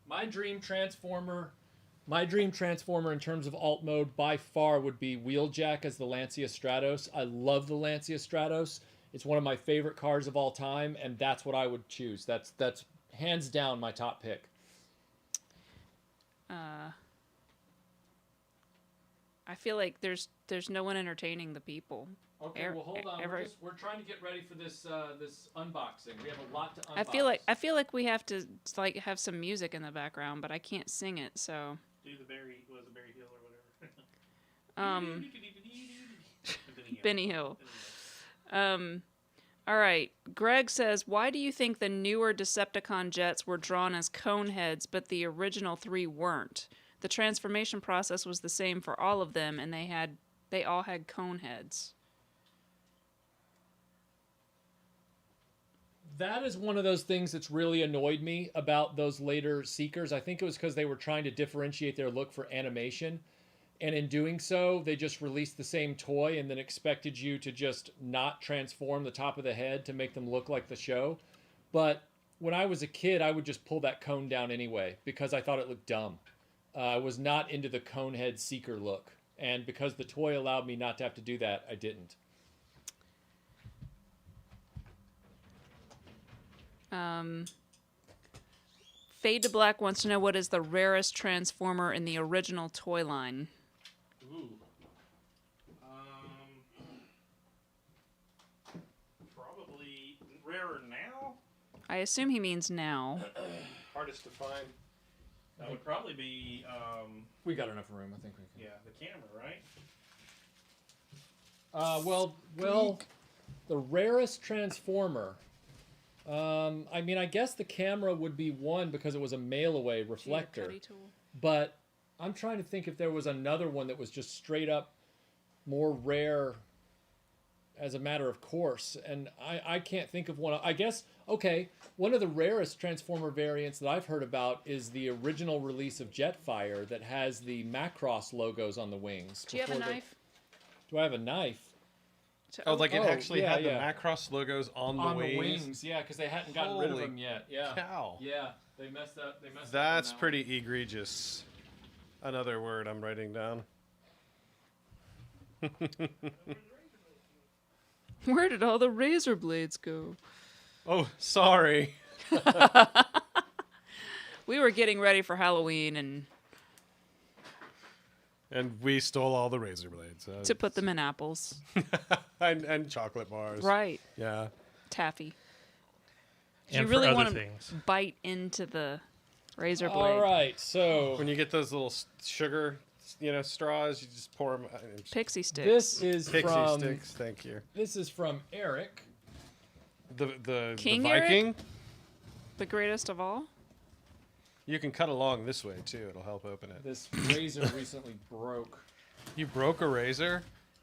My dream Transformer in terms of alt mode by far would be Wheeljack as the Lancia Stratos. I love the Lancia Stratos. It's one of my favorite cars of all time, and that's what I would choose. That's hands down my top pick. I feel like there's no one entertaining the people. Okay, well hold on. We're trying to get ready for this this unboxing. We have a lot to unbox. I feel like we have to like have some music in the background, but I can't sing it, so. Do the Barry Hill or whatever. Benny Hill. All right. Greg says, why do you think the newer Decepticon jets were drawn as cone heads, but the original 3 weren't? The transformation process was the same for all of them, and they all had cone heads. That is one of those things that's really annoyed me about those later Seekers. I think it was because they were trying to differentiate their look for animation. And in doing so, they just released the same toy and then expected you to just not transform the top of the head to make them look like the show. But when I was a kid, I would just pull that cone down anyway because I thought it looked dumb. I was not into the cone head Seeker look. And because the toy allowed me not to have to do that, I didn't. Fade to Black wants to know what is the rarest Transformer in the original toy line. Ooh. Probably rarer now. I assume he means now. Hardest to find. That would probably be. We got enough room. I think we can. Yeah, the camera, right? Well, the rarest transformer. I mean, I guess the camera would be one because it was a mail-away reflector. Cutty tool. But I'm trying to think if there was another one that was just straight up more rare as a matter of course. And I can't think of one. I guess, okay, one of the rarest Transformer variants that I've heard about is the original release of Jetfire that has the Macross logos on the wings. Do you have a knife? Do I have a knife? Oh, like it actually had the yeah. Macross logos on the wings? On the wings, yeah, because they hadn't gotten rid of them yet. Yeah. Cow. Yeah, they messed up. That's pretty egregious. Another word I'm writing down. Where did all the razor blades go? Oh, sorry. We were getting ready for Halloween And we stole all the razor blades. to put them in apples. and chocolate bars. Right. Yeah. Taffy. Do And you really for other want to things. bite into the razor blade? All right, so When you get those little sugar, straws, you just pour them. Pixie sticks. this is Pixie from sticks. Thank you. this is from Eric. The King Viking. the greatest of all. You can cut along this way too. It'll help open it. This razor recently broke. You broke a razor?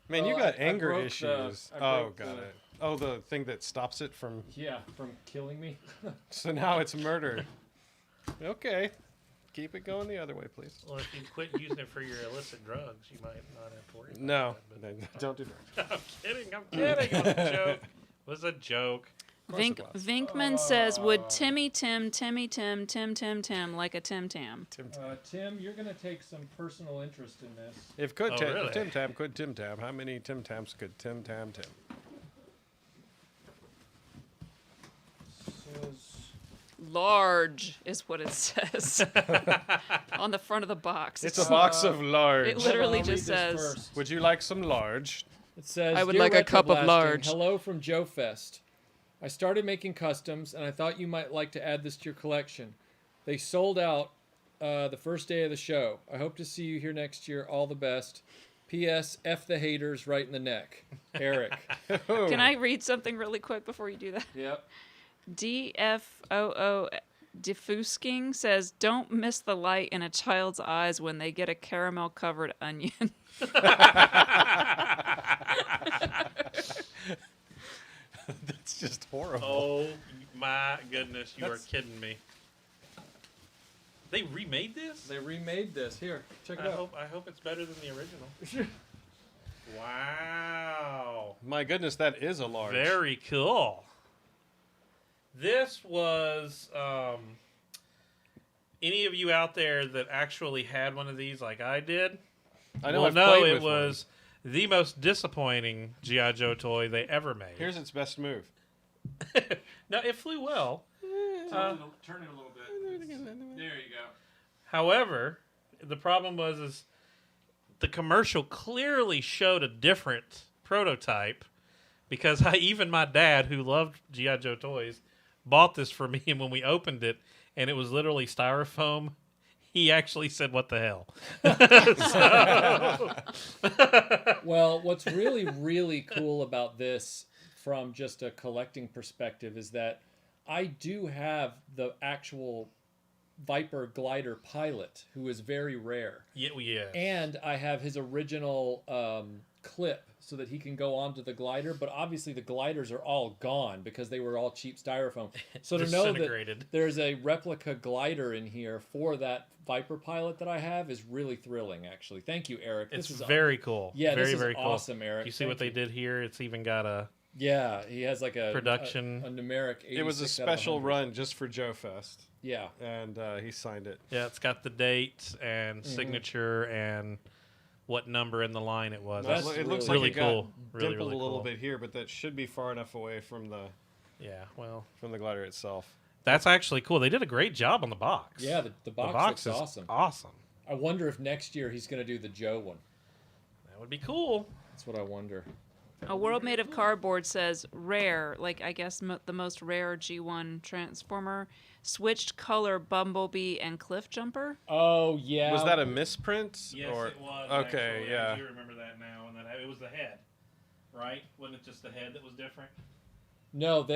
Man, you Well, got I anger broke issues. I Oh, broke got the- it. Oh, the thing that stops it from. Yeah, from killing me. So now it's murder. Okay. Keep it going the other way, please. Well, if you quit using it for your illicit drugs, you might not have to worry about No, that. don't do that. I'm kidding. It was a joke. It was a joke. Vinkman says, would Timmy Tim like a Tim Tam? Tim, you're gonna take some personal interest in this. If really? Tim Tam could Tim Tam, how many Tim Tams could Tim Tam Tim? Says, Large is what it says on the front of the box. It's a box of large. it literally I'll just read this says, first. Would you like some large? It says, I would "Dear like a cup of RetroBlasting, large." Hello from Joe Fest. I started making customs, and I thought you might like to add this to your collection. They sold out the first day of the show. I hope to see you here next year. All the best. P.S. F the haters right in the neck. Eric. can I read something really quick before you do that? Yep. DFOO Diffusking says, don't miss the light in a child's eyes when they get a caramel covered onion. That's just horrible. Oh my goodness, you are kidding me. They remade this? They remade this. Here, check it I out. hope it's better than the original. Wow. My goodness, that is a large. Very cool. This was any of you out there that actually had one of these like I did? I know. Well, I've no, played it with one. was the most disappointing G.I. Joe toy they ever made. Here's its best move. No, it flew well. Turn it a little bit. There you go. However, the problem was the commercial clearly showed a different prototype because even my dad, who loved G.I. Joe toys, bought this for me, and when we opened it, and it was literally styrofoam, he actually said, "What the hell?" Well, what's really, really cool about this from just a collecting perspective is that I do have the actual Viper glider pilot, who is very rare. Yeah. And I have his original clip so that he can go onto the glider, but obviously the gliders are all gone because they were all cheap styrofoam. So to know that Disintegrated. there's a replica glider in here for that Viper pilot that I have is really thrilling, actually. Thank you, Eric. It's This is very cool. Yeah, very, this is very cool. awesome, Eric. You see what they did here? It's even got a Yeah, he has like a production. a numeric 86 It was a out of special 100. run just for Joe Fest, Yeah. and he signed it. Yeah, it's got the date and signature and what number in the line it was. That's it looks really like it got cool. Really, dimpled really a little cool. bit here, but that should be far enough away from the Yeah, well, glider itself. that's actually cool. They did a great job on the box. Yeah, the box, box looks is awesome. awesome. I wonder if next year he's going to do the Joe one. That would be cool. That's what I wonder. A World Made of Cardboard says rare, like I guess the most rare G1 Transformer, switched color Bumblebee and Cliff Jumper. Oh yeah. Was that a misprint? Yes, or... it was. Okay, actually. yeah. I do remember that now. And that it was the head, right? Wasn't it just the head that was different? No,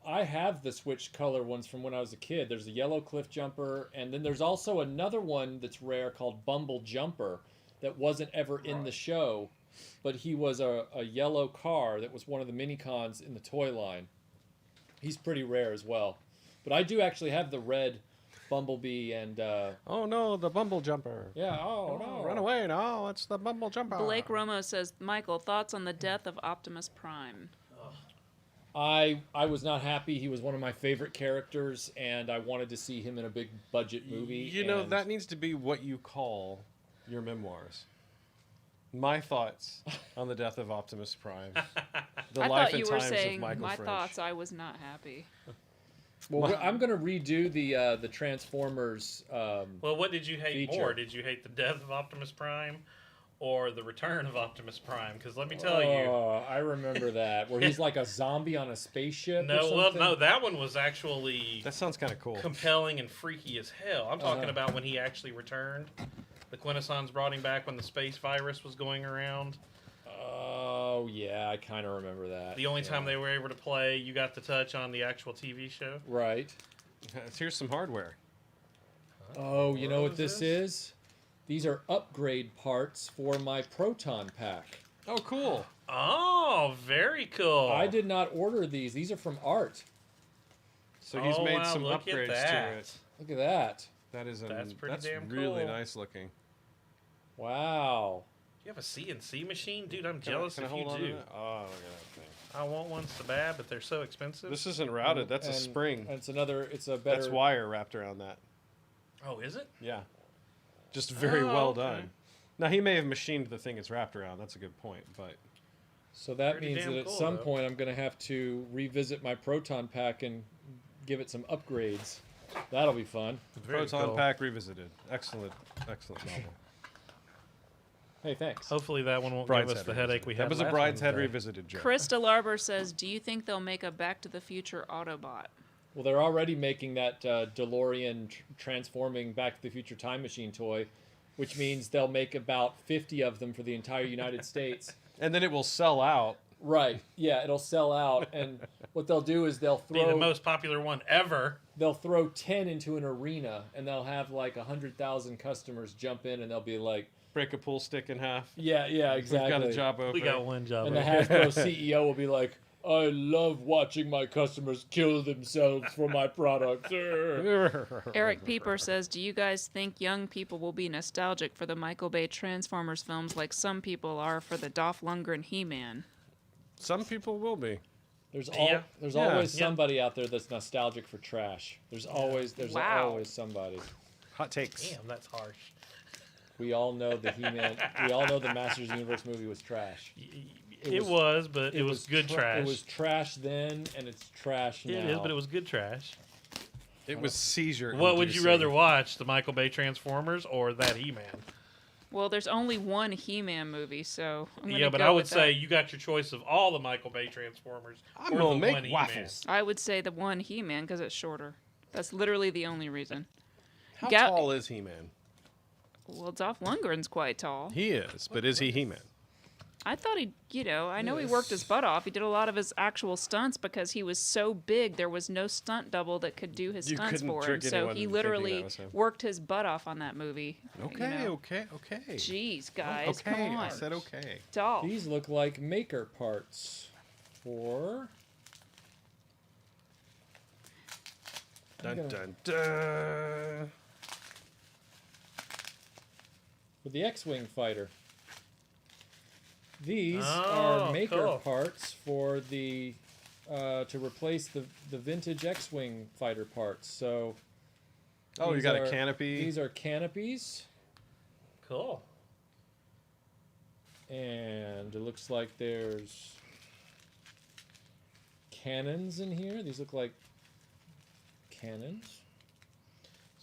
I have the switched color ones from when I was a kid. There's a yellow Cliff Jumper, and then there's also another one that's rare called Bumble Jumper that wasn't ever in the show, but he was a yellow car that was one of the mini-cons in the toy line. He's pretty rare as well. But I do actually have the red Bumblebee and... oh no, the Bumble Jumper. Yeah, oh no. Run away, no, it's the Bumble Jumper. Blake Romo says, Michael, thoughts on the death of Optimus Prime? I was not happy. He was one of my favorite characters, and I wanted to see him in a big budget movie. You know, that needs to be what you call your memoirs. My thoughts on the death of Optimus Prime. The I life thought you and were times saying of Michael my French. thoughts. I was not happy. Well, I'm going to redo the Transformers. Well, what did you hate feature. more? Did you hate the death of Optimus Prime or the return of Optimus Prime? Because let me tell you. I remember that, where he's like a zombie on a spaceship. No, or well, something. no, that one was actually That sounds kind of cool. compelling and freaky as hell. I'm talking about when he actually returned. The Quintessons brought him back when the space virus was going around. Oh yeah, I kind of remember that. The only time they were able to play, you got to touch on the actual TV show. Right. Here's some hardware. Oh, you know what is this this? is? These are upgrade parts for my Proton pack. Oh, cool. Oh, very cool. I did not order these. These are from Art. So he's made wow, some look at upgrades to that. it. Look at that. That's pretty that's damn really cool. nice looking. Wow. You have a CNC machine? Dude, I'm Can jealous I if hold you on do. to that? Oh, look at that thing. I want one so bad, but they're so expensive. This isn't routed. That's a And- spring. and it's a better. That's wire wrapped around that. Oh, is it? Yeah. Just very Oh, well okay. done. Now, he may have machined the thing it's wrapped around. That's a good point. But So that Pretty means damn that at cool, some though. point I'm going to have to revisit my Proton pack and give it some upgrades. That'll be fun. Very Proton cool. Pack Revisited. Excellent, excellent novel. Hey, thanks. Hopefully that one won't Bride's give us Head the headache we Revisited. had That was a last Bride's Head Wednesday. Revisited joke. Krista Larber says, do you think they'll make a Back to the Future Autobot? Well, they're already making that DeLorean transforming Back to the Future time machine toy, which means they'll make about 50 of them for the entire United States. And then it will sell out. Right. Yeah, it'll sell out, and what they'll do is they'll Be the throw most popular one ever. 10 into an arena, and they'll have like 100,000 customers jump in, and they'll be like, Break a pool stick in half. yeah, exactly. We've got a job open. We got one job. And the Hasbro CEO will be like, I love watching my customers kill themselves for my product. Eric Pieper says, do you guys think young people will be nostalgic for the Michael Bay Transformers films like some people are for the Dolph Lundgren He-Man? Some people will be. There's Yeah. always Yeah. somebody out there that's nostalgic for trash. There's always Wow. always somebody. Hot takes. Damn, that's harsh. We all know the He-Man. We all know the Masters of the Universe movie was trash. It was, but it was good trash. It was trash then, and it's trash now. It is, but it was good trash. It was seizure. What would you inducing. rather watch, the Michael Bay Transformers or that He-Man? Well, there's only one He-Man movie, so I'm gonna Yeah, but go I would with say that. you got your choice of all the Michael Bay Transformers. I'm or gonna the make one He-Man. waffles. I would say the one He-Man because it's shorter. That's literally the only reason. How Ga- tall is He-Man? Well, Dolph Lundgren's quite tall. He is, but is he He-Man? I thought I know he worked his butt off. He did a lot of his actual stunts because he was so big. There was no stunt double that could do his You stunts couldn't for him. trick So anyone he into thinking literally that was him. worked his butt off on that movie. Okay, you know? okay. Jeez, guys, Okay, come on. I said okay. Dolph. These look like maker parts for. Dun gonna- dun dun. For the X-Wing fighter. These Oh, are maker cool. parts for the to replace the vintage X-Wing fighter parts. So Oh, you these got are- a canopy. These are canopies, Cool. and it looks like there's cannons in here. These look like cannons.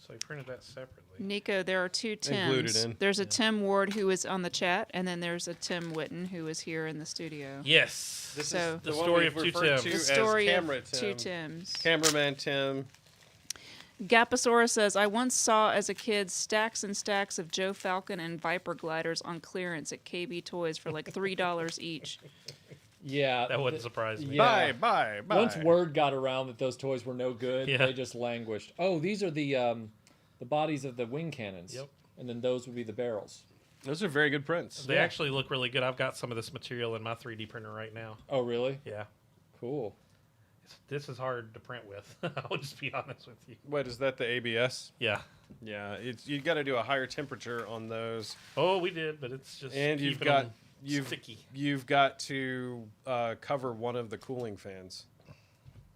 So he printed that separately. Nico, there are two glued it Tims. in. There's a Tim Ward who is on the chat, and then there's a Tim Witten who is here in the studio. Yes. This So- is The one story we've of two referred Tims. to The as story of Camera two Tim. Tims. Cameraman Tim. Gapasaurus says, I once saw as a kid stacks and stacks of Joe Falcon and Viper gliders on clearance at KB Toys for like $3 each. Yeah. That wouldn't surprise me. Yeah. Bye. Once word got around that those toys were no good, Yeah. they just languished. Oh, these are the bodies of the wing cannons. Yep. And then those would be the barrels. Those are very good prints. They actually look really good. I've got some of this material in my 3D printer right now. Oh, really? Yeah. Cool. This is hard to print with. I'll just be honest with you. What is that? The ABS? Yeah. Yeah, you got to do a higher temperature on those, Oh, we did, but it's just and keeping them sticky. you've got to cover one of the cooling fans.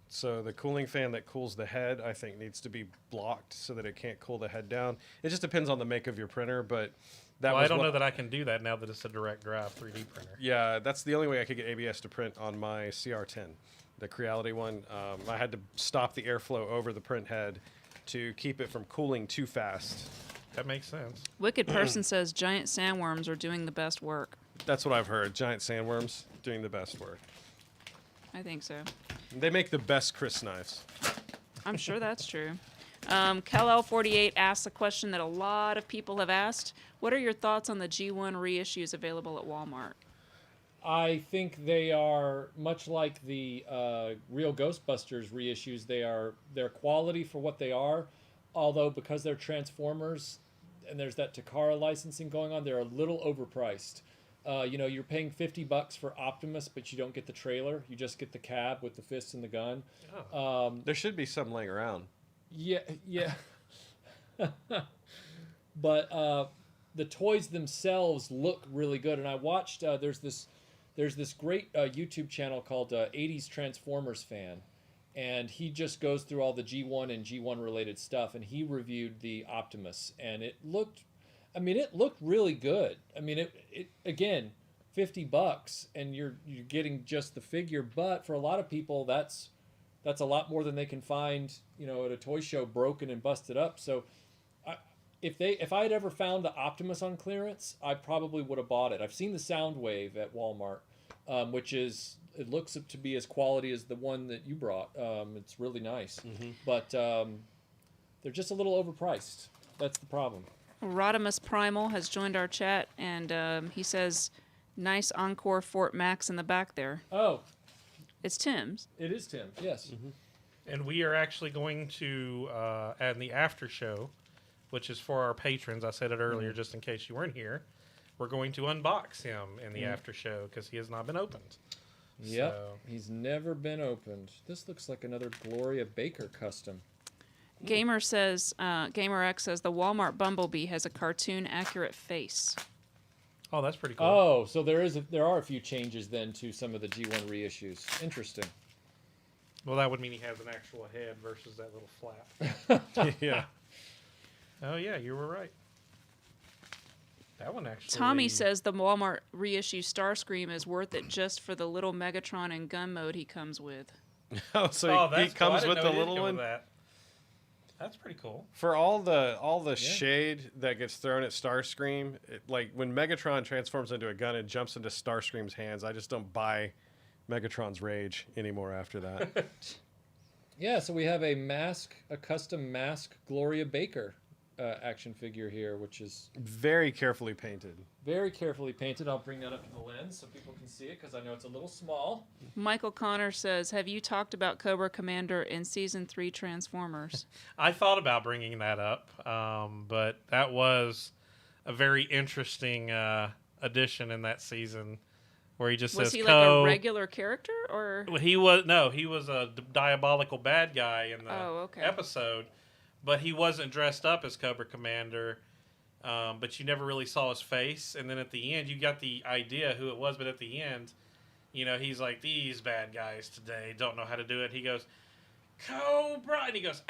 So the cooling fan that cools the head, I think, needs to be blocked so that it can't cool the head down. It just depends on the make of your printer, but that Well, was I don't what- know that I can do that now that it's a direct drive 3D printer. Yeah, that's the only way I could get ABS to print on my CR10, the Creality one. I had to stop the airflow over the print head to keep it from cooling too fast. That makes sense. Wicked Person says giant sandworms are doing the best work. That's what I've heard. Giant sandworms doing the best work. I think so. They make the best Chris knives. I'm sure that's true. Cal-L48 asks a question that a lot of people have asked. What are your thoughts on the G1 reissues available at Walmart? I think they are much like the real Ghostbusters reissues. They're quality for what they are, although because they're Transformers and there's that Takara licensing going on, they're a little overpriced. You're paying $50 for Optimus, but you don't get the trailer. You just get the cab with the fist and the gun. There should be some laying around. Yeah. But the toys themselves look really good, and I watched. There's this great YouTube channel called 80s Transformers Fan, and he just goes through all the G1 and G1 related stuff, and he reviewed the Optimus, and it looked really good. I mean, it again, $50, and you're getting just the figure, but for a lot of people, that's a lot more than they can find, at a toy show broken and busted up. So, if I had ever found the Optimus on clearance, I probably would have bought it. I've seen the Soundwave at Walmart, it looks to be as quality as the one that you brought. It's really nice, but they're just a little overpriced. That's the problem. Rodimus Primal has joined our chat, and he says, nice Encore Fort Max in the back there. Oh, It's Tim's. it is Tim. Yes. And we are actually going to, at the after show, which is for our patrons, I said it earlier just in case you weren't here, we're going to unbox him in the after show because he has not been opened. Yep. So, He's never been opened. This looks like another Gloria Baker custom. Gamer says, GamerX says, the Walmart Bumblebee has a cartoon accurate face. oh, that's pretty cool. Oh, so there are a few changes then to some of the G1 reissues. Interesting. Well, that would mean he has an actual head versus that little flap. Yeah. Oh, yeah, you were right. That one actually... Tommy says the Walmart reissue Starscream is worth it just for the little Megatron and gun mode he comes with. Oh, so Oh, he that's cool. I comes didn't with know the he did little come with one. that. That's pretty cool. For all the shade that gets thrown at Starscream, like when Megatron transforms into a gun and jumps into Starscream's hands, I just don't buy Megatron's rage anymore after that. Yeah, so we have a custom mask Gloria Baker action figure here, which is Very carefully painted. very carefully painted. I'll bring that up to the lens so people can see it because I know it's a little small. Michael Connor says, have you talked about Cobra Commander in Season 3 Transformers? I thought about bringing that up, but that was a very interesting addition in that season where he just Was says, he like a regular character, or? He was a diabolical bad guy in the episode, but he wasn't dressed up as Cobra Commander. But you never really saw his face, and then at the end, you got the idea who it was. But at the end, he's like, "These bad guys today don't know how to do it." He goes, "Cobra," and he goes,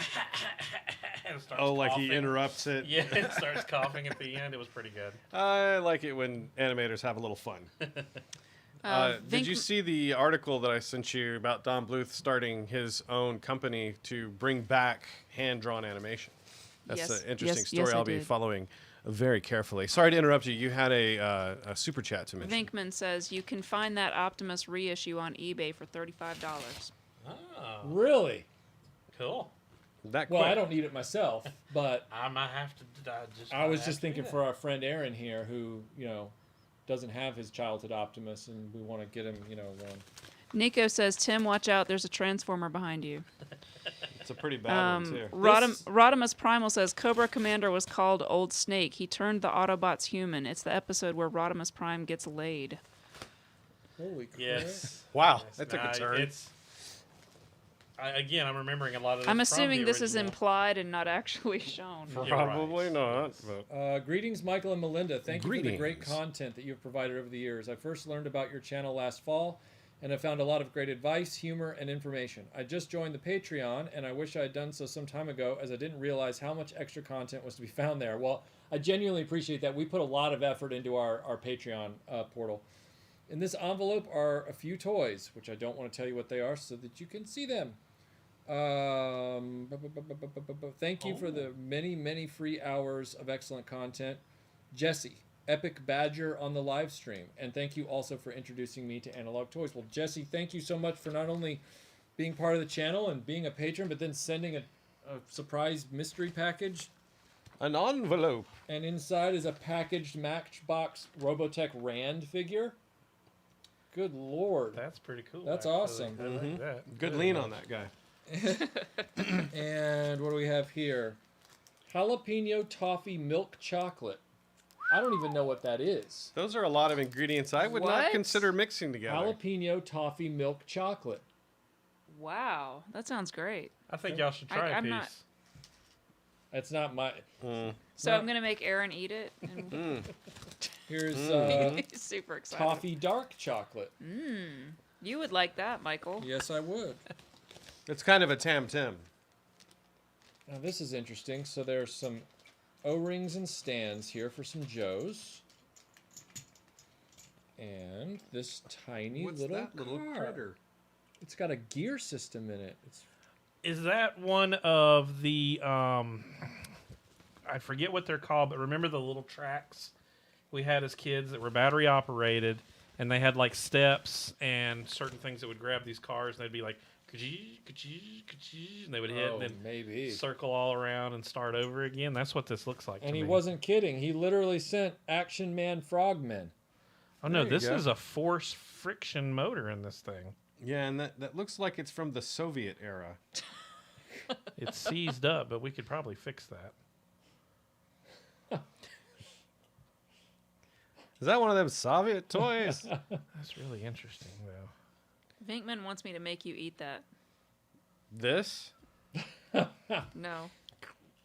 and starts Like coughing. he interrupts it. Yeah, and starts coughing at the end. It was pretty good. I like it when animators have a little fun. Did you see the article that I sent you about Don Bluth starting his own company to bring back hand-drawn animation? That's Yes. an interesting Yes, story. I I'll be did. following very carefully. Sorry to interrupt you. You had a super chat to mention. Vinkman says you can find that Optimus reissue on eBay for $35. Oh, Really? cool. That Well, quick. I don't need it myself, but I might have to. I was just thinking for our friend Aaron here, who doesn't have his childhood Optimus, and we want to get him, one. Nico says, Tim, watch out. There's a Transformer behind you. It's a pretty bad one, too. This- Rodimus Primal says, Cobra Commander was called Old Snake. He turned the Autobots human. It's the episode where Rodimus Prime gets laid. Holy crap! Yes. Wow, Yes, that took a turn. Again, I'm remembering a lot of. I'm this from assuming the this is original. implied and not actually shown. Probably not. But. Greetings, Michael and Melinda. Thank you for the great Greetings. content that you've provided over the years. I first learned about your channel last fall, and have found a lot of great advice, humor, and information. I just joined the Patreon, and I wish I had done so some time ago, as I didn't realize how much extra content was to be found there. Well, I genuinely appreciate that. We put a lot of effort into our Patreon portal. In this envelope are a few toys, which I don't want to tell you what they are so that you can see them. Thank you for the many free hours of excellent content. Jesse, Epic Badger on the live stream. And thank you also for introducing me to Analog Toys. Well, Jesse, thank you so much for not only being part of the channel and being a patron, but then sending a surprise mystery package. An envelope. And inside is a packaged Matchbox Robotech Rand figure. Good Lord. That's pretty cool. That's actually. awesome. I like that. Good lean on that guy. And what do we have here? Jalapeno toffee milk chocolate. I don't even know what that is. Those are a lot of ingredients I would not What? consider mixing together. Jalapeno toffee milk chocolate. Wow, that sounds great. I think y'all should try a I'm piece. not- That's not my. So I'm going to make Aaron eat it. And Here's he's super excited. toffee dark chocolate. You would like that, Michael. Yes, I would. It's kind of a Tam Tam. Now this is interesting. So there's some O-rings and stands here for some Joes. And this tiny What's little that little car. critter? It's got a gear system in it. It's Is that one of the I forget what they're called, but remember the little tracks we had as kids that were battery operated, and they had like steps and certain things that would grab these cars, and they'd be like, ka-chee, ka-chee, ka-chee, and they would hit and then maybe. circle all around and start over again. That's what this looks like. And to he me. wasn't kidding. He literally sent Action Man Frogmen. Oh no, There you this go. is a force friction motor in this thing. Yeah, and that looks like it's from the Soviet era. It's seized up, but we could probably fix that. Is that one of them Soviet toys? That's really interesting, though. Vinkman wants me to make you eat that. This? No.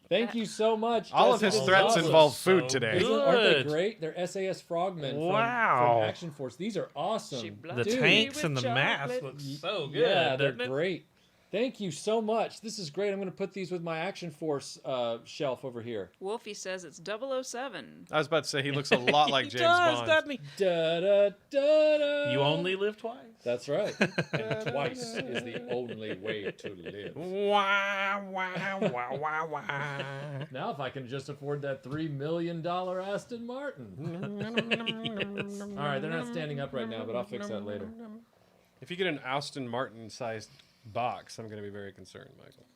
Thank you so much. All of Jesse his Gonzalez. threats involve So food today. Aren't they Good. great? They're SAS Frogmen Wow. from Action Force. These are awesome. She The Dude. tanks With and the mask chocolate. look so good. Yeah, they're doesn't it? great. Thank you so much. This is great. I'm going to put these with my Action Force shelf over here. Wolfie says it's 007. I was about to say he looks a lot like He James does, Bond. doesn't he? Da, da, da, da. You only live twice. That's right. And twice is the only way to live. Wah, wah, wah, wah, wah. Now, if I can just afford that $3 million Aston Martin. All right, they're not standing up right now, but I'll fix that later. If you get an Aston Martin-sized box, I'm going to be very concerned, Michael.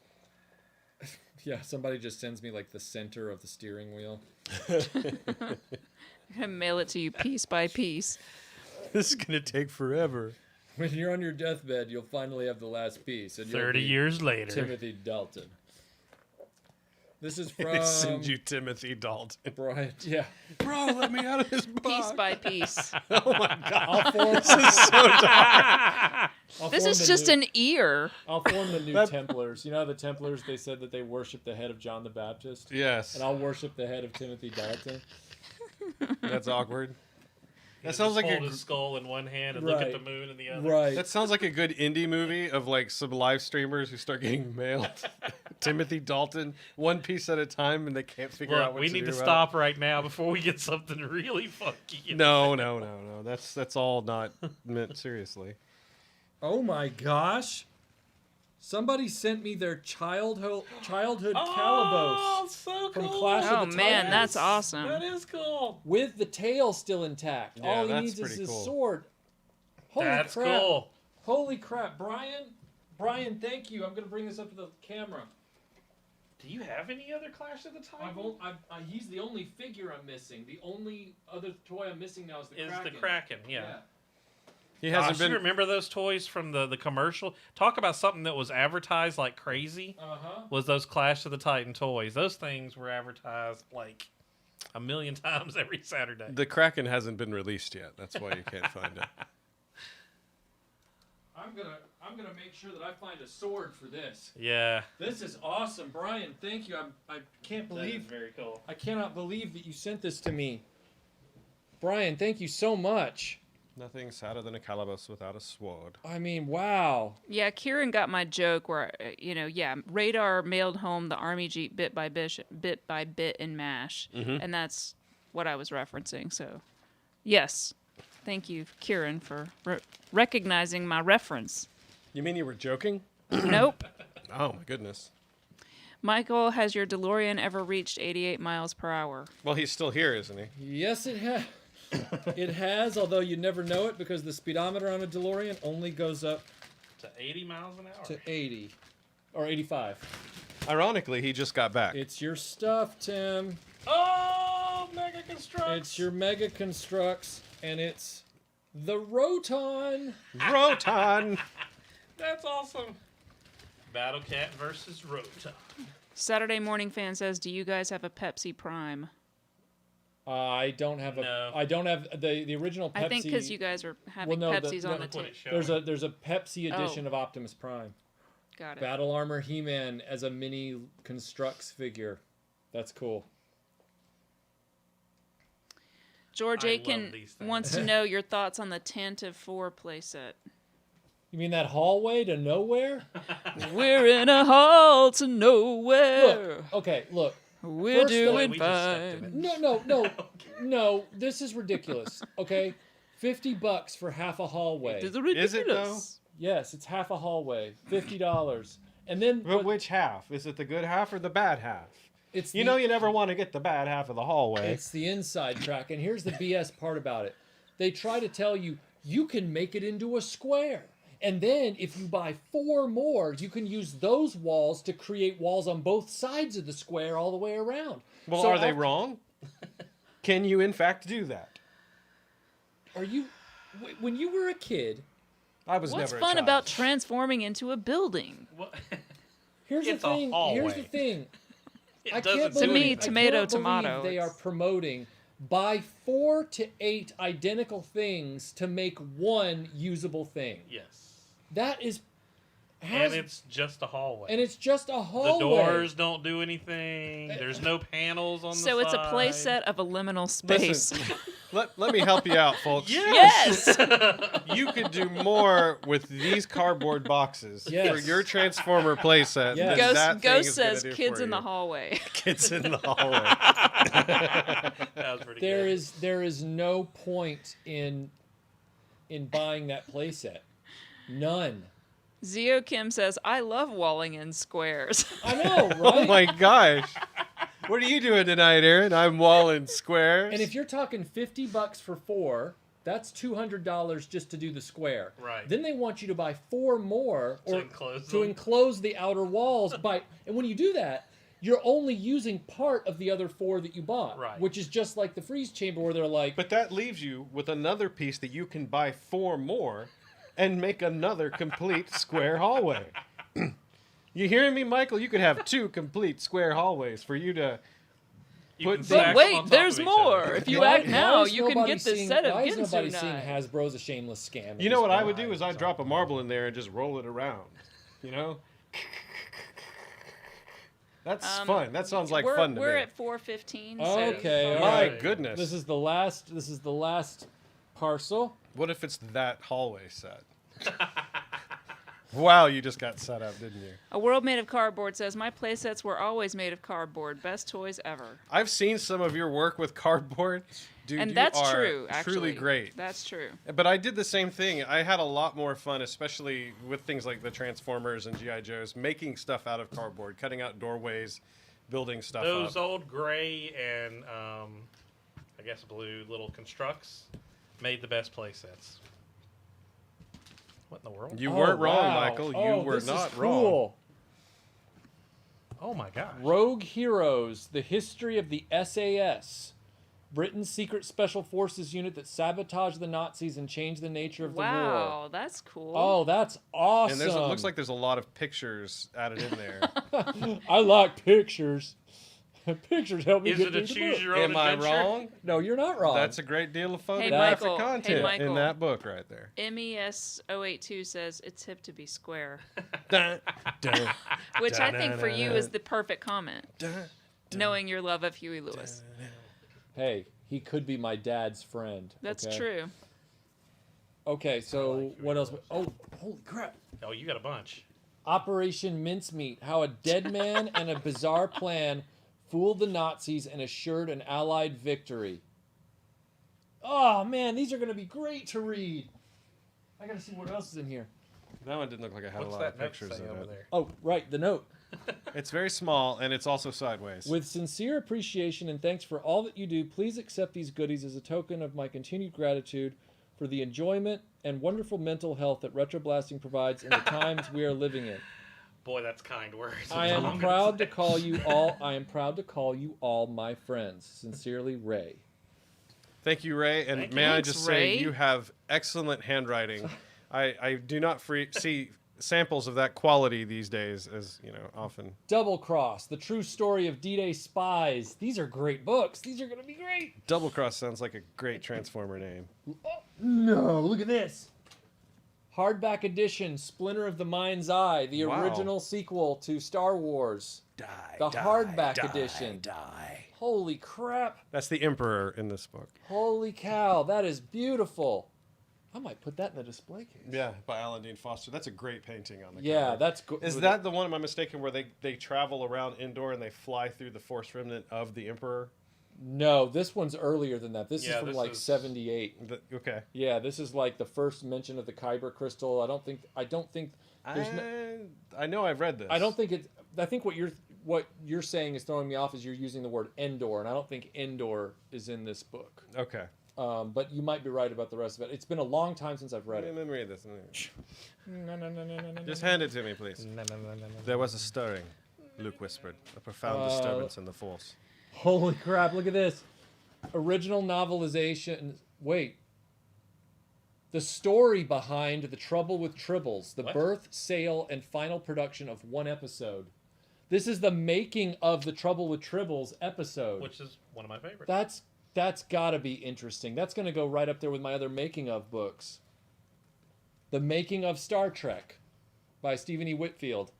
Yeah, somebody just sends me like the center of the steering wheel. I'm gonna mail it to you piece by piece. This is going to take forever. When you're on your deathbed, you'll finally have the last piece. And you'll 30 be years later. Timothy Dalton. This is They from send you Timothy Dalton. Brian. Yeah. Bro, let me out of this box. Piece by piece. Oh my God. I'll form, This is so dark. I'll This form is the just new, an ear. I'll form the new That- Templars. You know the Templars, they said that they worship the head of John the Baptist? Yes. And I'll worship the head of Timothy Dalton. That's awkward. That sounds like hold a- his skull in one hand and look at Right. the moon in the other. Right. That sounds like a good indie movie of like some live streamers who start getting mailed Timothy Dalton one piece at a time and they can't figure out Look, what we to need do to about stop right now before we get something really funky. it. No. That's all not meant seriously. Oh my gosh. Somebody sent me their childhood Oh, Calabos so from cool. Clash Oh of the man, Titans that's awesome. That is cool. with the tail still intact. Yeah, All he that's needs is pretty his cool. sword. Holy That's crap. cool. Holy crap. Brian, thank you. I'm going to bring this up to the camera. Do you have any other Clash of the Titans? He's the only figure I'm missing. The only other toy I'm missing now is the Is Kraken. the Kraken, yeah. He Gosh, hasn't been. you remember those toys from the commercial? Talk about something that was advertised like crazy. Was those Clash of the Titan toys? Those things were advertised like a million times every Saturday. The Kraken hasn't been released yet. That's why you can't find it. I'm gonna make sure that I find a sword for this. Yeah. This is awesome, Brian. Thank you. I can't That is believe very cool. I cannot believe that you sent this to me. Brian, thank you so much. Nothing sadder than a Calabos without a sword. I mean, wow. Yeah, Kieran got my joke where, Radar mailed home the Army Jeep bit by bit in MASH. And that's what I was referencing. So, yes. Thank you, Kieran, for recognizing my reference. You mean you were joking? Nope. Oh, my goodness. Michael, has your DeLorean ever reached 88 miles per hour? Well, he's still here, isn't he? Yes, it has. It has, although you never know it because the speedometer on a DeLorean only goes up To 80 miles an hour. to 80 or 85. Ironically, he just got back. It's your stuff, Tim. Oh, Mega Constructs. It's your Mega Constructs, and it's the Roton. Roton! That's awesome. Battle Cat versus Rotom. Saturday Morning Fan says, do you guys have a Pepsi Prime? I don't have No. I don't have the original Pepsi. I think because you guys are having Well, no, Pepsis on the Look what table. it's showing. there's a Pepsi edition of Optimus Prime. Got it. Battle Armor He-Man as a mini Constructs figure. That's cool. George I Aiken love these things. wants to know your thoughts on the Tantive 4 playset. You mean that hallway to nowhere? We're in a hall to nowhere. Look. We're first doing we just stepped in fine. it. No. This is ridiculous. Okay, $50 for half a hallway. This is ridiculous. Is it, though? Yes, it's half a hallway. $50, and then But which half? Is it the good half or the bad half? it's You know you never want to get the bad half of the hallway. It's the inside track, and here's the BS part about it. They try to tell you you can make it into a square. And then if you buy 4 more, you can use those walls to create walls on both sides of the square all the way around. Well, So are they wrong? Can you, in fact, do that? Are you when you were a kid, I was What's never a fun child. about transforming into a building? What? here's It's the a thing. Here's hallway. the thing. It I doesn't can't do To me, believe, anything. tomato, I cannot tomato. believe they are promoting buy 4 to 8 identical things to make one usable thing. Yes. That is And it's just a hallway. and it's just a hallway. The doors don't do anything. There's no panels on the So it's a side. play set of a liminal space. Listen, let me help you out, folks. Yes! You could do more with these cardboard boxes Yes. for your Transformer playset. Yes. than that Ghost thing is gonna says do kids for in the you. hallway. Kids in the hallway. That was pretty There good. there is no point in buying that playset. None. Zio Kim says, I love walling in squares. I know, right? Oh my gosh. What are you doing tonight, Aaron? I'm walling squares. And if you're talking $50 for 4, that's $200 just to do the square. Right. Then they want you to buy 4 more To or enclose to them. enclose the outer walls. And when you do that, you're only using part of the other 4 that you bought. Right. Which is just like the freeze chamber where they're like, But that leaves you with another piece that you can buy 4 more and make another complete square hallway. You hearing me, Michael? You could have 2 complete square hallways for you to You put can the- stack But them on wait, top there's of each more. other. If you Why- act now, why is you can nobody get this seeing- set of why is nobody Ginsu seeing knives. Hasbro's a shameless scam? at You know this what I point? would do is I'd drop a marble in there and just roll it around. You know? That's fun. That sounds like fun to We're me. at 4:15. Okay, So all My right. goodness. This is the last parcel. What if it's that hallway set? Wow, you just got set up, didn't you? A World Made of Cardboard says, my playsets were always made of cardboard. Best toys ever. I've seen some of your work with cardboard. Dude, And you that's are true, actually. truly great. That's true. But I did the same thing. I had a lot more fun, especially with things like the Transformers and G.I. Joes, making stuff out of cardboard, cutting out doorways, building stuff Those up. old gray and, I guess, blue little constructs made the best play sets. What in the world? You weren't wrong, wow. Michael. You were this not is wrong. cool. Oh, my gosh. Rogue Heroes, the history of the SAS. Britain's secret special forces unit that sabotaged the Nazis and changed the nature of the war. Wow, that's cool. Oh, that's awesome. And it looks like there's a lot of pictures added in there. I like pictures. Pictures help me Is get it a through the choose book. your own Am I adventure? wrong? No, you're not wrong. That's a great deal of photographic Michael. Hey, content Michael. in that book right there. MES082 says, it's hip to be square. Dun, dun, Which I think for dun, you dun, is the perfect comment, dun, dun, knowing your love of Huey Lewis. Hey, he could be my dad's friend. That's okay? true. Okay, so like Huey what else? Lewis. Oh, holy crap. Oh, you got a bunch. Operation Mincemeat, how a dead man and a bizarre plan fooled the Nazis and assured an Allied victory. Oh, man, these are going to be great to read. I got to see what else is in here. That one didn't look like it had What's a lot that of note pictures say in over it. there? Oh, right, the note. It's very small, and it's also sideways. With sincere appreciation and thanks for all that you do, please accept these goodies as a token of my continued gratitude for the enjoyment and wonderful mental health that RetroBlasting provides in the times we are living in. Boy, that's kind words. I am proud to call you all my friends. Sincerely, Ray. Thank you, Ray. And Thank may you. I Thanks, just Ray. say, you have excellent handwriting. I do not see samples of that quality these days, as often. Double Cross, the true story of D-Day spies. These are great books. These are going to be great. Double Cross sounds like a great Transformer name. Oh, no, look at this. Hardback edition, Splinter of the Mind's Eye, the Wow. original sequel to Star Wars. The hardback edition. Holy crap. That's the Emperor in this book. Holy cow, that is beautiful. I might put that in the display case. Yeah, by Alan Dean Foster. That's a great painting on the Yeah, cover. that's good. Is that the one, am I mistaken, where they travel around Endor and they fly through the Force Remnant of the Emperor? No, this one's earlier than that. This is Yeah, from this like is- 78. Okay. Yeah, this is like the first mention of the Kyber crystal. I don't think there's I know I've read this. I don't think it. I think what you're saying is throwing me off is you're using the word Endor, and I don't think Endor is in this book. Okay. But you might be right about the rest of it. It's been a long time since I've read it. Let me read this. No. Just hand it to me, please. There was a stirring, Luke whispered. A profound disturbance in the Force. Holy crap! Look at this. Original novelization. Wait. The story behind The Trouble with Tribbles, the What? birth, sale, and final production of one episode. This is the making of The Trouble with Tribbles episode. Which is one of my favorites. That's gotta be interesting. That's gonna go right up there with my other making of books. The Making of Star Trek by Stephen E. Whitfield.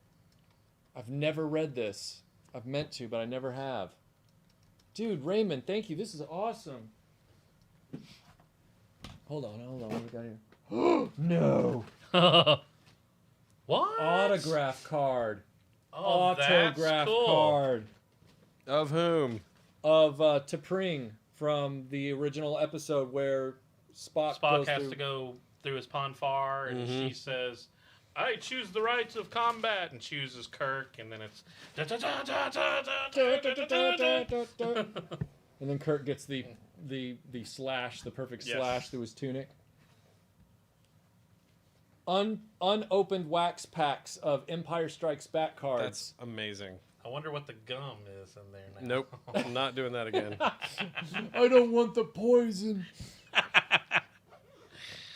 I've never read this. I've meant to, but I never have. Dude, Raymond, thank you. This is awesome. Hold on. What do we got here? No. What? Autograph card. Oh, that's Autograph cool. card Of whom? of T'Pring from the original episode where Spock goes has through... to go through his Ponfar, and she says, I choose the rights of combat, and chooses Kirk, and then it's... And then Kirk gets the slash, the perfect Yes. slash through his tunic. Unopened wax packs of Empire Strikes Back cards. That's amazing. I wonder what the gum is in there now. Nope. I'm not doing that again. I don't want the poison.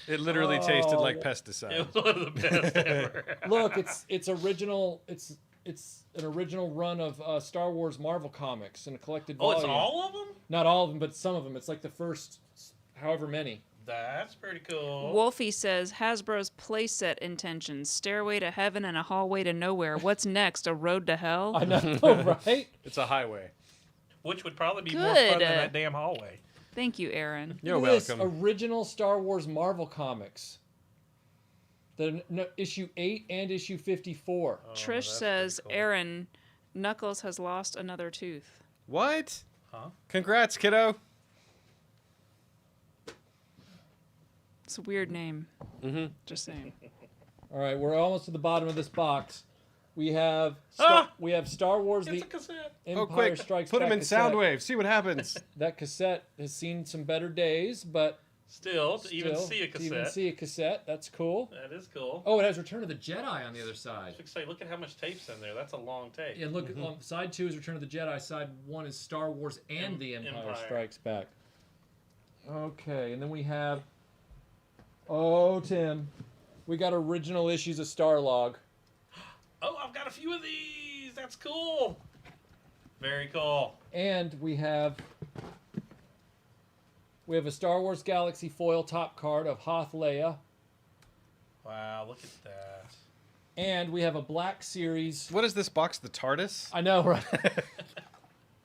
It literally tasted like It pesticide. was one of the best ever. Look, it's original. It's an original run of Star Wars Marvel comics in a collected Oh, volume. it's all of them? Not all of them, but some of them. It's like the first, however many. That's pretty cool. Wolfie says Hasbro's playset intentions: Stairway to Heaven and a Hallway to Nowhere. What's next? A Road to Hell? I know, right? It's a highway. Which would probably be more Good. fun than that damn hallway. Thank you, Aaron. You're Look at this, welcome. original Star Wars Marvel comics. issue 8 and issue 54. Oh, Trish that's says, pretty cool. Aaron, Knuckles has lost another tooth. What? Huh? Congrats, kiddo. It's a weird name. Mm-hmm. Just saying. All right, we're almost to the bottom of this box. We have Star Wars: It's The a cassette. Empire Oh, quick. Strikes Put Back him in cassette. Soundwave. See what happens. That cassette has seen some better days, but Still, to even still, see a to even cassette. see a cassette, that's cool. That is cool. Oh, it has Return of the Jedi on the other side. I should say, look at how much tape's in there. That's a long tape. And look, side 2 is Return of the Jedi. Side 1 is Star Wars and The Empire Strikes Back. Okay, and then we have... Oh, Tim. We got original issues of Starlog. Oh, I've got a few of these. That's cool. Very cool. And we have a Star Wars Galaxy foil top card of Hoth Leia. Wow, look at that. And we have a Black Series... What is this box? The TARDIS? I know, right?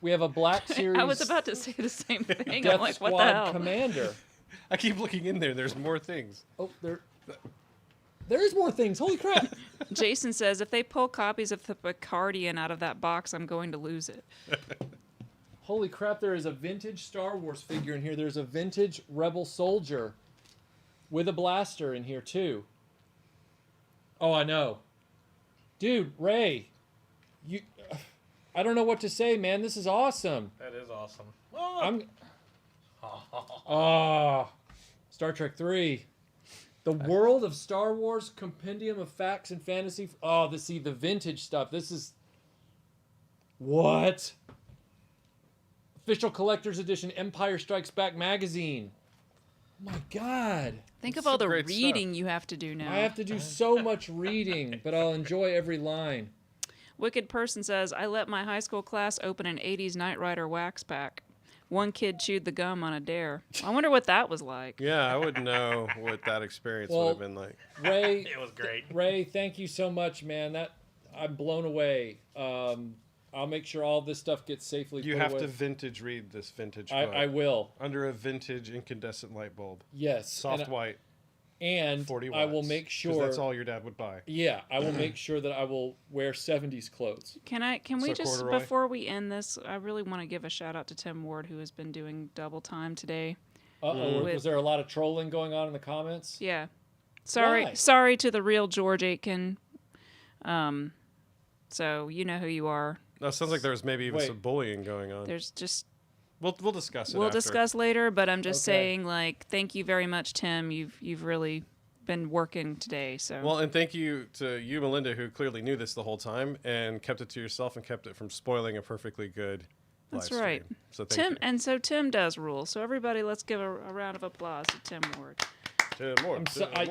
We have a Black Series... I was about to say the same thing. Death I'm like, what Squad the hell? Commander. I keep looking in there. There's more things. Oh, there is more things. Holy crap. Jason says, if they pull copies of the Picardian out of that box, I'm going to lose it. Holy crap, there is a vintage Star Wars figure in here. There's a vintage Rebel Soldier with a blaster in here, too. Oh, I know. Dude, Ray, I don't know what to say, man. This is awesome. That is awesome. Oh. Star Trek 3. The World of Star Wars Compendium of Facts and Fantasy. Oh, the vintage stuff. This is... What? Official Collector's Edition Empire Strikes Back magazine. Oh my God. Think of That's all the great reading you have to do now. I have to do so much reading, but I'll enjoy every line. Wicked Person says, I let my high school class open an 80s Knight Rider wax pack. One kid chewed the gum on a dare. I wonder what that was like. Yeah, I would know what that experience would have been like. Ray, It was great. Ray, thank you so much, man. I'm blown away. I'll make sure all this stuff gets safely You put have away. to vintage read this vintage book. I will. Under a vintage incandescent light bulb. Yes. Soft white. And 40 watts. I will make 'Cause sure that's all your dad would buy. Yeah, I will make sure that I will wear 70s clothes. Can we So just, corduroy? before we end this, I really want to give a shout out to Tim Ward, who has been doing double time today. Uh-oh, With- was there a lot of trolling going on in the comments? Yeah. Why? Sorry to the real George Aitken. So you know who you are. That sounds like there was maybe even Wait. some bullying going on. There's just We'll discuss it we'll after. discuss later, but I'm just Okay. saying, like, thank you very much, Tim. You've really been working today. So Well, and thank you to you, Melinda, who clearly knew this the whole time and kept it to yourself and kept it from spoiling a perfectly good That's live right. stream. So thank Tim, and so Tim does rule. So everybody, let's give a round of applause to Tim Ward. you. More,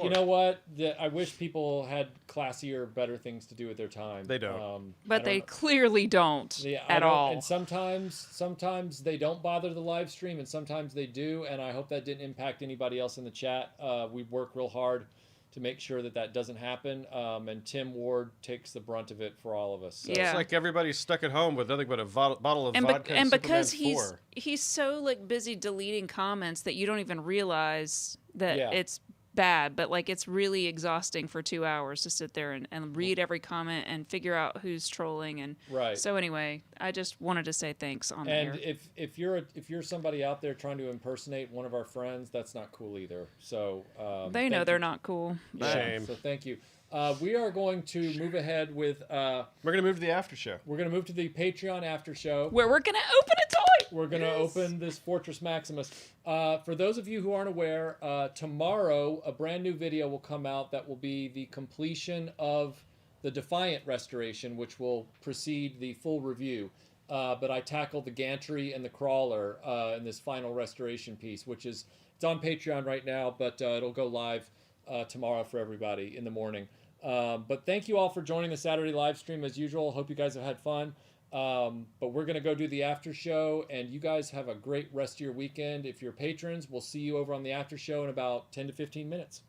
You know what? I wish people had classier, better things to do with their time. They don't. But they clearly don't at all. And sometimes they don't bother the live stream, and sometimes they do. And I hope that didn't impact anybody else in the chat. We work real hard to make sure that doesn't happen. And Tim Ward takes the brunt of it for all of us. So. Yeah. It's like everybody's stuck at home with nothing but a bottle of vodka and because Superman 4. he's so like busy deleting comments that you don't even realize that Yeah. it's bad, but like it's really exhausting for 2 hours to sit there and read every comment and figure out who's trolling. And Right. so anyway, I just wanted to say thanks on And there. if you're somebody out there trying to impersonate one of our friends, that's not cool either. So They know they're not cool. Yeah, Shame. so thank you. We are going to move ahead with. We're gonna move to the after show. We're going to move to the Patreon after show. Where we're gonna open a toy. We're going to open this Fortress Maximus. For those of you who aren't aware, tomorrow a brand new video will come out that will be the completion of the Defiant restoration, which will precede the full review. But I tackled the gantry and the crawler in this final restoration piece, it's on Patreon right now, but it'll go live tomorrow for everybody in the morning. But thank you all for joining the Saturday live stream as usual. Hope you guys have had fun. But we're going to go do the after show, and you guys have a great rest of your weekend. If you're patrons, we'll see you over on the after show in about 10 to 15 minutes.